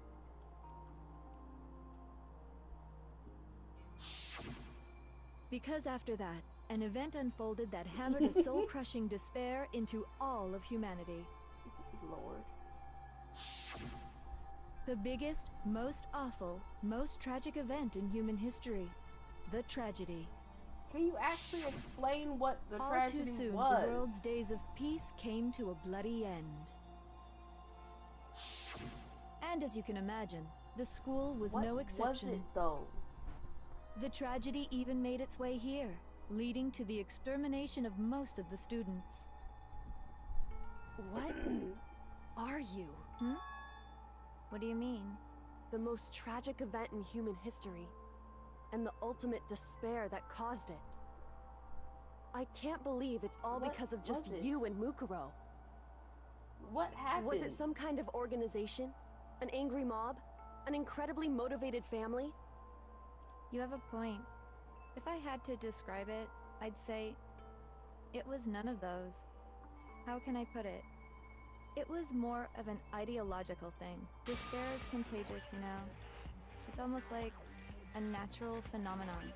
Because after that, an event unfolded that hammered a soul-crushing despair into all of humanity. Lord. The biggest, most awful, most tragic event in human history. The tragedy. Can you actually explain what the All tragedy too soon, was? the world's days of peace came to a bloody end. And as you can imagine, the school was What no exception. was it, though? The tragedy even made its way here, leading to the extermination of most of the students. What are you? What do you mean? The most tragic event in human history, and the ultimate despair that caused it. I can't believe it's all What because of just was it? you and Mukuro. What happened? Was it some kind of organization? An angry mob? An incredibly motivated family? You have a point. If I had to describe it, I'd say it was none of those. How can I put it? It was more of an ideological thing. Despair is contagious, you know. It's almost like a natural phenomenon.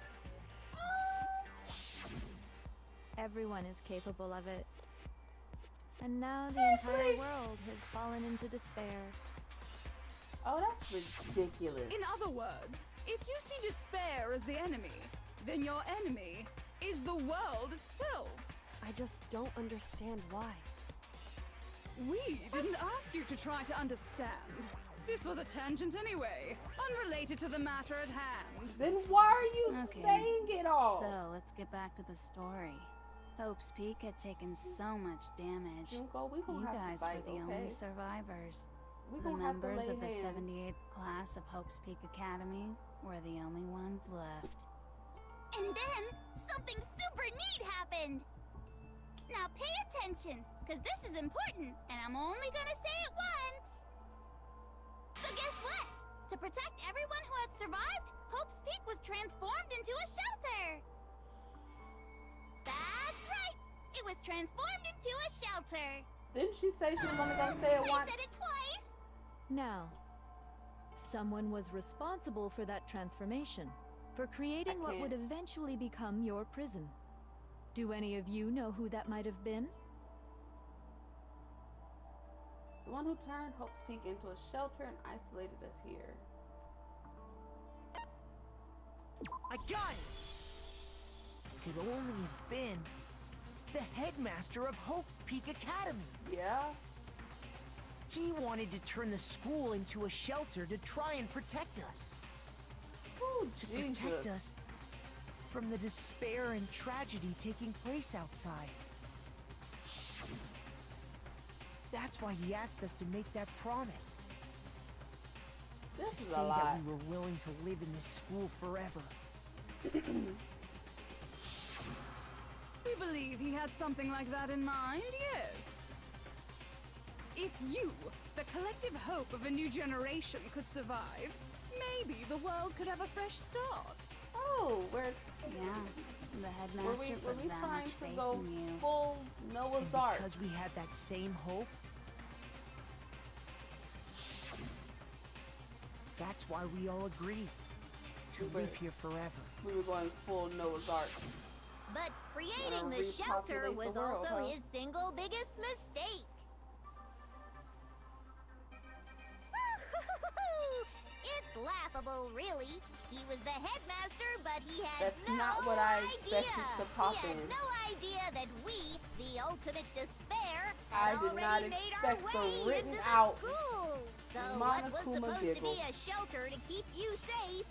Everyone is capable of it. And now the entire world has fallen into despair. Oh, that's ridiculous. In other words, if you see despair as the enemy, then your enemy is the world itself. I just don't understand why. We didn't ask you to try to understand. This was a tangent anyway, unrelated to the matter at hand. Then why are you saying it all? So let's get back to the story. Hope's Peak had taken so much damage. Junko, we gonna You have guys to fight, were the okay? only survivors. We The gonna have to members lay of the hands. 78th class of Hope's Peak Academy were the only ones left. And then, something super neat happened! Now pay attention, because this is important, and I'm only gonna say it once! So guess what? To protect everyone who had survived, Hope's Peak was transformed into a shelter! That's right! It was transformed into a shelter! Didn't she say she was only gonna say it I once? said it twice! Now, someone was responsible for that transformation, for creating what would eventually become your prison. Do any of you know who that might have been? The one who turned Hope's Peak into a shelter and isolated us here. I got it! Could only have been the headmaster of Hope's Peak Academy. Yeah? He wanted to turn the school into a shelter to try and protect us. Ooh, to Jesus. protect us from the despair and tragedy taking place outside. That's why he asked us to make that promise. This To is say a that lot. we were willing to live in this school forever. We believe he had something like that in mind, yes. If you, the collective hope of a new generation, could survive, maybe the world could have a fresh start. Oh, we're... Yeah, the headmaster Were put we that trying much to faith go in you. full Noah's And Ark? because we had that same hope, that's why we all agreed to live here forever. We were going full Noah's Ark. But creating Wanna the shelter repopulate was the world, also huh? his single biggest mistake. It's laughable, really. He was the headmaster, but he had That's no not what I idea. expected to pop He had in. no idea that we, the ultimate despair, I had did not already made our expect the way written into out the school. So what was Monokuma supposed giggle. to be a shelter to keep you safe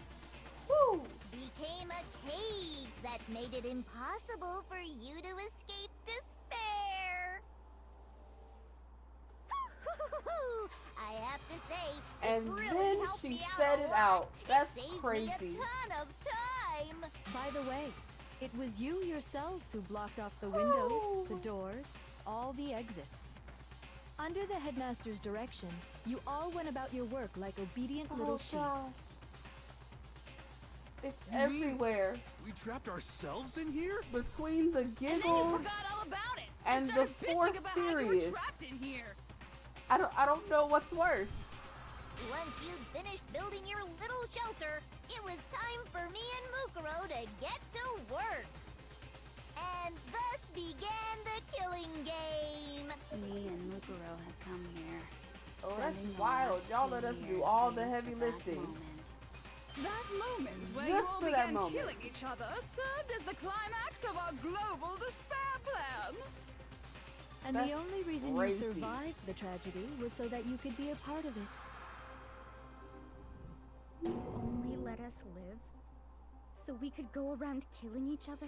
Woo! became a cage that made it impossible for you to escape despair. I have to say, And it really then helped she me said out a it lot. out. That's it saved crazy. me a ton of time. By the way, it was you yourselves who blocked off the windows, Oh. the doors, all the exits. Under the headmaster's direction, you all went about your work like obedient little sheep. Gosh. It's You mean everywhere. We trapped ourselves in here? Between the And then you giggle forgot all about it. and the started bitching fourth about how you serious. were trapped in here. I don't know what's worse. Once you'd finished building your little shelter, it was time for me and Mukuro to get to work. And thus began the killing game. Me and Mukuro had come here. Oh, spending that's the wild. last Y'all 2 let us do years all the waiting heavy for that lifting. moment. That moment where Just you all for that began moment. killing each other served as the climax of our global despair plan. And That's the only reason crazy. you survived the tragedy was so that you could be a part of it. You only let us live? So we could go around killing each other?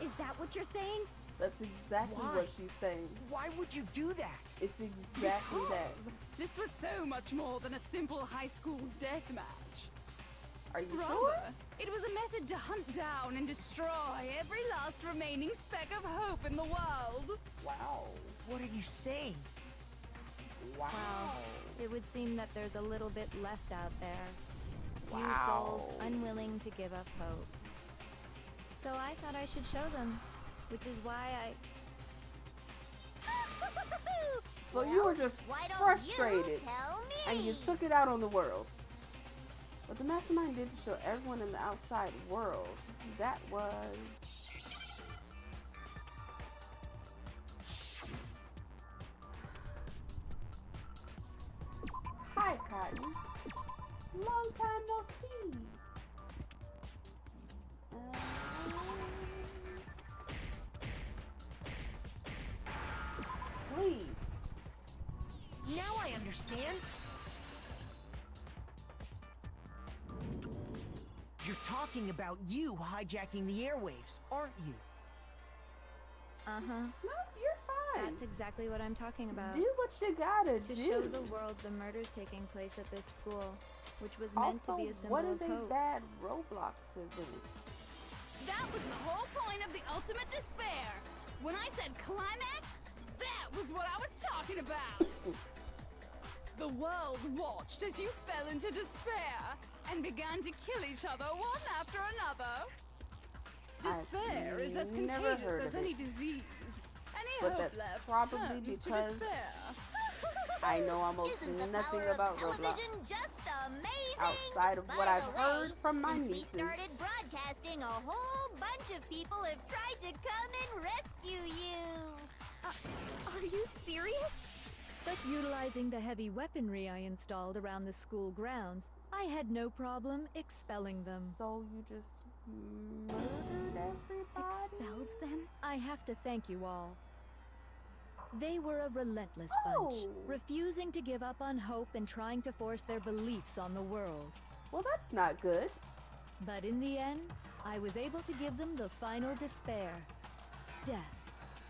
Is that what you're saying? That's exactly Why? what she's saying. Why would you do that? It's exactly that. Because this was so much more than a simple high school death match. Are you Rather, sure? it was a method to hunt down and destroy every last remaining speck of hope in the world. Wow. What are you saying? Wow. It would seem that there's a little bit left out there. Few Wow. souls unwilling to give up hope. So I thought I should show them, which is why So you were just Why don't frustrated you tell me? and you took it out on the world. What the mastermind did to show everyone in the outside world, that was... Hi, Cotton. Long time no see. Please. Now I understand. You're talking about you hijacking the airwaves, aren't you? Uh-huh. No, you're fine. That's exactly what I'm talking about. Do what you gotta to do. show the world the murders taking place at this school, which was meant Also, to be a symbol what is of a hope. bad Roblox event? That was the whole point of the ultimate despair. When I said climax, that was what I was talking about. The world watched as you fell into despair and began to kill each other one after another. Despair is as never contagious heard as of any it. disease. Any But hope that's left probably turns to because despair. I know almost Isn't the nothing power about of Roblox television just amazing? outside of By what the I've way, heard from my since nieces. we started broadcasting, a whole bunch of people have tried to come and rescue you. Are you serious? But utilizing the heavy weaponry I installed around the school grounds, I had no problem expelling them. So you just murdered everybody? Expelled them? I have to thank you all. They were a relentless bunch, refusing to give up on hope and trying to force their beliefs on the world. Well, that's not good. But in the end, I was able to give them the final despair. Death.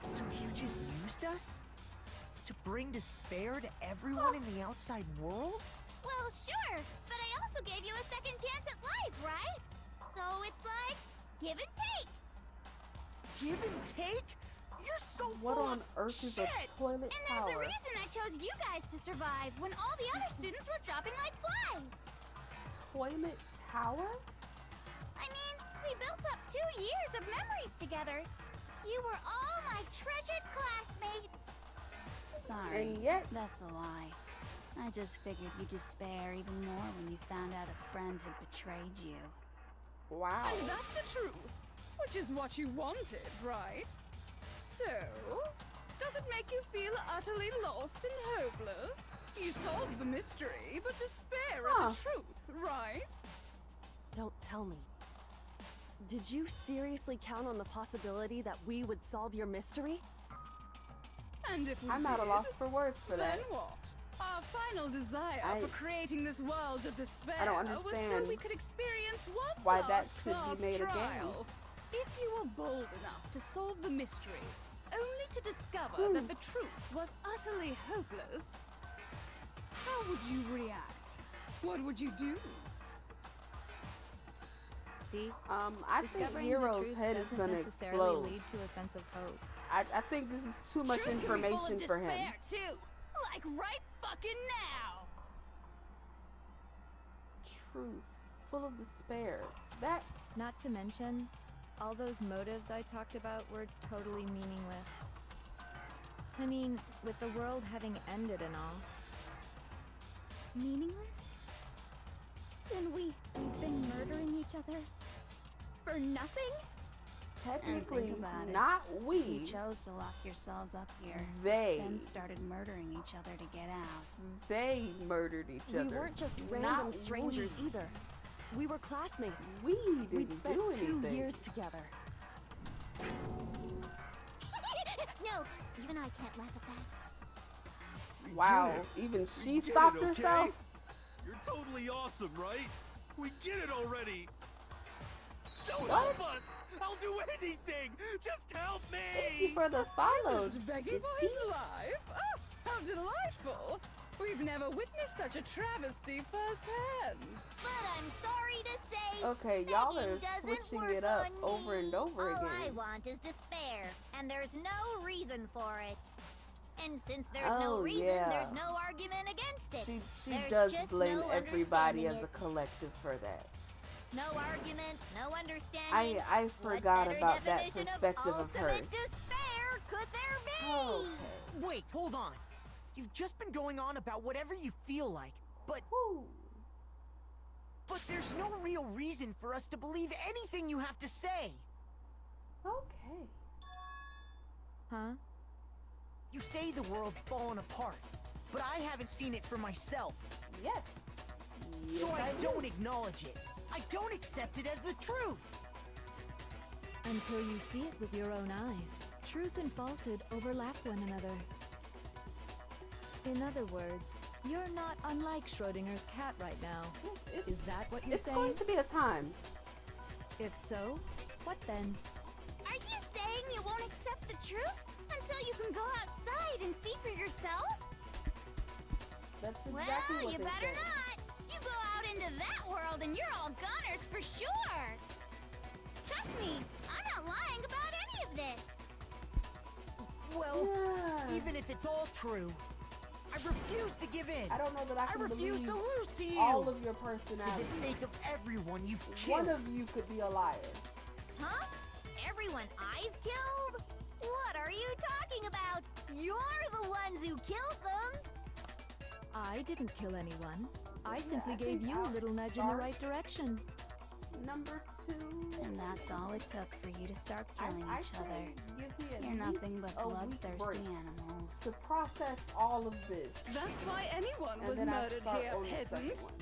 So you just used us? To bring despair to everyone in the outside world? Well, sure, but I also gave you a second chance at life, right? So it's like, give and take. Give and take? You're so What full on of earth is shit. a toilet And there's a tower? reason I chose you guys to survive when all the other students were dropping like flies. Toilet tower? I mean, we built up 2 years of memories together. You were all my treasured classmates. Sorry, And yet- that's a lie. I just figured you'd despair even more when you found out a friend had betrayed you. Wow. And that's the truth, which is what you wanted, right? So, does it make you feel utterly lost and hopeless? You solved the mystery, but despair at the truth, right? Don't tell me. Did you seriously count on the possibility that we would solve your mystery? And if we I'm at a loss for words for then that. what? Our final desire for creating this world of despair I don't was so understand we could experience one why that last should be class made a game. trial. If you were bold enough to solve the mystery, only to discover that the truth was utterly hopeless, how would you react? What would you do? See? I think Discovering Hero's the truth head is doesn't gonna necessarily explode. lead to a sense of hope. I think this is too much Truth can be full of information for him. despair, too. Like right fucking now. Truth, full of despair. That's Not to mention, all those motives I talked about were totally meaningless. I mean, with the world having ended and all. Meaningless? Then we've been murdering each other for nothing? technically think about it. not You we. chose to lock yourselves up here. They. Then started murdering each other to get out. They murdered each We other. weren't just Not random strangers we. either. We were classmates. We didn't We'd spent do 2 anything. years together. No, even I can't laugh at that. Wow, Get it. even We she get stopped it, okay? herself. You're totally awesome, right? We get it already. So What? help us! I'll do anything! Just help me! Thank you for the follow. Isn't begging for his life? Oh, how delightful! We've never witnessed such a travesty firsthand. But I'm sorry to say, Okay, y'all are begging doesn't switching work it up on me. over and over All I again. want is despair, and there's no reason for it. And since there's no Oh, reason, yeah. there's no argument against it. She There's does just blame no everybody as understanding a collective for that. No argument, no understanding. I What forgot better about that definition perspective of hers. ultimate despair could there be? Okay. Wait, hold on. You've just been going on about whatever you feel like, but Whew. there's no real reason for us to believe anything you have to say. Okay. Huh? You say the world's fallen apart, but I haven't seen it for myself. Yes. So I do. don't acknowledge it. I don't accept it as the truth. Until you see it with your own eyes. Truth and falsehood overlap one another. In other words, you're not unlike Schrodinger's cat right now. Is that what you're saying? It's going to be a time. If so, what then? Are you saying you won't accept the truth until you can go outside and see for yourself? That's exactly Well, what you they better said. not. You go out into that world and you're all goners for sure. Trust me, I'm not lying about any of this. Well, Yeah. even if it's all true, I refuse to give in. I don't know that I can refuse to believe lose to you. all of your For personality. the sake of everyone you've One killed. of you could be a liar. Huh? Everyone I've killed? What are you talking about? You're the ones who killed them. I didn't kill anyone. I Yeah, simply I gave think you a I'll little nudge in the start. right direction. Number 2. And that's all it took for you to start killing I each say other. give me at You're nothing least but a week bloodthirsty break animals. to process all of this. That's why anyone And was then I murdered start here, on the second peasant. one.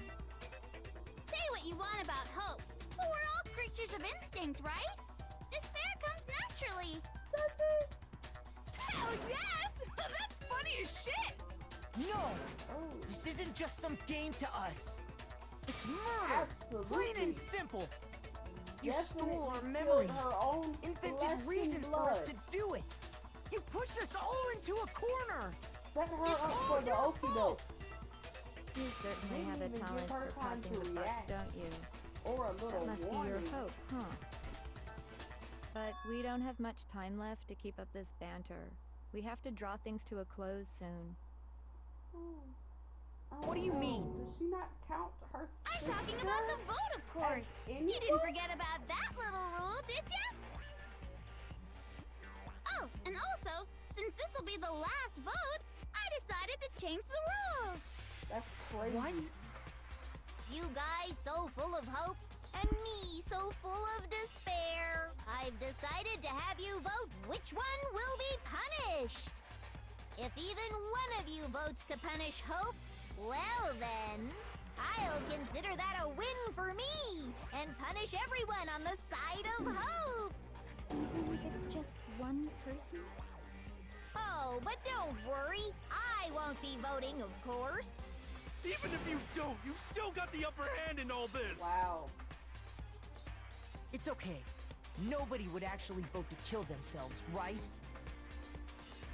Say what you want about hope, but we're all creatures of instinct, right? Despair comes naturally. Does it? Hell yes! That's funny as shit! No! Oh, This isn't just some game to us. It's murder! absolutely. Plain and simple. You Definitely stole our killed memories, her own invented flesh and reasons for us blood. to do it. You pushed us all into a corner. Set her It's up all for the your okie fault. doke. You certainly Didn't have a even give talent her for time passing to the buck, react. don't you? Or a little That must be your warning. hope, huh? But we don't have much time left to keep up this banter. We have to draw things to a close soon. What do you mean? Does she not count her I'm sister? talking about the vote, of course. You anyone? didn't forget about that little rule, did ya? Oh, and also, since this will be the last vote, I decided to change the rules. That's crazy. What? You guys so full of hope, and me so full of despair. I've decided to have you vote which one will be punished. If even one of you votes to punish Hope, well then, I'll consider that a win for me and punish everyone on the side of Hope. Even if it's just one person? Oh, but don't worry, I won't be voting, of course. Even if you don't, you've still got the upper hand in all this. Wow. It's okay. Nobody would actually vote to kill themselves, right?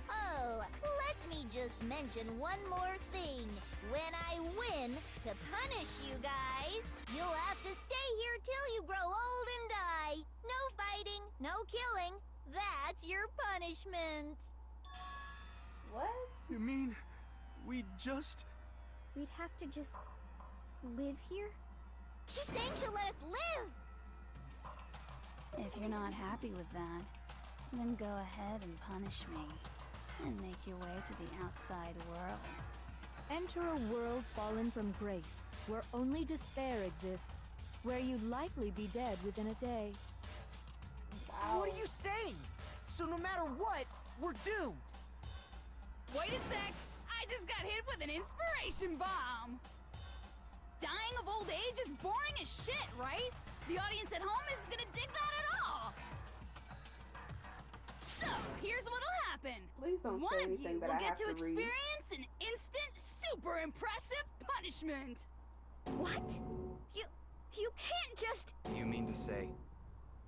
Oh, let me just mention one more thing. When I win, to punish you guys, you'll have to stay here till you grow old and die. No fighting, no killing. That's your punishment. What? You mean we just... We'd have to just live here? She's saying she'll let us live. If you're not happy with that, then go ahead and punish me. And make your way to the outside world. Enter a world fallen from grace, where only despair exists, where you'd likely be dead within a day. Wow. What are you saying? So no matter what, we're doomed. Wait a sec, I just got hit with an inspiration bomb. Dying of old age is boring as shit, right? The audience at home isn't gonna dig that at all. So, here's what'll happen. Please don't One say of anything you that will I get have to to read. experience an instant, super impressive punishment. What? You can't just... Do you mean to say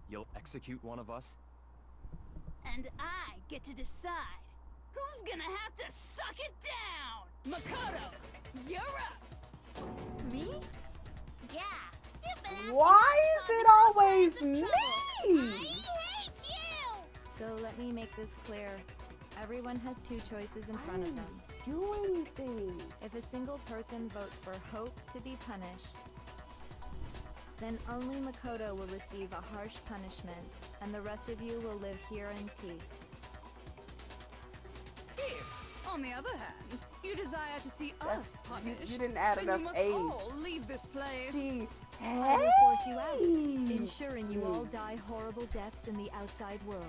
you'll execute one of us? And I get to decide who's gonna have to suck it down. Makoto, you're up. Me? Yeah, you've been acting Why up, is it causing all always kinds of trouble. me? I hate you. So let me make this clear. Everyone has two choices in front of them. Do anything. If a single person votes for Hope to be punished, then only Makoto will receive a harsh punishment, and the rest of you will live here in peace. If, on the other hand, you desire to see us punished, you didn't add then enough you must A's. all leave this place. She I will force you out, hates ensuring you all me. die horrible deaths in the outside world.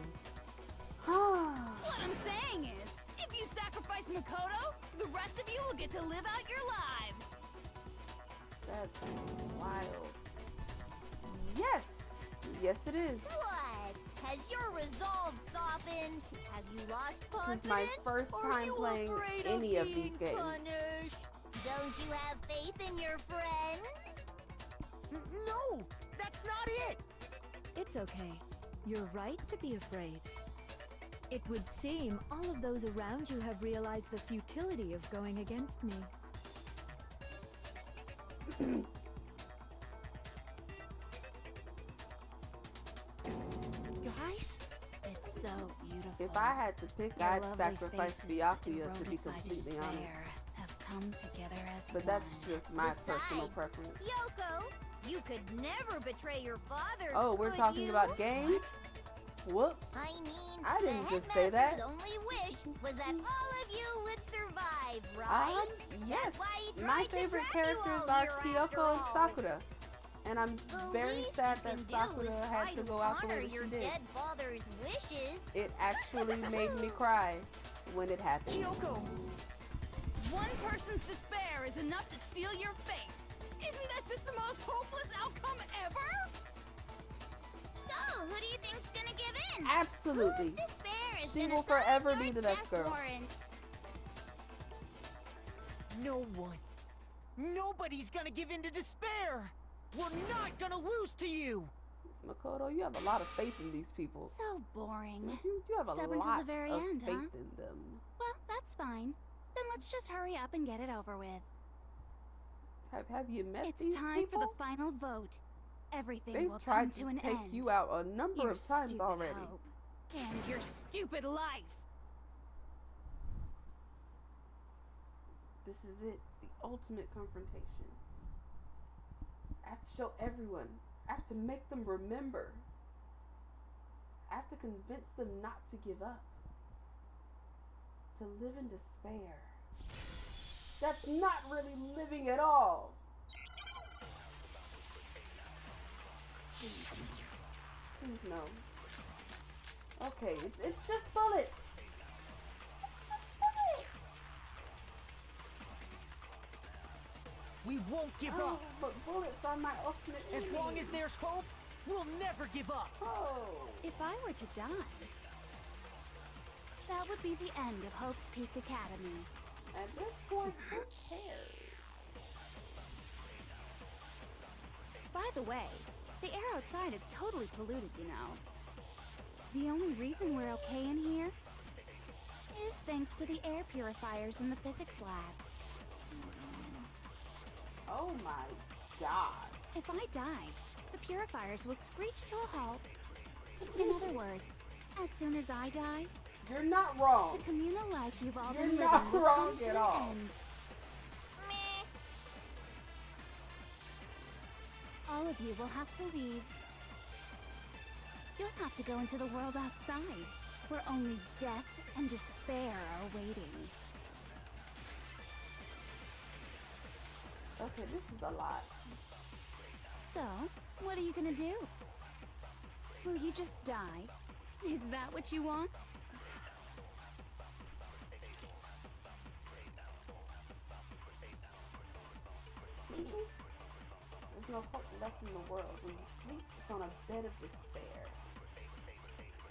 What I'm saying is, if If you sacrifice Makoto, the rest of you will get to live out your lives. That's wild. Yes. Yes, it is. What? Has your resolve softened? Have you lost confidence? This is my first time playing any of these games. Punished? Don't you have faith in your friends? No, that's not it. It's okay. You're right to be afraid. It would seem all of those around you have realized the futility of going against me. Guys? It's so beautiful. If I had to pick, Your I'd lovely sacrifice faces, Byakuya to be eroded by completely honest. despair, have come together as But one. that's just my personal Besides, preference. Yoko, you could never betray your father. Oh, we're could talking you? about games? Whoops. I mean, I didn't the just say that. headmaster's only wish was that all of you would survive, right? Yes. That's why he My tried to favorite trap you characters all are here after Kyoko and all. Sakura. And I'm The very least sad you that can do is Sakura try had to go out the honor way that your she did. dead father's wishes. It actually made me cry when it happened. Kyoko! One person's despair is enough to seal your fate. Isn't that just the most hopeless outcome ever? So, who do you think's gonna give in? Absolutely. Whose despair is She gonna will sign forever your be the next death girl. warrant? No one. Nobody's gonna give in to despair. We're not gonna lose to you. Makoto, you have a lot of faith in these people. So boring. You have Stubborn a till lot the very of end, faith huh? in them. Well, that's fine. Then let's just hurry up and get it over with. Have you met It's these time people? for the final vote. Everything They've will come tried to to an take end. you out a number Your of times stupid already. hope. And your stupid life. This is it, the ultimate confrontation. I have to show everyone. I have to make them remember. I have to convince them not to give up. To live in despair. That's not really living at all. Please no. Okay, it's just bullets. It's just bullets. We won't give Oh, up. but bullets are my ultimate As enemy. long as there's hope, we'll never give up. Oh. If I were to die, that would be the end of Hope's Peak Academy. At this point, who cares? By the way, the air outside is totally polluted, you know. The only reason we're okay in here is thanks to the air purifiers in the physics lab. Oh my god. If I die, the purifiers will screech to a halt. In other words, as soon as I die, You're not wrong. the communal life you've all You're been not living will wrong come to at an all. end. Meh. All of you will have to leave. You'll have to go into the world outside, where only death and despair are waiting. Okay, this is a lot. So, what are you gonna do? Will you just die? Is that what you want? There's no hope left in the world. When you sleep, it's on a bed of despair.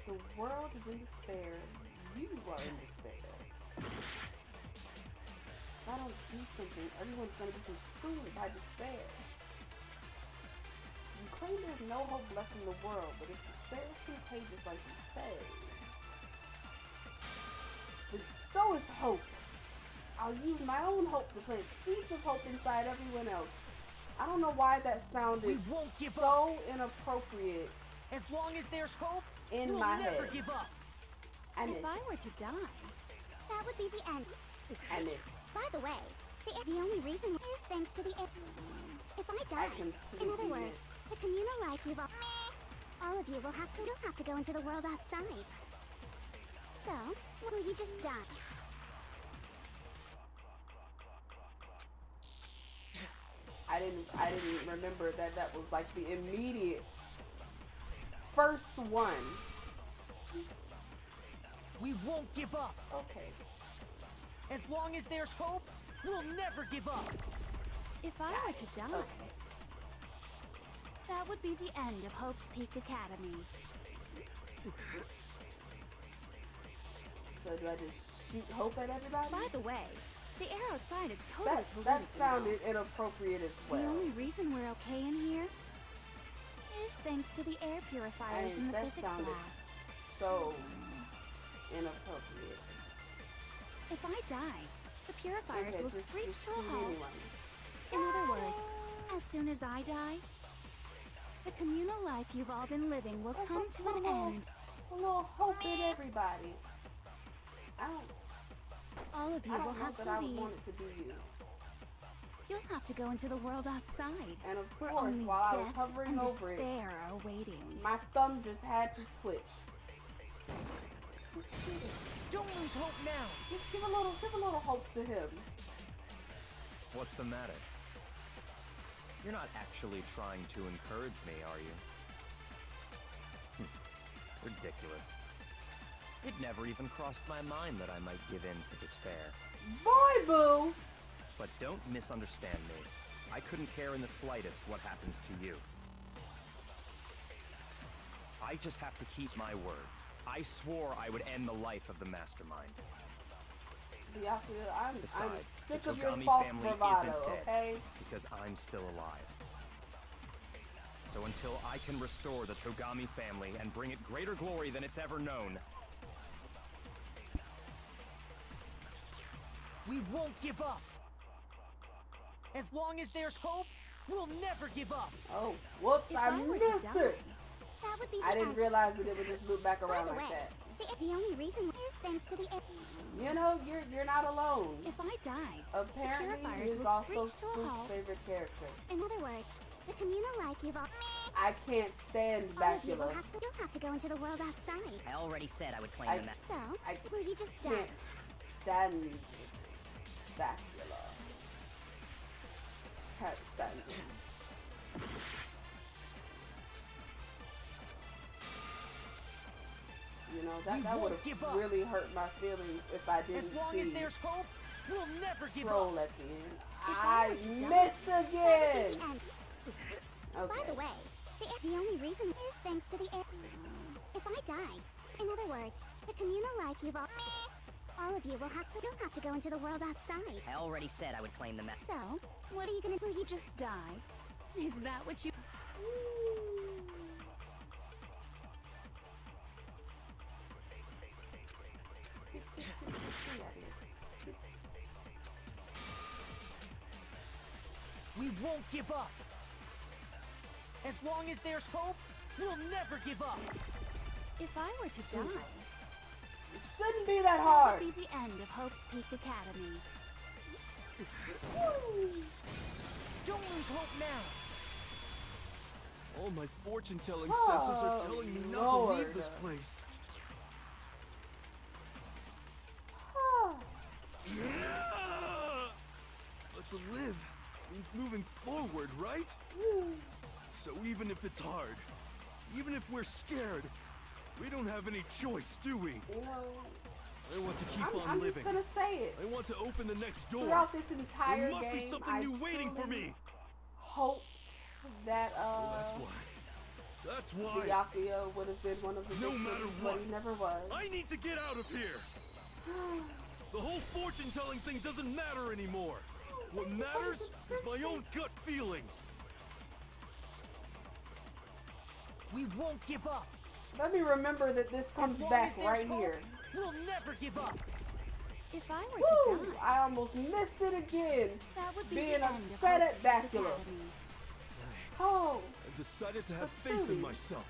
The world is in despair. You are in despair. If I don't do something, everyone's going to be consumed by despair. You claim there's no hope left in the world, but if despair is contagious like you say, then so is hope. I'll use my own hope to plant seeds of hope inside everyone else. I don't know why that sounded We won't give so inappropriate As long as there's hope, in we'll my never head. give up. And If it's, I were to die, That would be the end. and it's, By the way, the only reason is thanks to the air. If I I die, in completely other words, miss. the communal life you've all of you will have to go into the world outside. So, will you just die? I didn't remember that was like the immediate first one. We won't give up. Okay. As long as there's hope, we'll never give up. If I were to die, that would be the end of Hope's Peak Academy. So do I just shoot hope at everybody? By the way, the air outside is totally That polluted. sounded inappropriate as well. The only reason we're okay in here is thanks to the air purifiers in the that physics sounded lab. so inappropriate. If I die, the purifiers Okay, will just screech to a shoot halt. anyone. In other words, as soon as I die, the communal life you've all been living will come to an end. A little hope in everybody. All of you I will don't know have that to I leave. want it to be you. You'll have to go into the world outside, And of where course, only while I was death hovering and over it, despair are waiting. my thumb just had to twitch. Don't lose hope now. Give a little hope to him. What's the matter? You're not actually trying to encourage me, are you? Ridiculous. It never even crossed my mind that I might give in to despair. Boy, boo! But don't misunderstand me. I couldn't care in the slightest what happens to you. I just have to keep my word. I swore I would end the life of the mastermind. I'm Besides, sick the of your Togami false family bravado, isn't dead, okay? because I'm still alive. So until I can restore the Togami family and bring it greater glory than it's ever known, We won't give up. As long as there's hope, we'll never give up. Oh, whoops, If I I were to missed die, it. That would be I the didn't end. realize that it would just loop back By around the like way, that. the only reason is thanks to the air. You know, you're not alone. If I die, Apparently, purifiers he's will also screech to a Spook's halt. favorite character. In other words, the communal life you've all. I can't stand All of you will Bacula. you'll have to go into the world outside. I already said I would claim I- the mess. So, I will you just die? can't stand Bacula. Can't stand him. You know, We that would won't give have up. really hurt my feelings if I As didn't long see as there's hope, we'll never give Troll up. at the end. I I were to die, missed That would be again! the end. By Okay. the way, the only reason is thanks to the air. If I die, in other words, the communal life you've all of you will you'll have to go into the world outside. I already said I would claim the mess. So, what are you gonna will you just die? Is that what you... We won't give up. As long as there's hope, we'll never give up. If I were to die, It shouldn't be that that hard. would be the end of Hope's Peak Academy. Don't lose hope now. All my fortune-telling senses are telling me not to leave this Lord. place. But to live means moving forward, right? So even if it's hard, even if we're scared, we don't have any choice, do we? You know, I want to keep on I'm living. just gonna say it. I want to open the next door. Throughout this entire There must game, be something I new waiting for truly me. hoped that So that's why. That's why. Byakuya would have been one of the No victims, matter but what, he never was. I need to get out of here. The whole fortune-telling thing doesn't matter anymore. What matters is my own gut feelings. We won't give up. Let me remember that this comes As long back as there's right hope, here. we'll never give up. If I were Woo! to die, I almost missed it again. that would be Being the end of upset Hope's at Peak Bacula. Academy. Oh, I've decided to have But faith in Tony- myself.